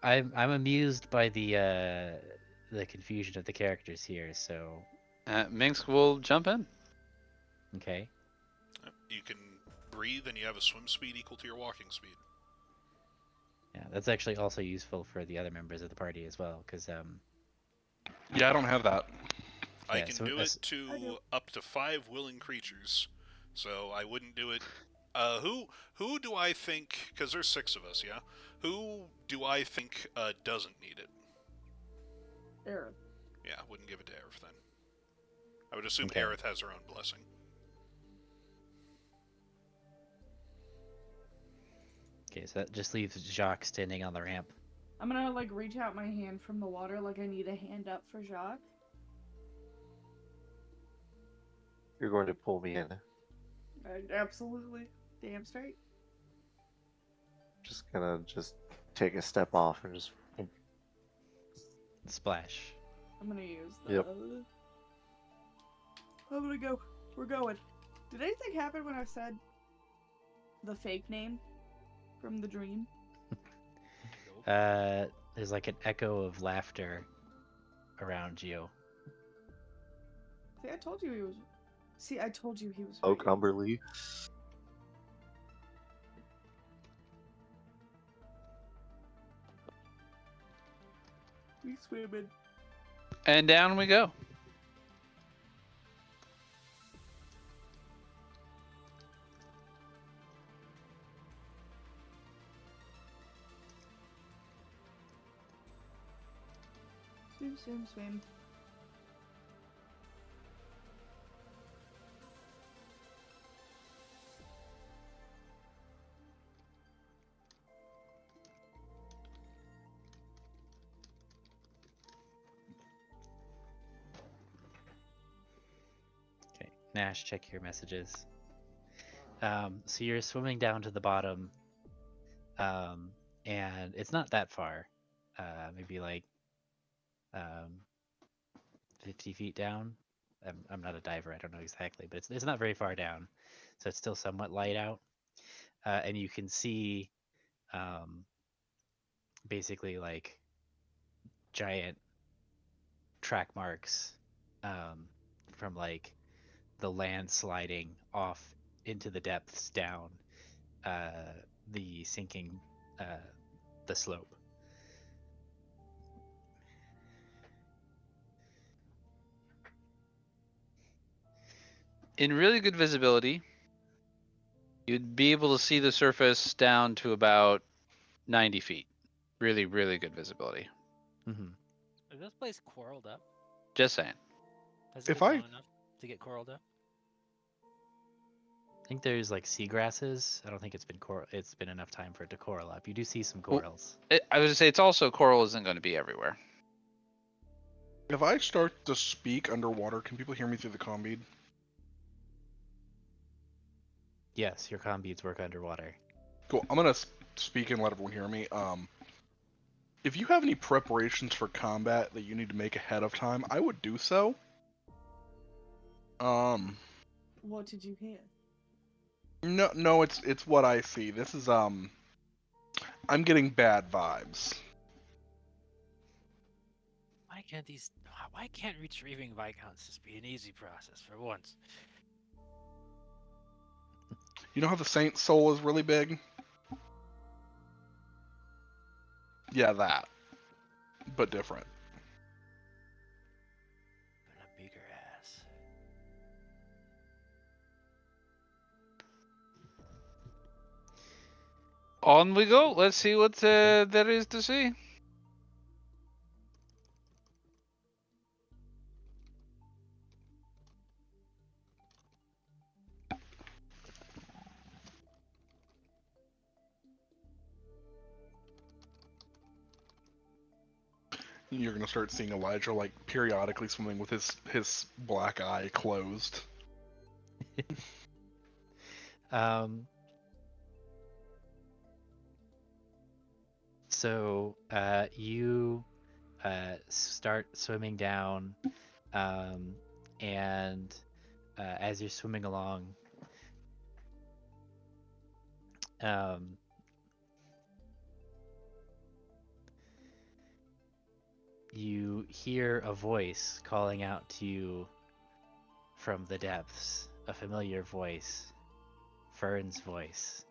[SPEAKER 1] I'm amused by the confusion of the characters here. So
[SPEAKER 7] Minsk will jump in.
[SPEAKER 1] okay,
[SPEAKER 6] You can breathe and you have a swim speed equal to your walking speed.
[SPEAKER 1] yeah, that's actually also useful for the other members of the party as well, because
[SPEAKER 5] Yeah, I don't have that.
[SPEAKER 6] I
[SPEAKER 1] yeah.
[SPEAKER 6] can
[SPEAKER 1] So
[SPEAKER 6] do it
[SPEAKER 4] I do.
[SPEAKER 6] to up to 5 willing creatures. So I wouldn't do it. Who do I think? Because there's 6 of us, yeah. Who do I think doesn't need it?
[SPEAKER 4] Aerith.
[SPEAKER 6] Yeah, wouldn't give it to Aerith then. I would assume
[SPEAKER 1] Okay.
[SPEAKER 6] Aerith has her own blessing.
[SPEAKER 1] Okay, so that just leaves Jacques standing on the ramp.
[SPEAKER 4] I'm gonna like reach out my hand from the water like I need a hand up for Jacques.
[SPEAKER 3] You're going to pull me in.
[SPEAKER 4] Absolutely. Damn straight.
[SPEAKER 3] Just gonna take a step off and just.
[SPEAKER 1] Splash.
[SPEAKER 4] I'm gonna use the.
[SPEAKER 3] Yep.
[SPEAKER 4] I'm gonna go. We're going. Did anything happen when I said the fake name from the dream?
[SPEAKER 1] There's like an echo of laughter around you.
[SPEAKER 4] See, I told you he was. See, I told you he was.
[SPEAKER 3] Oh,
[SPEAKER 4] right.
[SPEAKER 3] Cumberly.
[SPEAKER 4] We swimming.
[SPEAKER 7] And down we go.
[SPEAKER 4] Swim, swim, swim.
[SPEAKER 1] Okay, Nash, check your messages. So you're swimming down to the bottom, and it's not that far. Maybe like um, 50 feet down. I'm not a diver, I don't know exactly, but it's not very far down, so it's still somewhat light out, and you can see basically like giant track marks from like the land sliding off into the depths down uh, the sinking uh, the slope.
[SPEAKER 7] In really good visibility, you'd be able to see the surface down to about 90 feet. Really, really good visibility.
[SPEAKER 1] Mm-hmm.
[SPEAKER 2] is this place coraled up?
[SPEAKER 7] Just saying.
[SPEAKER 2] Has it
[SPEAKER 5] If
[SPEAKER 2] been
[SPEAKER 5] I
[SPEAKER 2] long enough to get coraled up?
[SPEAKER 1] think there's like seagrasses. I don't think it's been enough time for it to coral up. You do see some
[SPEAKER 7] Well,
[SPEAKER 1] corals.
[SPEAKER 7] I was gonna say it's also coral isn't going to be everywhere.
[SPEAKER 5] If I start to speak underwater, can people hear me through the comm bead?
[SPEAKER 1] Yes, your comm beads work underwater.
[SPEAKER 5] Cool. I'm gonna speak and let everyone hear me. If you have any preparations for combat that you need to make ahead of time, I would do so.
[SPEAKER 4] What did you hear?
[SPEAKER 5] No, it's what I see. This is I'm getting bad vibes.
[SPEAKER 2] Why can't retrieving Viscounts just be an easy process for once?
[SPEAKER 5] You know how the Saint soul is really big? Yeah, that, but different.
[SPEAKER 2] But a bigger ass.
[SPEAKER 7] On we go. Let's see what there is to see.
[SPEAKER 5] You're gonna start seeing Elijah like periodically swimming with his black eye closed.
[SPEAKER 1] Um, so you start swimming down, and as you're swimming along, um, you hear a voice calling out to you from the depths, a familiar voice, Fearne's voice.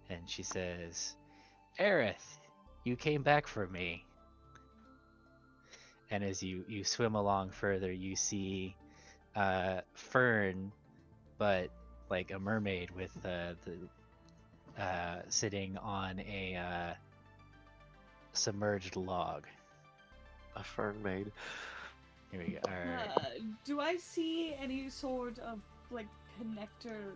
[SPEAKER 1] And she says, Aerith, you came back for me. And as you swim along further, you see Fearne, but like a mermaid with the sitting on a submerged log.
[SPEAKER 3] A fern maid.
[SPEAKER 1] Here we go. All right.
[SPEAKER 4] Do I see any sort of like connector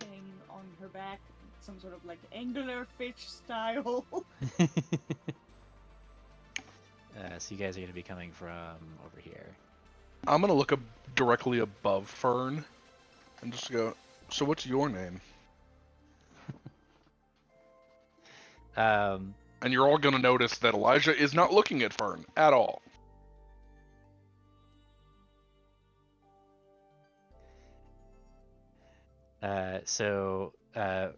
[SPEAKER 4] thing on her back? Some sort of like angular fish style?
[SPEAKER 1] So you guys are going to be coming from over here.
[SPEAKER 5] I'm gonna look up directly above Fern and just go. So what's your name?
[SPEAKER 1] Um,
[SPEAKER 5] And you're all gonna notice that Elijah is not looking at Fern at all.
[SPEAKER 1] so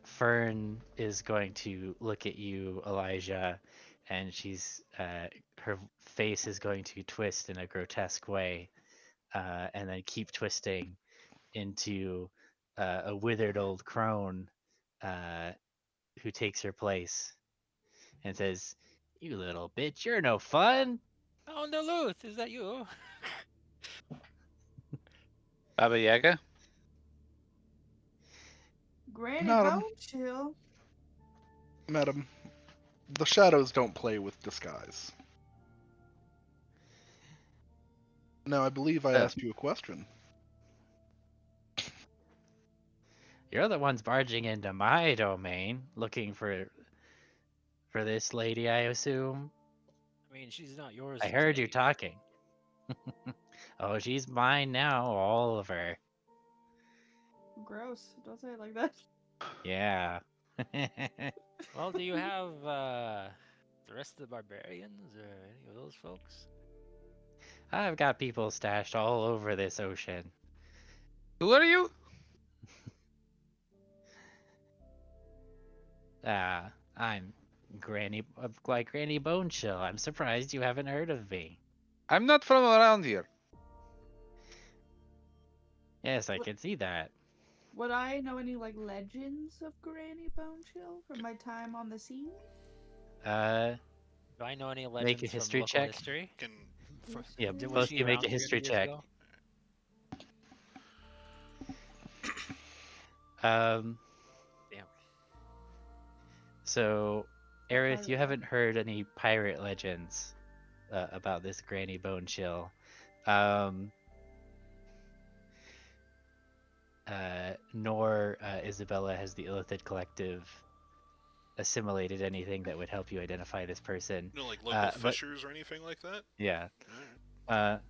[SPEAKER 1] Fearne is going to look at you, Elijah, and her face is going to twist in a grotesque way, and then keep twisting into a withered old crone who takes her place and says, "You little bitch, you're no fun."
[SPEAKER 2] Oh, Duluth, is that you?
[SPEAKER 7] Baba Yaga.
[SPEAKER 4] Granny
[SPEAKER 5] Madam.
[SPEAKER 4] Bone Chill.
[SPEAKER 5] Madam, the shadows don't play with disguise. Now, I believe I asked you a question.
[SPEAKER 1] You're the ones barging into my domain, looking for this lady, I assume.
[SPEAKER 2] I mean, she's not yours
[SPEAKER 1] I
[SPEAKER 2] to
[SPEAKER 1] heard you
[SPEAKER 2] take.
[SPEAKER 1] talking. Oh, she's mine now, all of her.
[SPEAKER 4] Gross. Don't say it like that.
[SPEAKER 1] Yeah.
[SPEAKER 2] Well, do you have the rest of the barbarians or any of those folks?
[SPEAKER 1] I've got people stashed all over this ocean.
[SPEAKER 7] Who are you?
[SPEAKER 1] I'm Granny Bonechill. I'm surprised you haven't heard of me.
[SPEAKER 7] I'm not from around here.
[SPEAKER 1] Yes, I
[SPEAKER 4] What-
[SPEAKER 1] can see that.
[SPEAKER 4] Would I know any like legends of Granny Bone Chill from my time on the scene?
[SPEAKER 1] Uh,
[SPEAKER 2] Do I know any
[SPEAKER 1] Make a
[SPEAKER 2] legends from
[SPEAKER 1] history
[SPEAKER 2] local
[SPEAKER 1] check.
[SPEAKER 2] history?
[SPEAKER 6] Can
[SPEAKER 1] Yeah,
[SPEAKER 2] Was
[SPEAKER 1] both
[SPEAKER 2] she
[SPEAKER 1] you make
[SPEAKER 2] around
[SPEAKER 1] a history
[SPEAKER 2] 300 years
[SPEAKER 1] check.
[SPEAKER 2] ago?
[SPEAKER 1] Um,
[SPEAKER 2] Damn.
[SPEAKER 1] so,
[SPEAKER 4] A
[SPEAKER 1] Aerith,
[SPEAKER 4] pirate,
[SPEAKER 1] you
[SPEAKER 4] huh?
[SPEAKER 1] haven't heard any pirate legends about this Granny Bonechill. nor Isabella has the Illithid Collective assimilated anything that would help you identify this person.
[SPEAKER 6] No, like local
[SPEAKER 1] But
[SPEAKER 6] fishers or anything like that?
[SPEAKER 1] yeah,
[SPEAKER 6] Alright.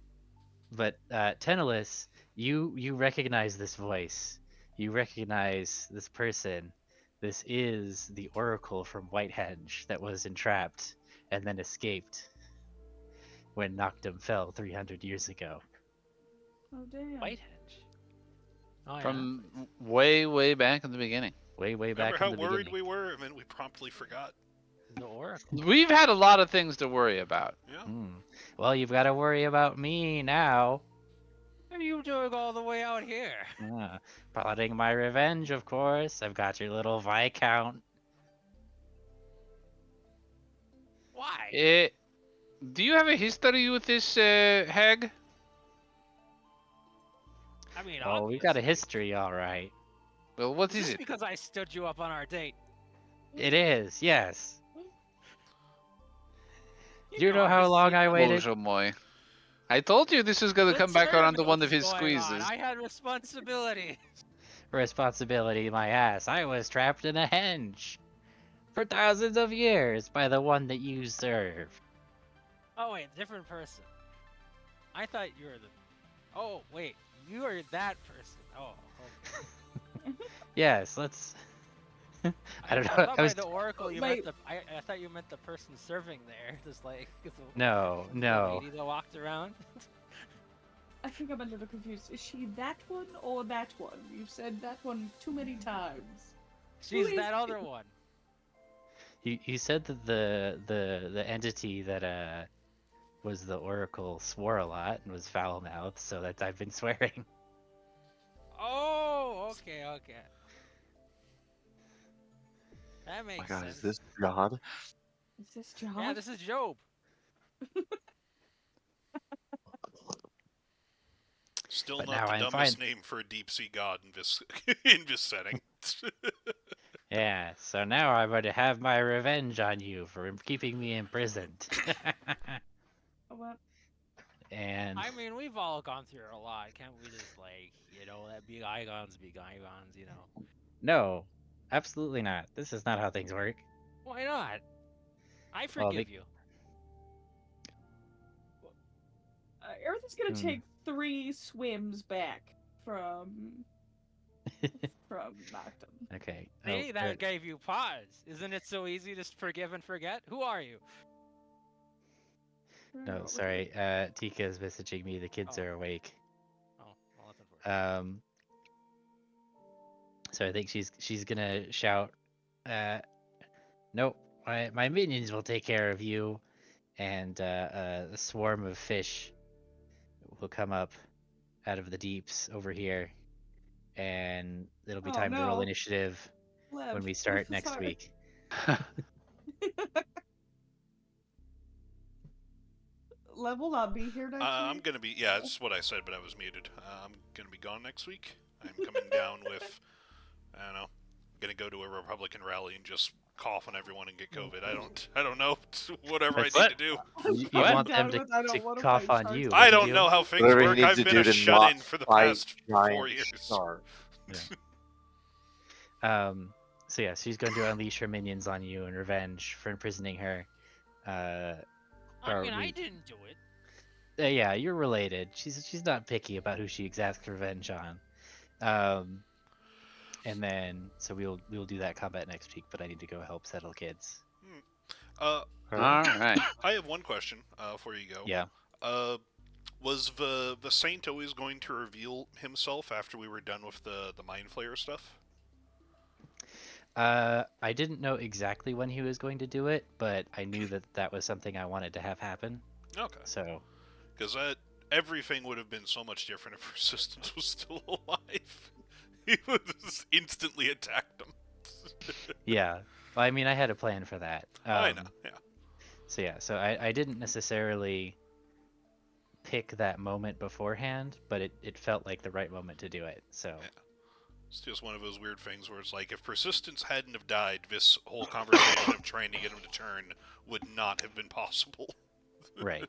[SPEAKER 1] but Tenelus, you recognize this voice. You recognize this person. This is the Oracle from Whitehenge that was entrapped and then escaped when Noctum fell 300 years ago.
[SPEAKER 4] Oh damn.
[SPEAKER 2] Whitehenge. Oh yeah.
[SPEAKER 7] From way back in the beginning.
[SPEAKER 1] Way
[SPEAKER 6] Remember
[SPEAKER 1] back
[SPEAKER 6] how
[SPEAKER 1] in the
[SPEAKER 6] worried
[SPEAKER 1] beginning.
[SPEAKER 6] we were, and then we promptly forgot?
[SPEAKER 2] The Oracle.
[SPEAKER 7] We've had a lot of things to worry about.
[SPEAKER 6] Yeah.
[SPEAKER 1] Well, you've got to worry about me now.
[SPEAKER 2] What are you doing all the way out here?
[SPEAKER 1] Plotting my revenge, of course. I've got your little Viscount.
[SPEAKER 2] Why?
[SPEAKER 7] Do you have a history with this hag?
[SPEAKER 2] I mean,
[SPEAKER 1] Oh, we've got a
[SPEAKER 2] obviously.
[SPEAKER 1] history, all right.
[SPEAKER 7] Well, what
[SPEAKER 2] Is
[SPEAKER 7] is
[SPEAKER 2] this
[SPEAKER 7] it?
[SPEAKER 2] because I stood you up on our date?
[SPEAKER 1] It is, yes. Do you
[SPEAKER 2] know
[SPEAKER 1] know how long I waited?
[SPEAKER 7] Bonjour, moi. I told you this was going to come back around to one of his squeezes.
[SPEAKER 2] I had responsibility.
[SPEAKER 1] Responsibility, my ass. I was trapped in a henge for thousands of years by the one that you served.
[SPEAKER 2] Oh wait, different person. I thought you were the. Oh wait, you are that person. Oh. Okay.
[SPEAKER 1] Yes, let's. I don't know.
[SPEAKER 2] I thought
[SPEAKER 1] I was
[SPEAKER 2] by the Oracle you
[SPEAKER 4] Wait.
[SPEAKER 2] meant the. I thought you meant the person serving there, just like the
[SPEAKER 1] no.
[SPEAKER 2] lady that walked around.
[SPEAKER 4] I think I'm a little confused. Is she that one or that one? You've said that one too many times.
[SPEAKER 2] She's
[SPEAKER 4] is
[SPEAKER 2] that
[SPEAKER 4] she?
[SPEAKER 2] other one.
[SPEAKER 1] You said that the entity that was the Oracle swore a lot and was foul mouthed, so that I've been swearing.
[SPEAKER 2] Oh, okay. That
[SPEAKER 3] Oh my
[SPEAKER 2] makes
[SPEAKER 3] god,
[SPEAKER 2] sense.
[SPEAKER 3] is this God?
[SPEAKER 4] Is this John?
[SPEAKER 2] Yeah, this is Job.
[SPEAKER 6] Still
[SPEAKER 1] But
[SPEAKER 6] not
[SPEAKER 1] now
[SPEAKER 6] the
[SPEAKER 1] I'm
[SPEAKER 6] dumbest
[SPEAKER 1] fine.
[SPEAKER 6] name for a deep sea god in this in this setting.
[SPEAKER 1] Yeah, so now I'm going to have my revenge on you for keeping me imprisoned.
[SPEAKER 4] What?
[SPEAKER 1] And
[SPEAKER 2] I mean, we've all gone through a lot. Can't we just let be bygones, you know?
[SPEAKER 1] no, absolutely not. This is not how things work.
[SPEAKER 2] Why not? I
[SPEAKER 1] Well,
[SPEAKER 2] forgive you.
[SPEAKER 4] Everything's gonna
[SPEAKER 1] Hmm.
[SPEAKER 4] take 3 swims back from Noctum.
[SPEAKER 1] Okay.
[SPEAKER 2] See, that gave you pause. Isn't it so easy to forgive and forget? Who are you?
[SPEAKER 1] No, sorry. Tika is messaging me. The kids
[SPEAKER 2] Oh.
[SPEAKER 1] are awake.
[SPEAKER 2] Oh, well, that's unfortunate.
[SPEAKER 1] So I think she's gonna shout, nope, my minions will take care of you, and a swarm of fish will come up out of the deeps over here, and it'll be
[SPEAKER 4] Oh,
[SPEAKER 1] time to roll
[SPEAKER 4] no.
[SPEAKER 1] initiative
[SPEAKER 4] Lev,
[SPEAKER 1] when we start
[SPEAKER 4] I'm
[SPEAKER 1] next
[SPEAKER 4] sorry.
[SPEAKER 1] week.
[SPEAKER 4] Lev will not be here next
[SPEAKER 6] I'm
[SPEAKER 4] week.
[SPEAKER 6] gonna be it's what I said, but I was muted. I'm gonna be gone next week. I'm coming down with I don't know. I'm gonna go to a Republican rally and just cough on everyone and get COVID. I don't know. Whatever I need
[SPEAKER 1] What?
[SPEAKER 6] to do.
[SPEAKER 1] You
[SPEAKER 7] What?
[SPEAKER 1] want them to
[SPEAKER 4] I don't wanna
[SPEAKER 1] cough
[SPEAKER 4] fight
[SPEAKER 1] on
[SPEAKER 4] sharks.
[SPEAKER 1] you?
[SPEAKER 6] I
[SPEAKER 1] wouldn't
[SPEAKER 6] don't
[SPEAKER 1] you?
[SPEAKER 6] know how things
[SPEAKER 3] Whatever you
[SPEAKER 6] work.
[SPEAKER 3] need
[SPEAKER 6] I've
[SPEAKER 3] to
[SPEAKER 6] been
[SPEAKER 3] do
[SPEAKER 6] a
[SPEAKER 3] to
[SPEAKER 6] shut
[SPEAKER 3] not
[SPEAKER 6] in for the
[SPEAKER 3] fight
[SPEAKER 6] past
[SPEAKER 3] giant
[SPEAKER 6] 4 years.
[SPEAKER 3] sharks.
[SPEAKER 1] So yeah, she's going to unleash her minions on you in revenge for imprisoning her.
[SPEAKER 2] I
[SPEAKER 1] or
[SPEAKER 2] mean, I
[SPEAKER 1] we-
[SPEAKER 2] didn't do it.
[SPEAKER 1] Yeah, you're related. She's not picky about who she exacts revenge on. And then so we'll do that combat next week. But I need to go help settle kids.
[SPEAKER 7] All right.
[SPEAKER 6] I have one question before you go.
[SPEAKER 1] Yeah.
[SPEAKER 6] Was the saint always going to reveal himself after we were done with the mind flayer stuff?
[SPEAKER 1] I didn't know exactly when he was going to do it, but I knew that was something I wanted to have happen.
[SPEAKER 6] Okay.
[SPEAKER 1] So.
[SPEAKER 6] Because everything would have been so much different if Persistence was still alive. He would have instantly attacked them.
[SPEAKER 1] Yeah. Well, I mean, I had a plan for that.
[SPEAKER 6] I know, yeah.
[SPEAKER 1] So yeah, so I didn't necessarily pick that moment beforehand, but it felt like the right moment to do it. So.
[SPEAKER 6] Yeah. It's just one of those weird things where it's like, if Persistence hadn't have died, this whole conversation of trying to get him to turn would not have been possible.
[SPEAKER 1] Right.